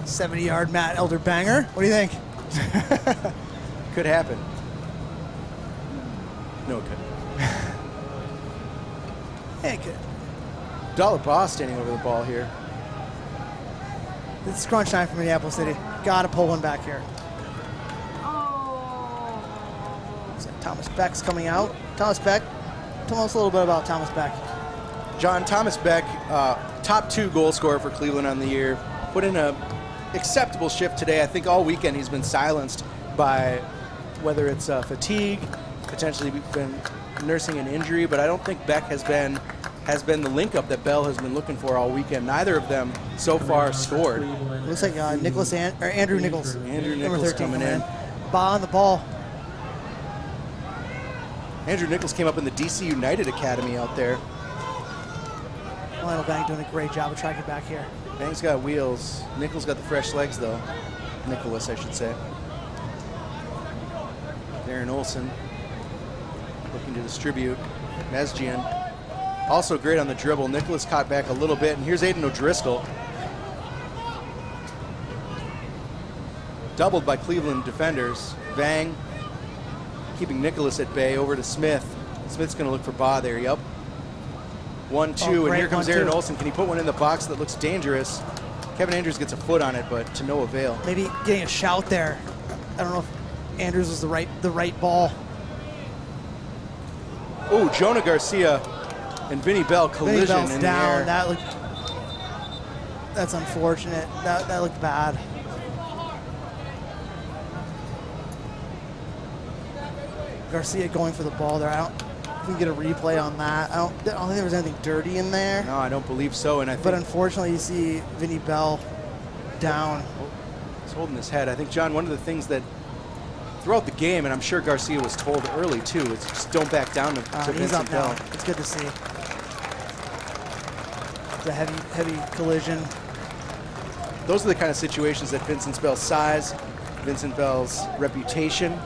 70-yard Matt Elder banger. What do you think? Could happen. No, it couldn't. Hey, good. Dollar Boss standing over the ball here. It's crunch time for Minneapolis City. Gotta pull one back here. Oh. So Thomas Beck's coming out. Thomas Beck, tell us a little bit about Thomas Beck. John, Thomas Beck, top 2 goal scorer for Cleveland on the year. Put in a acceptable shift today. I think all weekend he's been silenced by whether it's fatigue, potentially been nursing an injury, but I don't think Beck has been has been the link-up that Bell has been looking for all weekend. Neither of them so far scored. Looks like Andrew Nichols. Andrew number Nichols 13 coming in. Ba on the ball. Andrew Nichols came up in the DC United Academy out there. Lionel Vang doing a great job of tracking back here. Vang's got wheels. Nichols got the fresh legs, though. Nicholas, I should say. Darren Olsen looking to distribute. Mesjian also great on the dribble. Nicholas caught back a little bit, and here's Aiden O'Driscoll. Doubled by Cleveland defenders. Vang keeping Nicholas at bay. Over to Smith. Smith's going to look for Ba there. Yep. 1-2, and here comes Aaron Olsen. Can he put one in the box that looks dangerous? Kevin Andrews gets a foot on it, but to no avail. Maybe getting a shout there. I don't know if Andrews was the right ball. Oh, Jonah Garcia and Vinny Bell collision Vinny Bell's in down. the air. That's unfortunate. That looked bad. Garcia going for the ball there. I don't if we can get a replay on that. I don't think there was anything dirty in there. No, I don't believe so. And but unfortunately, you see Vinny Bell down. He's holding his head. I think, John, one of the things that throughout the game, and I'm sure Garcia was told early too, is just don't back down to He's Vincent up Bell. now. It's good to see. It's a heavy collision. Those are the kind of situations that Vincent Bell's size, Vincent Bell's reputation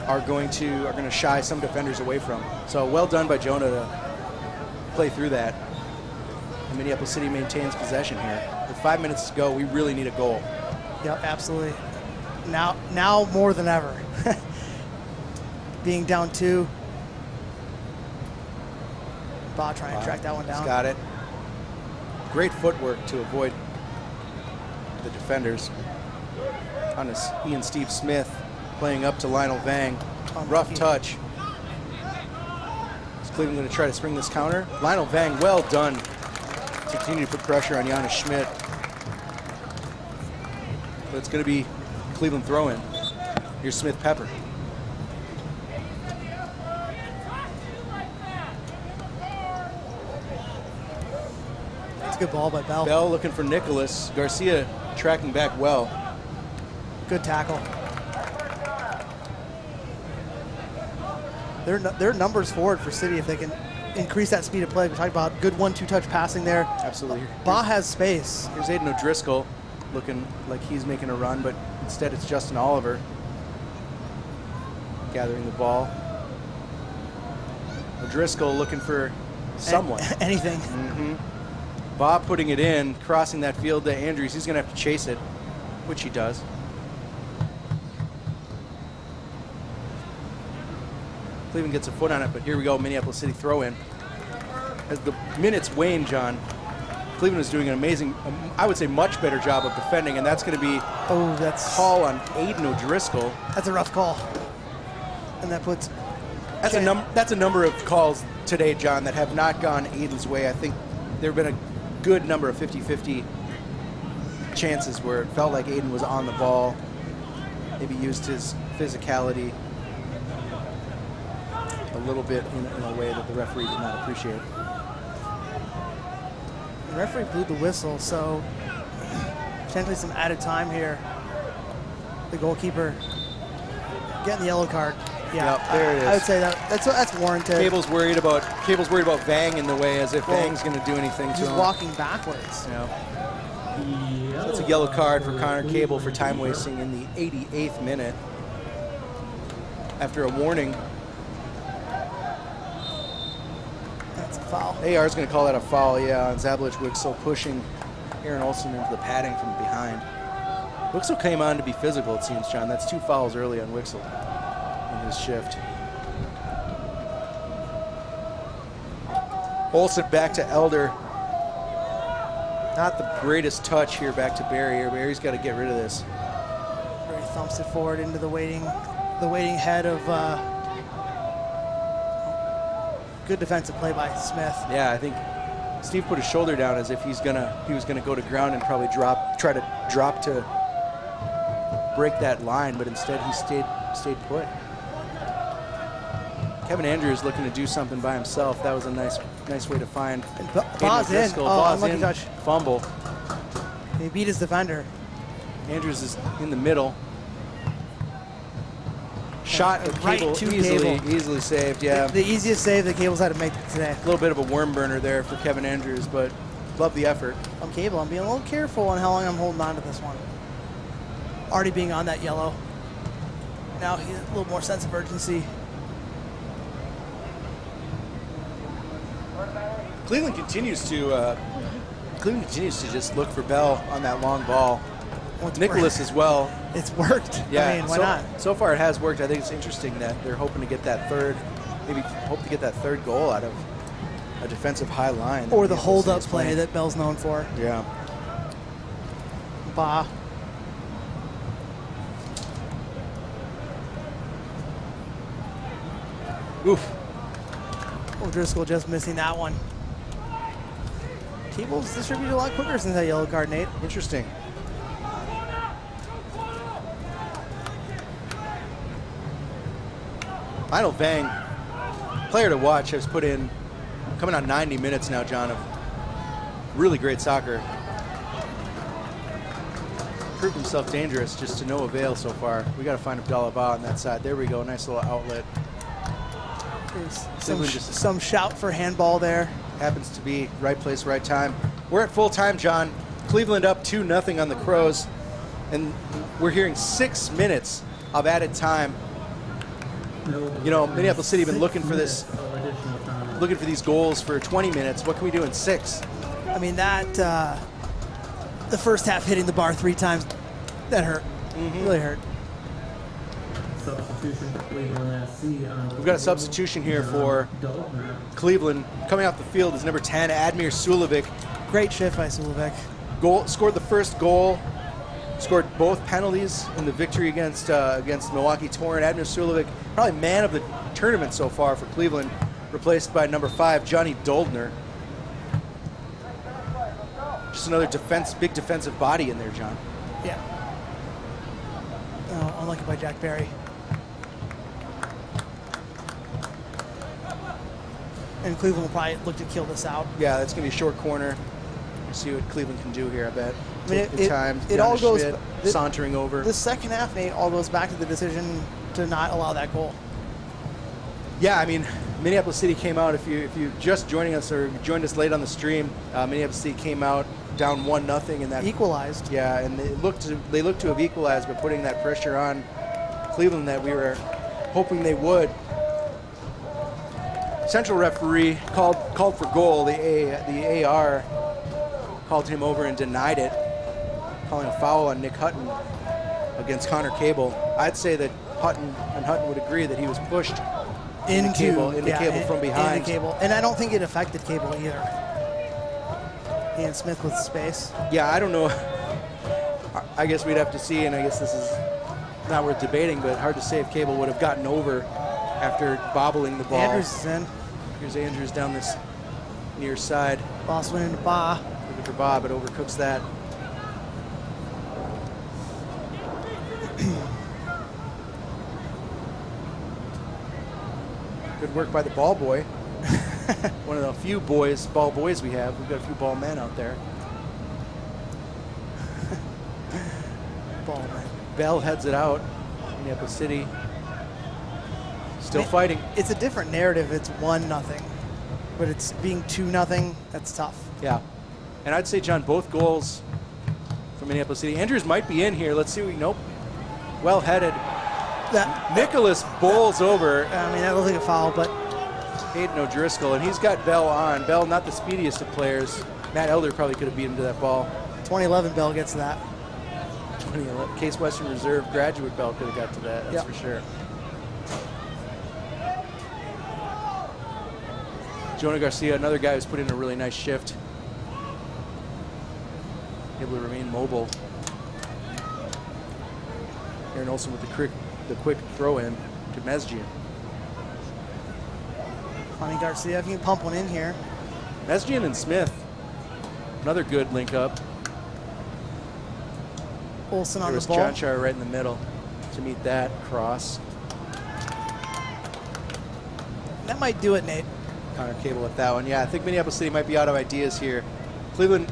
are going to shy some defenders away from. So well done by Jonah to play through that. And Minneapolis City maintains possession here. With 5 minutes to go, we really need a goal. Yep, absolutely. Now more than ever. Being down 2. Ba trying to track that one down. He's got it. Great footwork to avoid the defenders. On his Ian Steve Smith playing up to Lionel Vang. Rough touch. Is Cleveland going to try to spring this counter? Lionel Vang, well done to continue to put pressure on Giannis Schmidt. But it's going to be Cleveland throw-in. Here's Smith Pepper. It's a good ball by Bell. Bell looking for Nicholas. Garcia tracking back well. Good tackle. Their numbers forward for City if they can increase that speed of play. We're talking about good 1-2 touch passing there. Absolutely. Ba has space. Here's Aiden O'Driscoll looking like he's making a run, but instead it's Justin Oliver gathering the ball. O'Driscoll looking for someone. Anything. Ba putting it in, crossing that field to Andrews. He's going to have to chase it, which he does. Cleveland gets a foot on it, but here we go, Minneapolis City throw in. As the minutes wane, John, Cleveland is doing an amazing, I would say much better job of defending, and that's going to be that's call on Aiden O'Driscoll. That's a rough call. And that puts... That's a number of calls today, John, that have not gone Aiden's way. I think there have been a good number of 50-50 chances where it felt like Aiden was on the ball, maybe used his physicality a little bit in a way that the referee did not appreciate. The referee blew the whistle, so potentially some added time here. The goalkeeper getting the yellow card. Yeah, yep, there it is. I would say that's warranted. Cable's worried about Vang in the way, as if Vang's going to do anything to him. He's walking backwards. Yeah. So that's a yellow card for Connor Cable for time wasting in the 88th minute. After a warning. That's a foul. AR is going to call that a foul, yeah, on Zablic Wixel pushing Aaron Olsen into the padding from behind. Wixel came on to be physical, it seems, John. That's 2 fouls early on Wixel in his shift. Olsen back to Elder. Not the greatest touch here back to Barry. Barry's got to get rid of this. Barry thumps it forward into the waiting head of good defensive play by Smith. Yeah, I think Steve put his shoulder down as if he was gonna go to ground and probably try to drop to break that line, but instead he stayed put. Kevin Andrews looking to do something by himself. That was a nice way to find. Ball's in. Oh, Ball's unlucky in. touch. Fumble. He beat his defender. Andrews is in the middle. Shot at Right Cable, to easily saved. Yeah, The easiest save that Cable's had to make today. a little bit of a worm burner there for Kevin Andrews, but love the effort. I'm Cable. I'm being a little careful on how long I'm holding on to this one. Already being on that yellow. Now he's a little more sense of urgency. Cleveland continues to just look for Bell on that long ball. Well, it's Nicholas worked. as well. It's worked. Yeah, I mean, why not? So far it has worked. I think it's interesting that they're hoping to get that third, maybe hope to get that third goal out of a defensive high line. Or the hold-up play that Bell's known for. Yeah. Bah. Oof. O'Driscoll just missing that one. Cable's distributed a lot quicker since that yellow card, Nate. Interesting. Final Vang, player to watch, has put in, coming on 90 minutes now, John, of really great soccer. Proved himself dangerous, just to no avail so far. We got to find Abdallah Ba on that side. There we go, nice little outlet. There's some shout for handball there. Happens to be right place, right time. We're at full time, John. Cleveland up 2-0 on the Crows, and we're hearing 6 minutes of added time. You know, Minneapolis City been looking for this, looking for these goals for 20 minutes. What can we do in 6? I mean, that the first half hitting the bar 3 times, that hurt. Really hurt. Substitution for Cleveland SC. We've got a substitution here for Cleveland. Coming off the field is number 10, Admir Sulovic. Great shift by Sulovic. Scored the first goal, scored both penalties in the victory against Milwaukee Torrent. Admir Sulovic, probably man of the tournament so far for Cleveland, replaced by number 5, Johnny Doldner. Just another big defensive body in there, John. Yeah. Oh, unlucky by Jack Barry. And Cleveland will probably look to kill this out. Yeah, that's going to be a short corner. We'll see what Cleveland can do here, I bet. I mean, Take the time. it all goes sauntering over. The second half, Nate, all goes back to the decision to not allow that goal. Yeah, I mean, Minneapolis City came out. If you just joining us or joined us late on the stream, Minneapolis City came out down 1-0 in that. Equalized. Yeah, and they looked to have equalized by putting that pressure on Cleveland that we were hoping they would. Central referee called for goal. The AR called him over and denied it, calling a foul on Nick Hutton against Connor Cable. I'd say that Hutton would agree that he was pushed into Cable from behind. Into Cable. And I don't think it affected Cable either. Ian Smith with space. Yeah, I don't know. I guess we'd have to see, and I guess this is not worth debating, but hard to say if Cable would have gotten over after bobbling the ball. Andrews is in. Here's Andrews down this near side. Boss went into Ba. Looking for Bob, but overcooks that. Good work by the ball boy. One of the few ball boys we have. We've got a few ball men out there. Ball man. Bell heads it out. Minneapolis City still fighting. It's a different narrative. It's 1-0, but it's being 2-0. That's tough. Yeah, and I'd say, John, both goals for Minneapolis City. Andrews might be in here. Let's see. Nope. Well headed. Nicholas bowls over. I mean, that looks like a foul, but Hayden O'Driscoll, and he's got Bell on. Bell, not the speediest of players. Matt Elder probably could have beat him to that ball. 2011 Bell gets that. 2011 Case Western Reserve graduate Bell could have got to that. That's for sure. Jonah Garcia, another guy who's put in a really nice shift. Able to remain mobile. Aaron Olsen with the quick throw in to Mesjian. Funny Garcia, if you can pump one in here. Mesjian and Smith, another good link up. Olsen on There the was ball. Chanchar right in the middle to meet that cross. That might do it, Nate. Connor Cable with that one. Yeah, I think Minneapolis City might be out of ideas here. Cleveland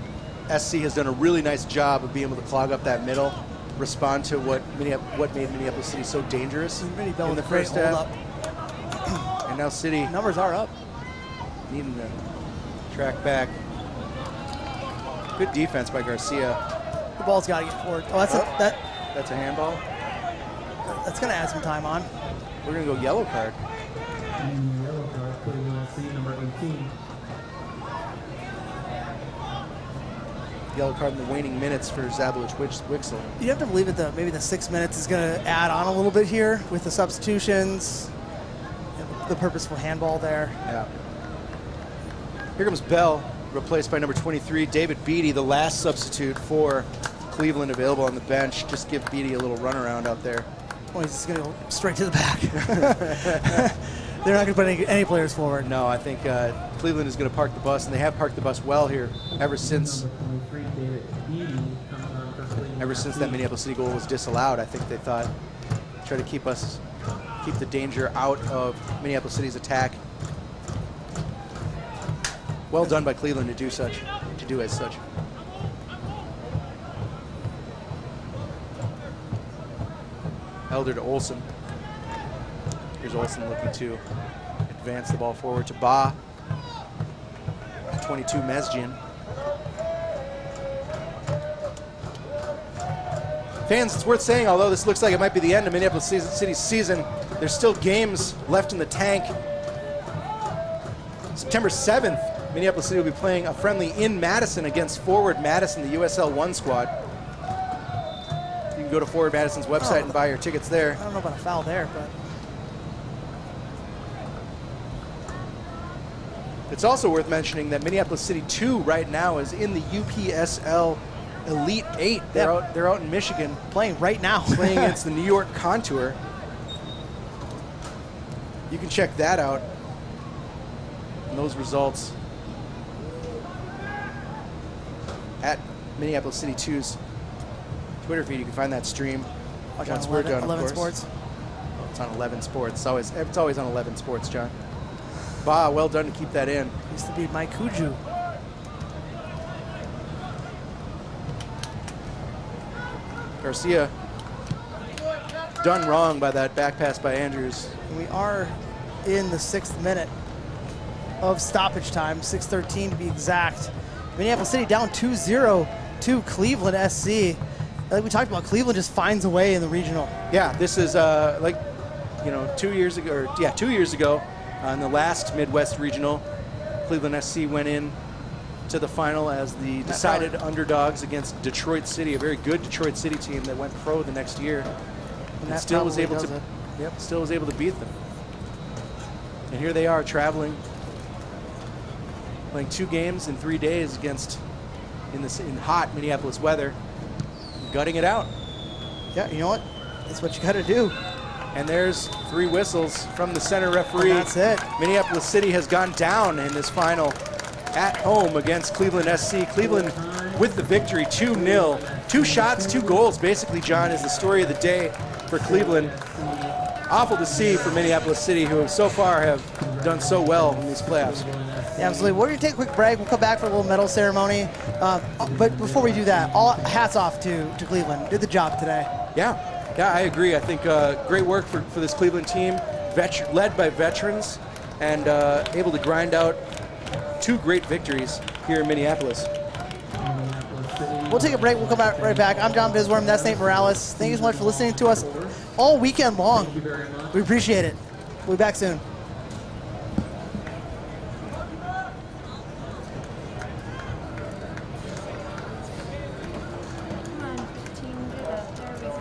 SC has done a really nice job of being able to clog up that middle, respond to what made Minneapolis City so dangerous in the first half. And now City Numbers are up. needing to track back. Good defense by Garcia. The ball's got to get forward. Oh, That's a handball. That's going to add some time on. We're going to go yellow card. Yellow card, Cleveland SC, number 18. Yellow card in the waning minutes for Zablowicz Wixel. You have to believe that maybe the 6 minutes is going to add on a little bit here with the substitutions, and the purposeful handball there. Yeah. Here comes Bell, replaced by number 23, David Beatty, the last substitute for Cleveland available on the bench. Just give Beatty a little runaround out there. Oh, he's just going to go straight to the back. They're not going to put any players forward. No, I think Cleveland is going to park the bus, and they have parked the bus well here ever since that Minneapolis City goal was disallowed. I think they thought, try to keep the danger out of Minneapolis City's attack. Well done by Cleveland to do as such. Elder to Olsen. Here's Olsen looking to advance the ball forward to Ba. 22 Mesjian. Fans, it's worth saying, although this looks like it might be the end of Minneapolis City's season, there's still games left in the tank. September 7th, Minneapolis City will be playing a friendly in Madison against Forward Madison, the USL 1 squad. You can go to Forward Madison's website and buy your tickets there. I don't know about a foul there, but it's also worth mentioning that Minneapolis City 2 right now is in the NPSL Elite 8. They're out in Michigan playing right now. playing against the New York Contour. You can check that out. And those results at Minneapolis City 2's Twitter feed. You can find that stream. Watch once on we're done, 11 of course. Sports. Oh, it's on 11 Sports. It's always on 11 Sports, John. Bah, well done to keep that in. Used to be Mike Kuju. Garcia done wrong by that back pass by Andrews. We are in the 6th minute of stoppage time, 6:13 to be exact. Minneapolis City down 2-0 to Cleveland SC. Like we talked about, Cleveland just finds a way in the regional. Yeah, this is 2 years ago, in the last Midwest Regional, Cleveland SC went in to the final as the decided underdogs against Detroit City, a very good Detroit City team that went pro the next year, and still was able to beat them. And here they are traveling, playing 2 games in 3 days in hot Minneapolis weather, gutting it out. Yeah, you know what? That's what you got to do. And there's 3 whistles from the center referee. And that's it. Minneapolis City has gone down in this final at home against Cleveland SC. Cleveland with the victory, 2-0. 2 shots, 2 goals, basically, John, is the story of the day for Cleveland. Awful to see for Minneapolis City, who so far have done so well in these playoffs. Yeah, absolutely. We're going to take a quick break. We'll come back for a little medal ceremony. But before we do that, all hats off to Cleveland. Did the job today. Yeah, I agree. I think great work for this Cleveland team, led by veterans, and able to grind out 2 great victories here in Minneapolis. We'll take a break. We'll come back right back. I'm John Bisworm. That's Nate Morales. Thank you so much for listening to us all weekend long. We appreciate it. We'll be back soon. Come on, team, do that. There we go.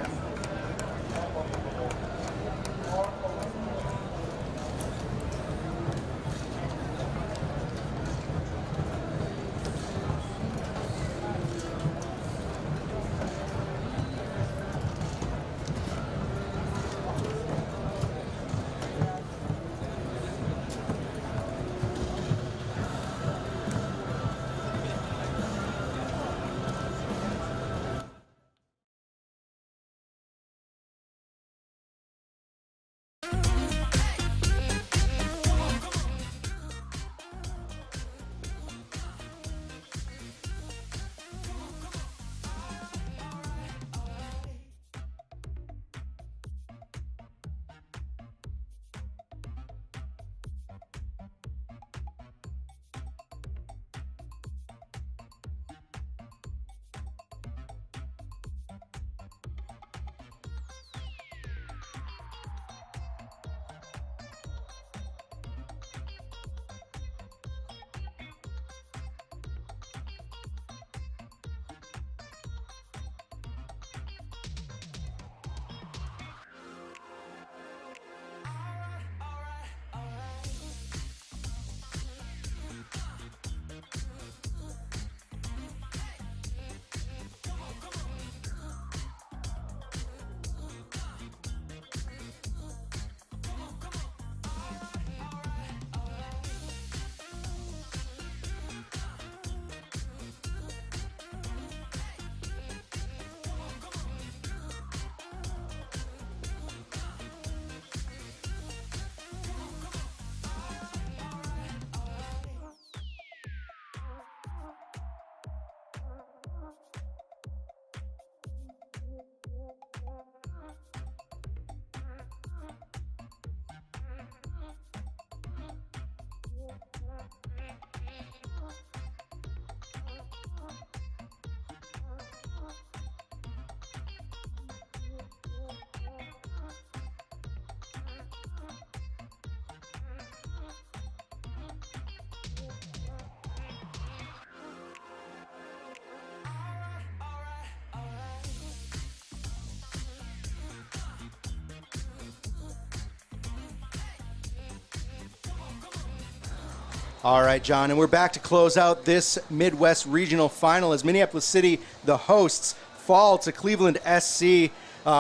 All right, John, and we're back to close out this Midwest Regional Final as Minneapolis City, the hosts, fall to Cleveland SC.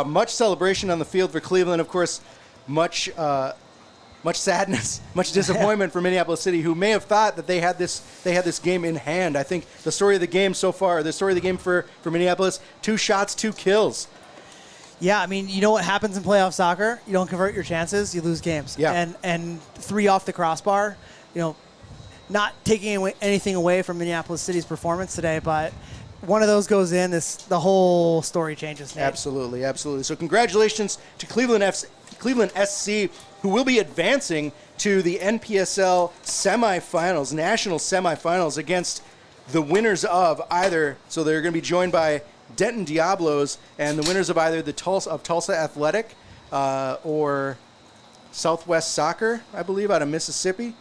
Much celebration on the field for Cleveland, of course. Much sadness, much disappointment for Minneapolis City, who may have thought that they had this game in hand. I think the story of the game so far, the story of the game for Minneapolis: 2 shots, 2 kills. Yeah, I mean, you know what happens in playoff soccer? You don't convert your chances, you lose games. Yeah. And 3 off the crossbar, not taking anything away from Minneapolis City's performance today, but one of those goes in, the whole story changes, Nate. Absolutely, absolutely. So congratulations to Cleveland SC, who will be advancing to the NPSL semifinals, national semifinals, against the winners of either. So they're going to be joined by Denton Diablos and the winners of either the Tulsa Athletic or Southwest Soccer, I believe, out of Mississippi,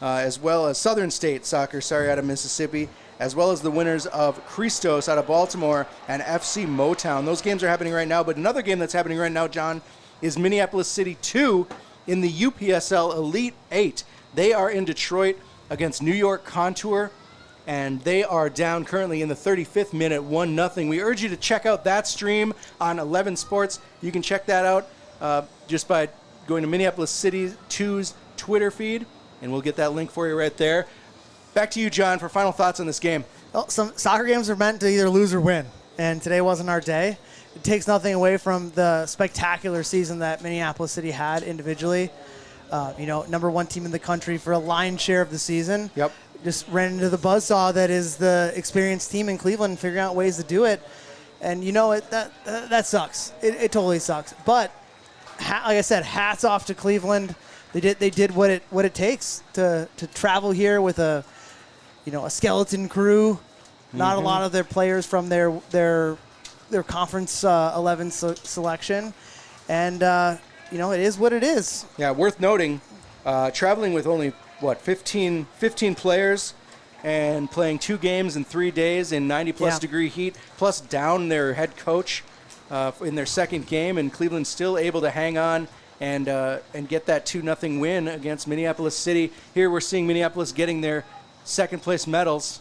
as well as Southern State Soccer, out of Mississippi, as well as the winners of Christos out of Baltimore and FC Motown. Those games are happening right now, but another game that's happening right now, John, is Minneapolis City 2 in the UPSL Elite 8. They are in Detroit against New York Contour, and they are down currently in the 35th minute, 1-0. We urge you to check out that stream on 11 Sports. You can check that out just by going to Minneapolis City 2's Twitter feed, and we'll get that link for you right there. Back to you, John, for final thoughts on this game. Well, some soccer games are meant to either lose or win, and today wasn't our day. It takes nothing away from the spectacular season that Minneapolis City had individually. Number 1 team in the country for a lion's share of the season. Yep. Just ran into the buzzsaw that is the experienced team in Cleveland, figuring out ways to do it. And that sucks. It totally sucks. But like I said, hats off to Cleveland. They did what it takes to travel here with a skeleton crew. Not a lot of their players from their conference 11 selection, and it is what it is. Yeah, worth noting, traveling with only 15 players and playing 2 games in 3 days in 90-plus degree heat, plus down their head coach in their second game, and Cleveland still able to hang on and get that 2-0 win against Minneapolis City. Here we're seeing Minneapolis getting their second-place medals.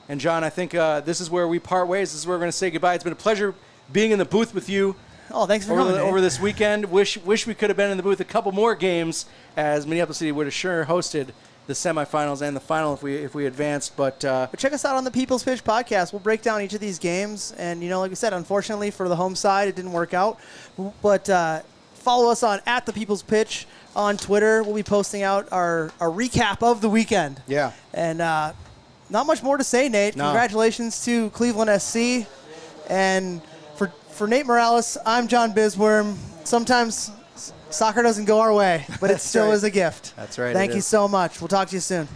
And, John, I think this is where we part ways. This is where we're going to say goodbye. It's been a pleasure being in the booth with you. Oh, thanks for coming over this weekend. Wish we could have been in the booth a couple more games, as Minneapolis City would have sure hosted the semifinals and the final if we advanced. But check us out on the People's Pitch podcast. We'll break down each of these games. And, like we said, unfortunately for the home side, it didn't work out. But follow us on @thepeoplespitch on Twitter. We'll be posting out our recap of the weekend. Yeah. And not much more to say, Nate. No. Congratulations to Cleveland SC. And for Nate Morales, I'm John Bisworm. Sometimes soccer doesn't go our way, but it still is a gift. That's right. Thank you so much. We'll talk to you soon.